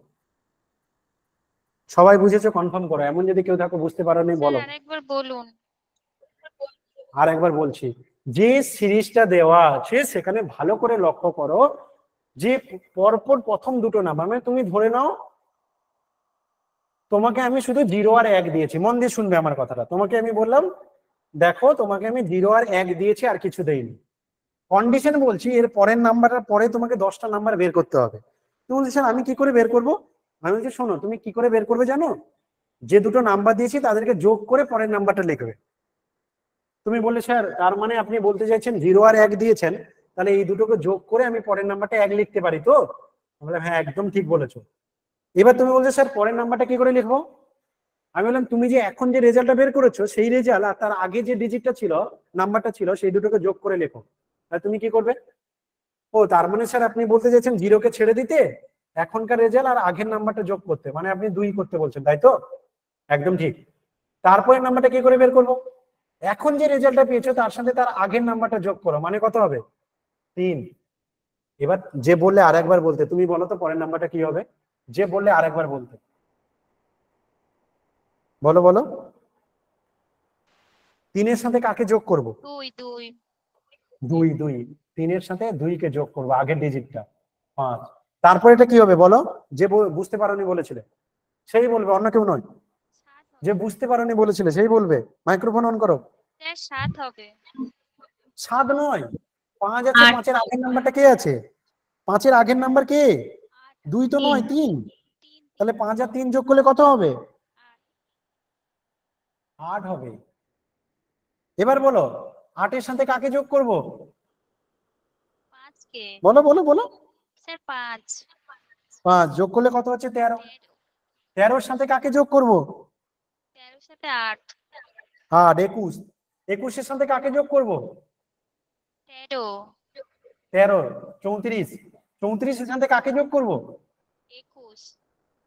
সবাই বুঝেছো কনফার্ম করো। এমন যদি কেউ থাকো বুঝতে পারো নি বলো। আরেকবার বলুন। আর একবার বলছি, যে সিরিজটা দেওয়া আছে সেখানে ভালো করে লক্ষ্য করো যে পরপর প্রথম দুটো নাম্বার, মানে তুমি ধরে নাও তোমাকে আমি শুধু 0 আর 1 দিয়েছি, মন দিয়ে শুনবে আমার কথাটা। তোমাকে আমি বললাম দেখো তোমাকে আমি 0 আর 1 দিয়েছি আর কিছু দেইনি, কন্ডিশন বলছি এর পরের নাম্বারটার পরে তোমাকে 10টা নাম্বার বের করতে হবে। তুমি বলছি স্যার আমি কি করে বের করব, আমি বলছি শোনো তুমি কি করে বের করবে জানো, যে দুটো নাম্বার দিয়েছি তাদেরকে যোগ করে পরের নাম্বারটা লিখবে। তুমি বললে স্যার তার মানে আপনি বলতে চাইছেন 0 আর 1 দিয়েছেন, তাহলে এই দুটোকে যোগ করে আমি পরের নাম্বারটা 1 লিখতে পারি তো? বললাম হ্যাঁ একদম ঠিক বলেছো। এবার তুমি বলছো স্যার পরের নাম্বারটা কি করে লিখবো, আমি বললাম তুমি যে এখন যে রেজাল্টটা বের করেছো সেই রেজাল্ট আর তার আগে যে ডিজিটটা ছিল নাম্বারটা ছিল সেই দুটোকে যোগ করে লেখো। তাহলে তুমি কি করবে, ও তার মানে স্যার আপনি বলতে চাইছেন 0 কে ছেড়ে দিতে এখনকার রেজাল্ট আর আগের নাম্বারটা যোগ করতে, মানে আপনি 2 করতে বলছেন তাই তো? একদম ঠিক। তারপরে নাম্বারটা কি করে বের করবো, এখন যে রেজাল্টটা পেয়েছো তার সাথে তার আগের নাম্বারটা যোগ করো, মানে কত হবে 3। এবার যে বললে আরেকবার বলতে, তুমি বলো তো পরের নাম্বারটা কি হবে, যে বললে আরেকবার বলতে, বলো বলো। 3 এর সাথে কাকে যোগ করব, 2 2। 3 এর সাথে 2 কে যোগ করবো, আগের ডিজিটটা 5। তারপর এটা কি হবে বলো, যে বুঝতে পারোনি বলেছিলে সেই বলবে, অন্য কেউ নয়। যে বুঝতে পারোনি বলেছিলে সেই বলবে, মাইক্রোফোন অন করো। 7 হবে। 7 নয়, 5 আছে। 5 এর আগের নাম্বারটা কে আছে, 5 এর আগের নাম্বার কে, 2 তো নয় 3। তাহলে 5 আর 3 যোগ করলে কত হবে, 8 হবে। এবার বলো 8 এর সাথে কাকে যোগ করব, 5 কে। বলো বলো বলো। স্যার 5 যোগ করলে কত হচ্ছে 13। 13 এর সাথে কাকে যোগ করব, 13 এর সাথে 8 21। 21 এর সাথে কাকে যোগ করব, 13 13। 34। 34 এর সাথে কাকে যোগ করব, 21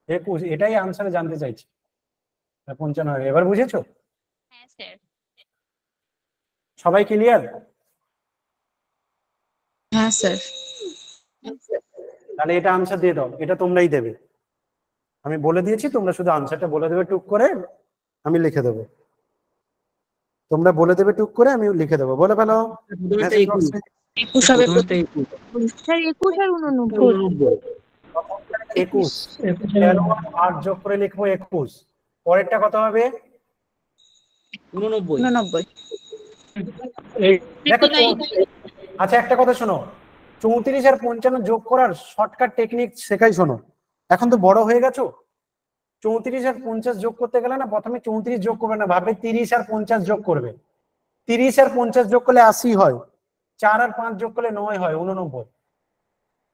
21। এটাই আনসারে জানতে চাইছি 95। এবার বুঝেছো? হ্যাঁ স্যার। সবাই ক্লিয়ার? হ্যাঁ স্যার। তাহলে এটা আনসার দিয়ে দাও, এটা তোমরাই দেবে, আমি বলে দিয়েছি তোমরা শুধু আনসারটা বলে দেবে টুক করে, আমি লিখে দেবো। তোমরা বলে দেবে টুক করে, আমি লিখে দেবো। বলে ফেলো। 21 হবে স্যার 21 আর 89। 21। 13 আর 8 যোগ করে লিখবো 21। পরেরটা কত হবে, 89। দেখো আচ্ছা একটা কথা শোনো, 34 আর 55 যোগ করার শর্টকাট টেকনিক শেখাই শোনো। এখন তো বড় হয়ে গেছো, 34 আর 50 যোগ করতে গেলে না প্রথমে 34 যোগ করবে না, ভাববে 30 আর 50 যোগ করবে। 30 আর 50 যোগ করলে 80 হয়, 4 আর 5 যোগ করলে 9 হয়, 89।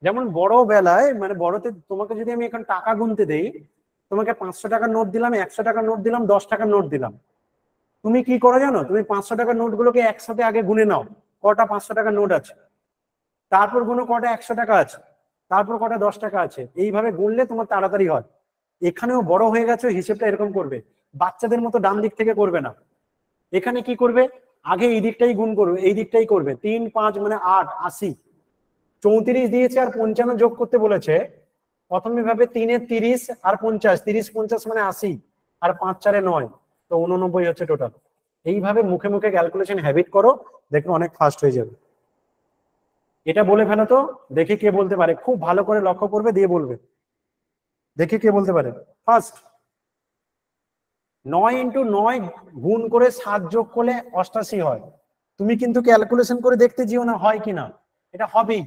যেমন বড় বেলায় মানে বড়তে তোমাকে যদি আমি এখন টাকা গুনতে দেই, তোমাকে 500 টাকার নোট দিলাম, 100 টাকার নোট দিলাম, 10 টাকার নোট দিলাম, তুমি কি করো জানো, তুমি 500 টাকার নোটগুলোকে একসাথে আগে গুনে নাও কটা 500 টাকার নোট আছে, তারপর গুনো কটা 100 টাকা আছে, তারপর কটা 10 টাকা আছে। এইভাবে গুনলে তোমার তাড়াতাড়ি হয়। এখানেও বড় হয়ে গেছো, হিসেবটা এরকম করবে, বাচ্চাদের মতো ডান দিক থেকে করবে না। এখানে কি করবে, আগে এই দিকটাই গুণ করবে, এই দিকটাই করবে। 3 5 মানে 8, 80। 34 দিয়েছে আর 55 যোগ করতে বলেছে, প্রথমে ভাবে 3 এ 30 আর 50, 30 50 মানে 80, আর 5 4 এ 9, তো 89 হচ্ছে টোটাল। এইভাবে মুখে মুখে ক্যালকুলেশন হ্যাবিট করো, দেখো অনেক ফাস্ট হয়ে যাবে। এটা বলে ফেলো তো, দেখে কে বলতে পারে, খুব ভালো করে লক্ষ্য করবে দিয়ে বলবে, দেখে কে বলতে পারে ফার্স্ট। 9 ইন্টু 9 গুণ করে 7 যোগ করলে 88 হয়। তুমি কিন্তু ক্যালকুলেশন করে দেখতে যেও না হয় কিনা, এটা হবেই।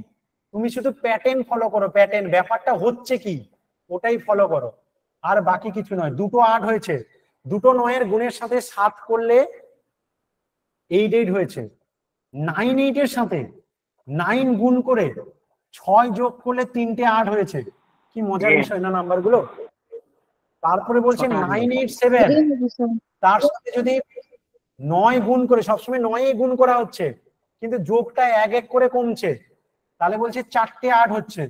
তুমি শুধু প্যাটার্ন ফলো করো, প্যাটার্ন ব্যাপারটা হচ্ছে কি ওটাই ফলো করো, আর বাকি কিছু নয়। দুটো 8 হয়েছে, দুটো 9 এর গুণের সাথে 7 করলে 8 হয়েছে। 9 8 এর সাথে 9 গুণ করে 6 যোগ করলে 3টে 8 হয়েছে। কি মজার বিষয় না নাম্বারগুলো। তারপরে বলছে 9 8 7, তার সাথে যদি 9 গুণ করে, সবসময় 9 গুণ করা হচ্ছে কিন্তু যোগটা 1 1 করে কমছে, তাহলে বলছে 4টে 8 হচ্ছে।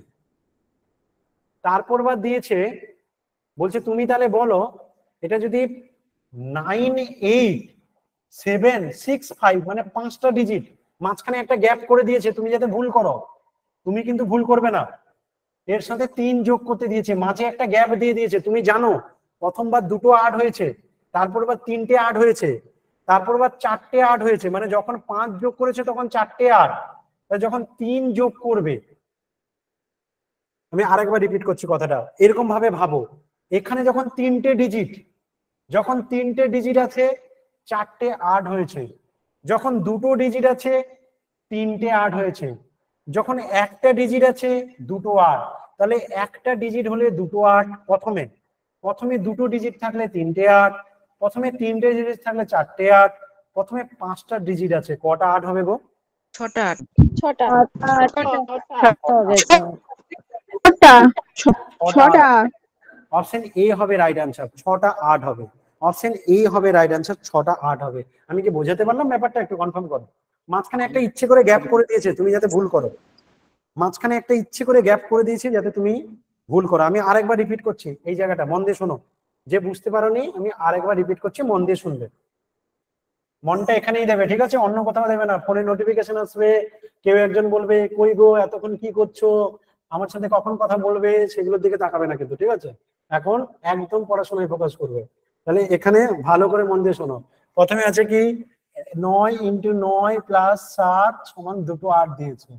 তারপর বার দিয়েছে বলছে তুমি তাহলে বলো এটা যদি 9 8 7 6 5 মানে 5টা ডিজিট, মাঝখানে একটা গ্যাপ করে দিয়েছে তুমি যাতে ভুল করো, তুমি কিন্তু ভুল করবে না। এর সাথে 3 যোগ করতে দিয়েছে, মাঝে একটা গ্যাপ দিয়ে দিয়েছে। তুমি জানো প্রথমবার দুটো 8 হয়েছে, তারপর বার 3টে 8 হয়েছে, তারপর বার 4টে 8 হয়েছে, মানে যখন 5 যোগ করেছে তখন 4টে 8, যখন 3 যোগ করবে, আমি আরেকবার রিপিট করছি কথাটা, এরকম ভাবে ভাবো, এখানে যখন 3টে ডিজিট, যখন 3টে ডিজিট আছে 4টে 8 হয়েছে, যখন দুটো ডিজিট আছে 3টে 8 হয়েছে, যখন একটা ডিজিট আছে দুটো 8, তাহলে একটা ডিজিট হলে দুটো 8, প্রথমে দুটো ডিজিট থাকলে 3টে 8, প্রথমে 3টে ডিজিট থাকলে 4টে 8, প্রথমে 5টা ডিজিট আছে, কটা 8 হবে গো? 6টা 8 6টা হবে। 6টা। অপশন এ হবে রাইট আনসার, 6টা 8 হবে। অপশন এ হবে রাইট আনসার, 6টা 8 হবে। আমি কি বোঝাতে পারলাম ব্যাপারটা? একটু কনফার্ম করো। মাঝখানে একটা ইচ্ছে করে গ্যাপ করে দিয়েছে তুমি যাতে ভুল করো, মাঝখানে একটা ইচ্ছে করে গ্যাপ করে দিয়েছে যাতে তুমি ভুল করো। আমি আরেকবার রিপিট করছি এই জায়গাটা, মন দিয়ে শোনো। যে বুঝতে পারোনি আমি আরেকবার রিপিট করছি, মন দিয়ে শুনবে, মনটা এখানেই দেবে, ঠিক আছে? অন্য কোথাও দেবে না। ফোনে নোটিফিকেশন আসবে, কেউ একজন বলবে কই গো এতক্ষণ কি করছো, আমার সাথে কখন কথা বলবে, সেগুলোর দিকে তাকাবে না কিন্তু, ঠিক আছে? এখন একদম পড়াশোনায় ফোকাস করবে। তাহলে এখানে ভালো করে মন দিয়ে শোনো। প্রথমে আছে কি 9 ইন্টু 9 প্লাস 7 সমান দুটো 8 দিয়েছে।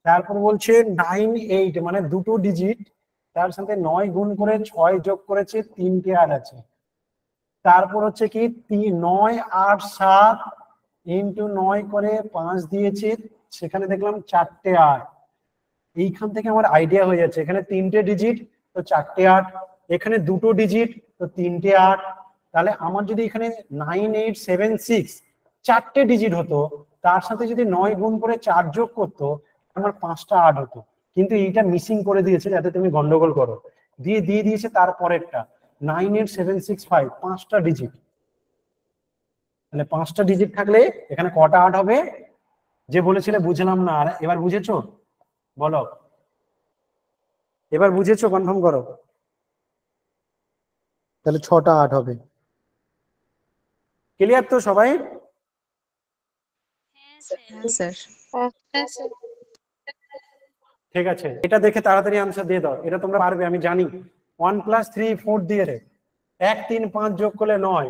তারপর বলছে 9 8 মানে দুটো ডিজিট, তার সাথে 9 গুণ করে 6 যোগ করেছে, 3টে 8 আছে। তারপর হচ্ছে কি 9 8 7 ইন্টু 9 করে 5 দিয়েছে, সেখানে দেখলাম 4টে 8। এইখান থেকে আমার আইডিয়া হয়ে যাচ্ছে এখানে 3টে ডিজিট তো 4টে 8, এখানে দুটো ডিজিট তো 3টে 8। তাহলে আমার যদি এখানে 9 8 7 6 4টে ডিজিট হতো, তার সাথে যদি 9 গুণ করে 4 যোগ করতো, আমার 5টা 8 হতো। কিন্তু এইটা মিসিং করে দিয়েছে যাতে তুমি গন্ডগোল করো, দিয়ে দিয়েছে তারপরেরটা 9 8 7 6 5, 5টা ডিজিট। তাহলে 5টা ডিজিট থাকলে এখানে কটা 8 হবে? যে বলেছিলে বুঝলাম না, আর এবার বুঝেছো বলো, এবার বুঝেছো? কনফার্ম করো। তাহলে 6টা 8 হবে। ক্লিয়ার তো সবাই? স্যার। ঠিক আছে, এটা দেখে তাড়াতাড়ি আনসার দিয়ে দাও, এটা তোমরা পারবে আমি জানি। 1 + 3 4 দিয়ে 1 3 5 যোগ করলে 9,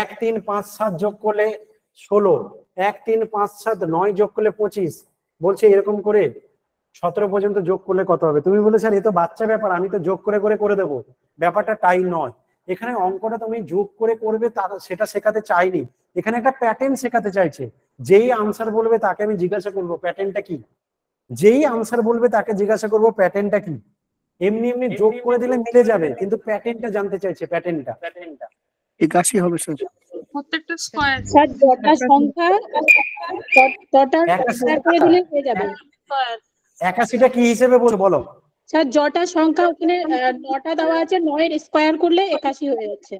1 3 5 7 যোগ করলে 16, 1 3 5 7 9 যোগ করলে 25। বলছে এরকম করে 17 পর্যন্ত যোগ করলে কত হবে? তুমি বলে স্যার এ তো বাচ্চা ব্যাপার, আমি তো যোগ করে করে দেবো। ব্যাপারটা তাই নয়, এখানে অঙ্কটা তুমি যোগ করে করবে সেটা শেখাতে চাইনি, এখানে একটা প্যাটার্ন শেখাতে চাইছে। যেই আনসার বলবে তাকে আমি জিজ্ঞাসা করবো প্যাটার্নটা কি, যেই আনসার বলবে তাকে জিজ্ঞাসা করবো প্যাটার্নটা কি। এমনি এমনি যোগ করে দিলে মিলে যাবে, কিন্তু প্যাটার্নটা জানতে চাইছে, প্যাটার্নটা 81 হবে স্যার। প্রত্যেকটা স্কয়ার স্যার যটা সংখ্যা তটা স্কয়ার করে দিলে হয়ে যাবে। 81টা কি হিসেবে বলো? স্যার যটা সংখ্যা ওখানে 9টা দেওয়া আছে, 9 এর স্কয়ার করলে 81 হয়ে যাচ্ছে।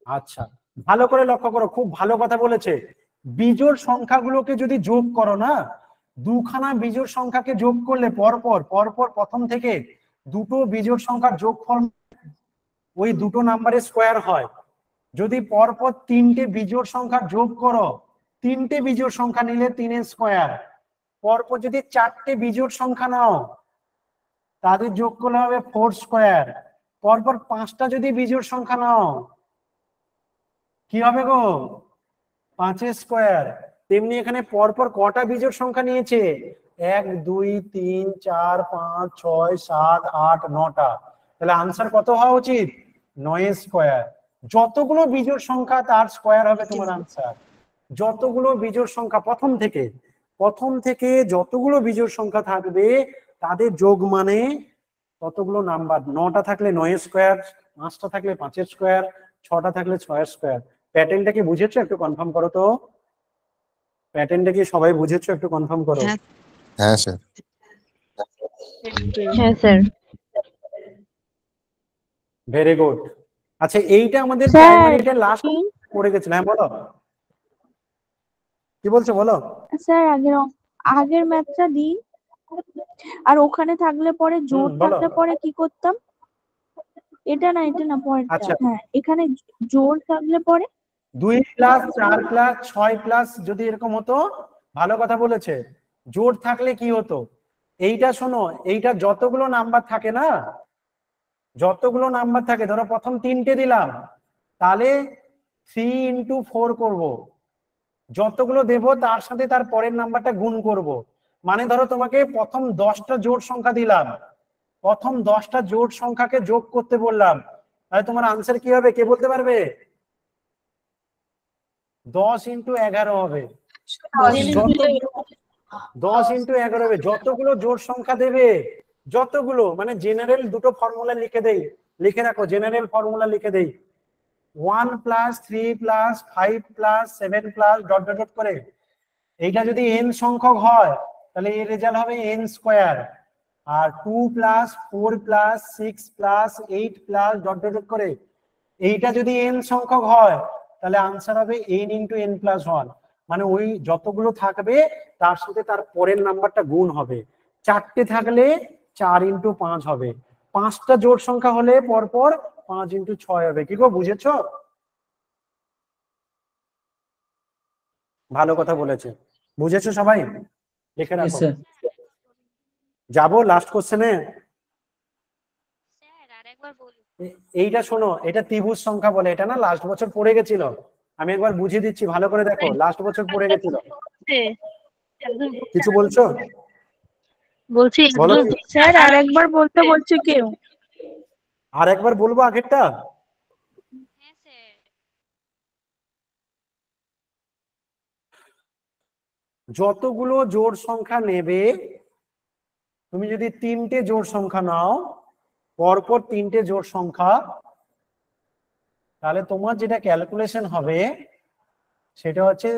আচ্ছা, ভালো করে লক্ষ্য করো, খুব ভালো কথা বলেছে। বিজোড় সংখ্যাগুলোকে যদি যোগ করো না, দুখানা বিজোড় সংখ্যাকে যোগ করলে পরপর প্রথম থেকে দুটো বিজোড় সংখ্যার যোগফল ওই দুটো নাম্বারের স্কয়ার হয়। যদি পরপর 3টে বিজোড় সংখ্যা যোগ করো, 3টে বিজোড় সংখ্যা নিলে 3 স্কয়ার। পরপর যদি 4টে বিজোড় সংখ্যা নাও, তাদের যোগ করলে হবে 4 স্কয়ার। পরপর 5টা যদি বিজোড় সংখ্যা নাও, কি হবে গো? 5 স্কয়ার। তেমনি এখানে পরপর কটা বিজোড় সংখ্যা নিয়েছে? 1 2 3 4 5 6 7 8 9টা। তাহলে আনসার কত হওয়া উচিত? 9 স্কয়ার। যতগুলো বিজোড় সংখ্যা তার স্কয়ার হবে তোমার আনসার। যতগুলো বিজোড় সংখ্যা প্রথম থেকে যতগুলো বিজোড় সংখ্যা থাকবে তাদের যোগ মানে ততগুলো নাম্বার। 9টা থাকলে 9 স্কয়ার, 5টা থাকলে 5 স্কয়ার, 6টা থাকলে 6 স্কয়ার। প্যাটার্নটা কি বুঝেছো? একটু কনফার্ম করো তো। প্যাটার্নটা কি সবাই বুঝেছো? একটু কনফার্ম করো। হ্যাঁ। হ্যাঁ স্যার। হ্যাঁ স্যার। Very good. আচ্ছা এইটা আমাদের স্যার, প্রাইমারিতে লাস্ট পড়ে গেছিল। হ্যাঁ বলো, কি বলছো বলো। স্যার আগের ম্যাথটা দিন, আর ওখানে থাকলে পরে জোর বলো। থাকলে পরে কি করতাম? এটা না পরেরটা। আচ্ছা। হ্যাঁ, এখানে জোর থাকলে পরে 2 প্লাস 4 প্লাস 6 প্লাস যদি এরকম হতো, ভালো কথা বলেছে। জোর থাকলে কি হতো? এইটা শোনো, এইটা যতগুলো নাম্বার থাকে না, যতগুলো নাম্বার থাকে, ধরো প্রথম 3টে দিলাম, তাহলে 3 ইন্টু 4 করব। যতগুলো দেব তার সাথে তার পরের নাম্বারটা গুণ করব। মানে ধরো তোমাকে প্রথম 10টা জোড় সংখ্যা দিলাম, প্রথম 10টা জোড় সংখ্যাকে যোগ করতে বললাম, তাহলে তোমার আনসার কি হবে? কে বলতে পারবে? 10 ইন্টু 11 হবে। 10 ইন্টু 11 হবে। যতগুলো জোড় সংখ্যা দেবে, যতগুলো, মানে জেনারেল দুটো ফর্মুলা লিখে রাখো, জেনারেল ফর্মুলা লিখে দেই। 1 plus 3 plus 5 plus 7 plus dot dot dot করে। এইটা যদি n সংখ্যক হয় তাহলে এর রেজাল্ট হবে n স্কয়ার। আর 2 plus 4 plus 6 plus 8 plus dot dot dot করে। এইটা যদি n সংখ্যক হয় তাহলে আনসার হবে n ইন্টু n প্লাস 1। মানে ওই যতগুলো থাকবে তার সাথে তার পরের নাম্বারটা গুণ হবে। 4টে থাকলে 4 ইন্টু 5 হবে। 5টা জোড় সংখ্যা হলে পরপর 5 ইন্টু 6 হবে। কি গো, বুঝেছো? ভালো কথা বলেছে, বুঝেছো সবাই? লিখে রাখো। যাবো লাস্ট কোশ্চেনে। এইটা শোনো, এটা ত্রিভুজ সংখ্যা বলে। এটা না লাস্ট বছর পড়ে গেছিল, আমি একবার বুঝিয়ে দিচ্ছি, ভালো করে দেখো। লাস্ট বছর পড়ে গেছিল। কিছু বলছো? বলছি বলো। স্যার আরেকবার বলতে বলছে কেউ। আর একবার বলবো আগেরটা? যতগুলো জোড় সংখ্যা নেবে, তুমি যদি 3টে জোড় সংখ্যা নাও, পরপর 3টে জোড় সংখ্যা, তাহলে তোমার যেটা ক্যালকুলেশন হবে সেটা হচ্ছে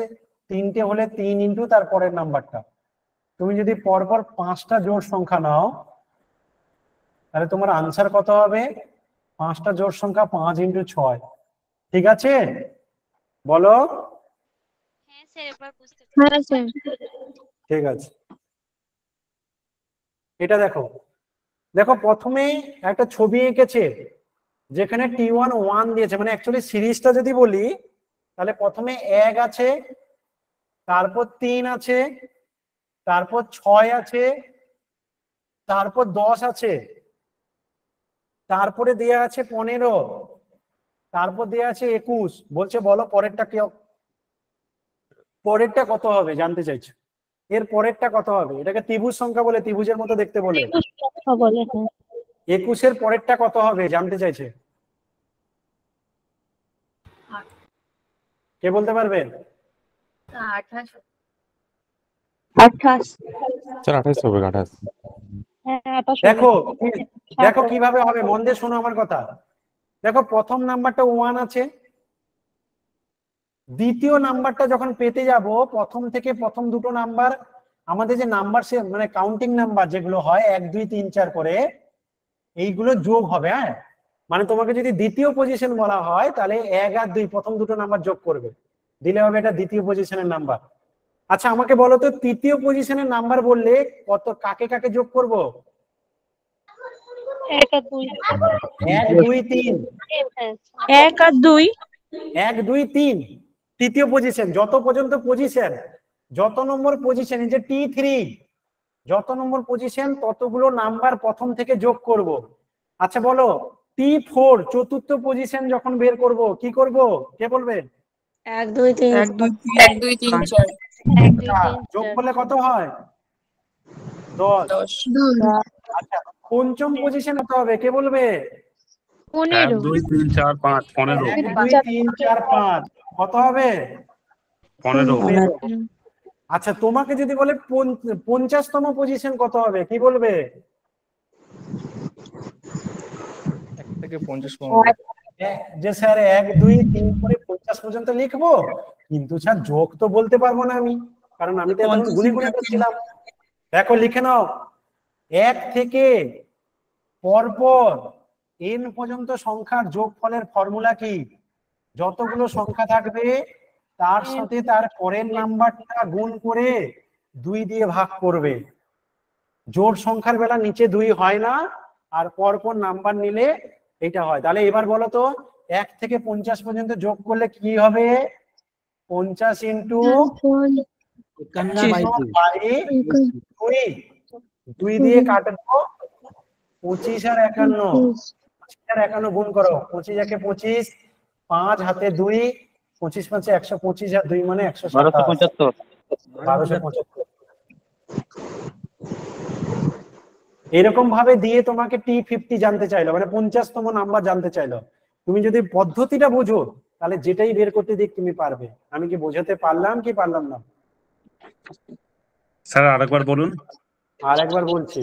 3টে হলে 3 ইন্টু তারপরের নাম্বারটা। তুমি যদি পরপর 5টা জোড় সংখ্যা নাও তাহলে তোমার আনসার কত হবে? 5টা জোড় সংখ্যা 5 ইন্টু 6। ঠিক আছে, বলো। হ্যাঁ স্যার। ঠিক আছে, এটা দেখো। দেখো প্রথমে একটা ছবি এঁকেছে যেখানে T1 1 দিয়েছে, মানে অ্যাকচুয়ালি সিরিজটা যদি বলি তাহলে প্রথমে 1 আছে, তারপর 3 আছে, তারপর 6 আছে, তারপর 10 আছে, তারপরে দেয়া আছে 15, তারপর দেয়া আছে 21। বলছে বলো পরেরটা কি, পরেরটা কত হবে জানতে চাইছো? এর পরেরটা কত হবে? এটাকে ত্রিভুজ সংখ্যা বলে, ত্রিভুজের মতো দেখতে বলে। 21-এর পরেরটা কত হবে জানতে চাইছে, কে বলতে পারবেন? 28 স্যার 28 হবে। 28। হ্যাঁ 28 দেখো দেখো কিভাবে হবে, মন দিয়ে শোনো আমার কথা। দেখো প্রথম নাম্বারটা 1 আছে, দ্বিতীয় নাম্বারটা যখন পেতে যাব, প্রথম থেকে প্রথম দুটো নাম্বার আমাদের যে নাম্বার মানে কাউন্টিং নাম্বার যেগুলো হয় 1 2 3 4 করে, এইগুলো যোগ হবে। হ্যাঁ, মানে তোমাকে যদি দ্বিতীয় পজিশন বলা হয় তাহলে 1 আর 2 প্রথম দুটো নাম্বার যোগ করবে, দিলে হবে এটা দ্বিতীয় পজিশনের নাম্বার। আচ্ছা আমাকে বলো তো, তৃতীয় পজিশনের নাম্বার বললে কত, কাকে কাকে যোগ করব? 1 আর 2 1 2 3 1 আর 2 1 2 3 তৃতীয় পজিশন। যত পর্যন্ত পজিশন, যত নম্বর পজিশন, এই যে T3 যত নম্বর পজিশন ততগুলো নাম্বার প্রথম থেকে যোগ করব। আচ্ছা বলো T4 চতুর্থ পজিশন যখন বের করব কি করব, কে বলবে? 1 2 3 1 2 3 1 2 3 4 1 2 3 যোগ করলে কত হয়? 10। 10 আচ্ছা, পঞ্চম পজিশন কত হবে কে বলবে? 1 15 2 3 4 5 15 1 2 3 4 5 কত হবে? 15 15। আচ্ছা, তোমাকে যদি বলে 50তম পজিশন কত হবে কি বলবে? 1 থেকে 50 যে স্যার 1 2 3 করে 50 পর্যন্ত লিখবো, কিন্তু স্যার যোগ তো বলতে পারবো না আমি, কারণ আমি তো এখন গুনে গুনে করছিলাম। দেখো লিখে নাও, 1 থেকে পরপর n পর্যন্ত সংখ্যার যোগফলের ফর্মুলা কি? যতগুলো সংখ্যা থাকবে তার সাথে তার পরের নাম্বারটা গুণ করে 2 দিয়ে ভাগ করবে। জোড় সংখ্যার বেলা নিচে 2 হয় না, আর পরপর নাম্বার নিলে এটা হয়। তাহলে এবার বলো তো 1 থেকে 50 পর্যন্ত যোগ করলে কি হবে? 50 ইন্টু 2 দিয়ে কাটবো 25 আর 51, 25 আর 51 গুণ করো, 25 একে 25, 5 হাতে 2, 25 5 125 আর 2 মানে 1275 1275। এরকম ভাবে দিয়ে তোমাকে T50 জানতে চাইলো, মানে 50তম নাম্বার জানতে চাইলো। তুমি যদি পদ্ধতিটা বুঝো তাহলে যেটাই বের করতে দিক তুমি পারবে। আমি কি বোঝাতে পারলাম কি পারলাম না? স্যার আরেকবার বলুন। আর একবার বলছি,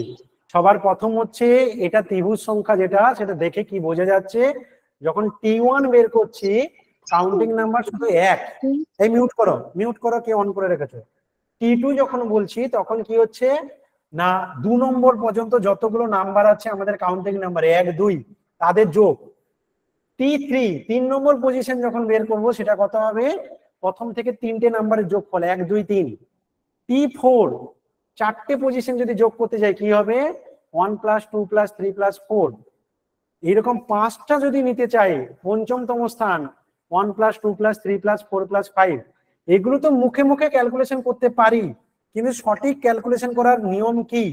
সবার প্রথম হচ্ছে এটা ত্রিভুজ সংখ্যা যেটা, সেটা দেখে কি বোঝা যাচ্ছে, যখন T1 বের করছি কাউন্টিং নাম্বার শুধু 1। এই মিউট করো, কে অন করে রেখেছো? T2 যখন বলছি তখন কি হচ্ছে না, 2 নম্বর পর্যন্ত যতগুলো নাম্বার আছে আমাদের কাউন্টিং নাম্বার 1 2 তাদের যোগ। T3 3 নম্বর পজিশন যখন বের করব সেটা কত হবে? প্রথম থেকে 3টে নাম্বারের যোগফল 1 2 3। T4 4টে পজিশন যদি যোগ করতে যাই কি হবে? 1 + 2 + 3 + 4। এরকম 5টা যদি নিতে চাই, পঞ্চমতম স্থান 1 + 2 + 3 + 4 + 5। এগুলো তো মুখে মুখে ক্যালকুলেশন করতে পারি, কিন্তু সঠিক ক্যালকুলেশন করার নিয়ম কি?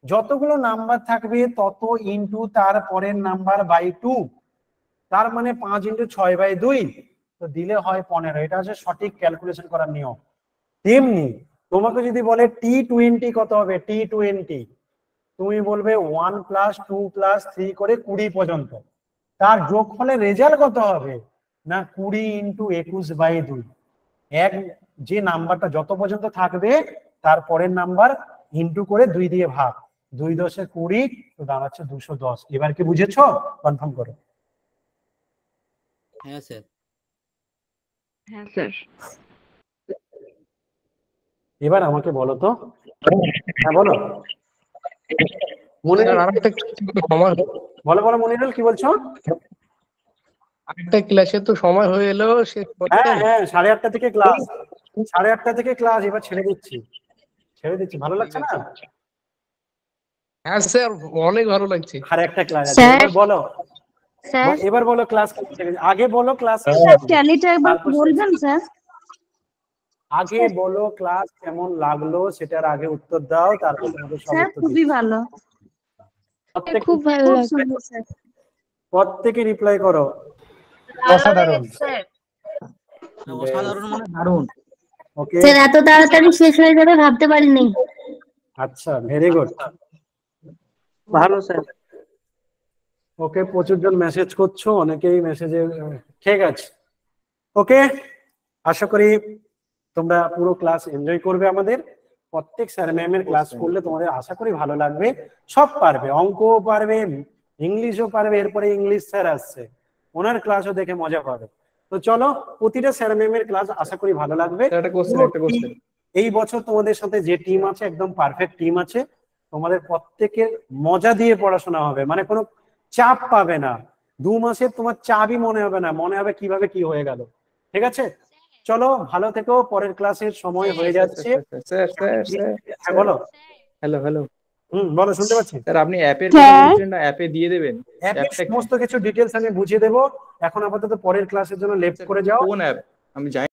যতগুলো নাম্বার থাকবে তত ইনটু তার পরের নাম্বার বাই 2, তার মানে 5 × 6/2, তো দিলে হয় 15। এটা হচ্ছে সঠিক ক্যালকুলেশন করার নিয়ম। তেমনি তোমাকে যদি বলে T20 কত হবে? T20 তুমি বলবে 1 + 2 + 3 করে 20 পর্যন্ত, তার যোগফলের রেজাল্ট কত হবে না 20 × 21/2। এক যে নাম্বারটা যত পর্যন্ত থাকবে তার পরের নাম্বার ইনটু করে 2 দিয়ে ভাগ, 2 × 10 = 20, তো দাঁড়াচ্ছে 210। এবার কি বুঝেছো? কনফার্ম করো। হ্যাঁ স্যার। হ্যাঁ স্যার। এবার আমাকে বলো তো, হ্যাঁ বলো মনিরুল, আরেকটা সময়, বলো বলো মনিরুল কি বলছো? আরেকটা ক্লাসে তো সময় হয়ে এলো, সে হ্যাঁ হ্যাঁ 8:30 থেকে ক্লাস, 8:30 থেকে ক্লাস। এবার ছেড়ে দিচ্ছি, ভালো লাগছে না? হ্যাঁ স্যার, অনেক ভালো লাগছে। আর একটা ক্লাস আছে, স্যার, এবার বলো, স্যার এবার বলো ক্লাস আগে বলো ক্লাস ট্যালিটা একবার তারপর বলবেন স্যার? আগে বলো ক্লাস কেমন লাগলো, সেটার আগে উত্তর দাও, তারপর তোমাদের সব স্যার উত্তর খুবই দিচ্ছি। ভালো, খুব ভালো খুব লাগছে। সুন্দর স্যার। প্রত্যেকে রিপ্লাই করো। অসাধারণ স্যার। অসাধারণ মানে দারুণ। ওকে, স্যার এত তাড়াতাড়ি শেষ হয়ে যাবে ভাবতে পারিনি। আচ্ছা ভেরি গুড। ভালো স্যার। ওকে, প্রচুর জন মেসেজ করছো, অনেকেই মেসেজে, ঠিক আছে। ওকে, আশা করি তোমরা পুরো ক্লাস এনজয় করবে। আমাদের প্রত্যেক স্যার ম্যামের ক্লাস করলে তোমাদের আশা করি ভালো লাগবে। সব পারবে, অঙ্কও পারবে, ইংলিশও পারবে। এরপরে ইংলিশ স্যার আসছে, ওনার ক্লাসও দেখে মজা পাবে। তো চলো, প্রতিটা স্যার ম্যামের ক্লাস আশা করি ভালো লাগবে। এই বছর তোমাদের সাথে যে টিম আছে একদম পারফেক্ট টিম আছে। তোমাদের প্রত্যেকের মজা দিয়ে পড়াশোনা হবে, মানে কোনো চাপ পাবে না। 2 মাসের তোমার চাপই মনে হবে না, মনে হবে কিভাবে কি হয়ে গেল। ঠিক আছে, চলো ভালো থেকো, পরের ক্লাসের সময় হয়ে যাচ্ছে। হ্যাঁ বলো। হ্যালো হ্যালো বলো, শুনতে পাচ্ছি। স্যার, আপনি অ্যাপের কথা বলছেন না, অ্যাপে দিয়ে দেবেন? অ্যাপের সমস্ত কিছু ডিটেলস আমি বুঝিয়ে দেবো। এখন আপাতত পরের ক্লাসের জন্য লেফট করে যাও। কোন অ্যাপ? আমি জানি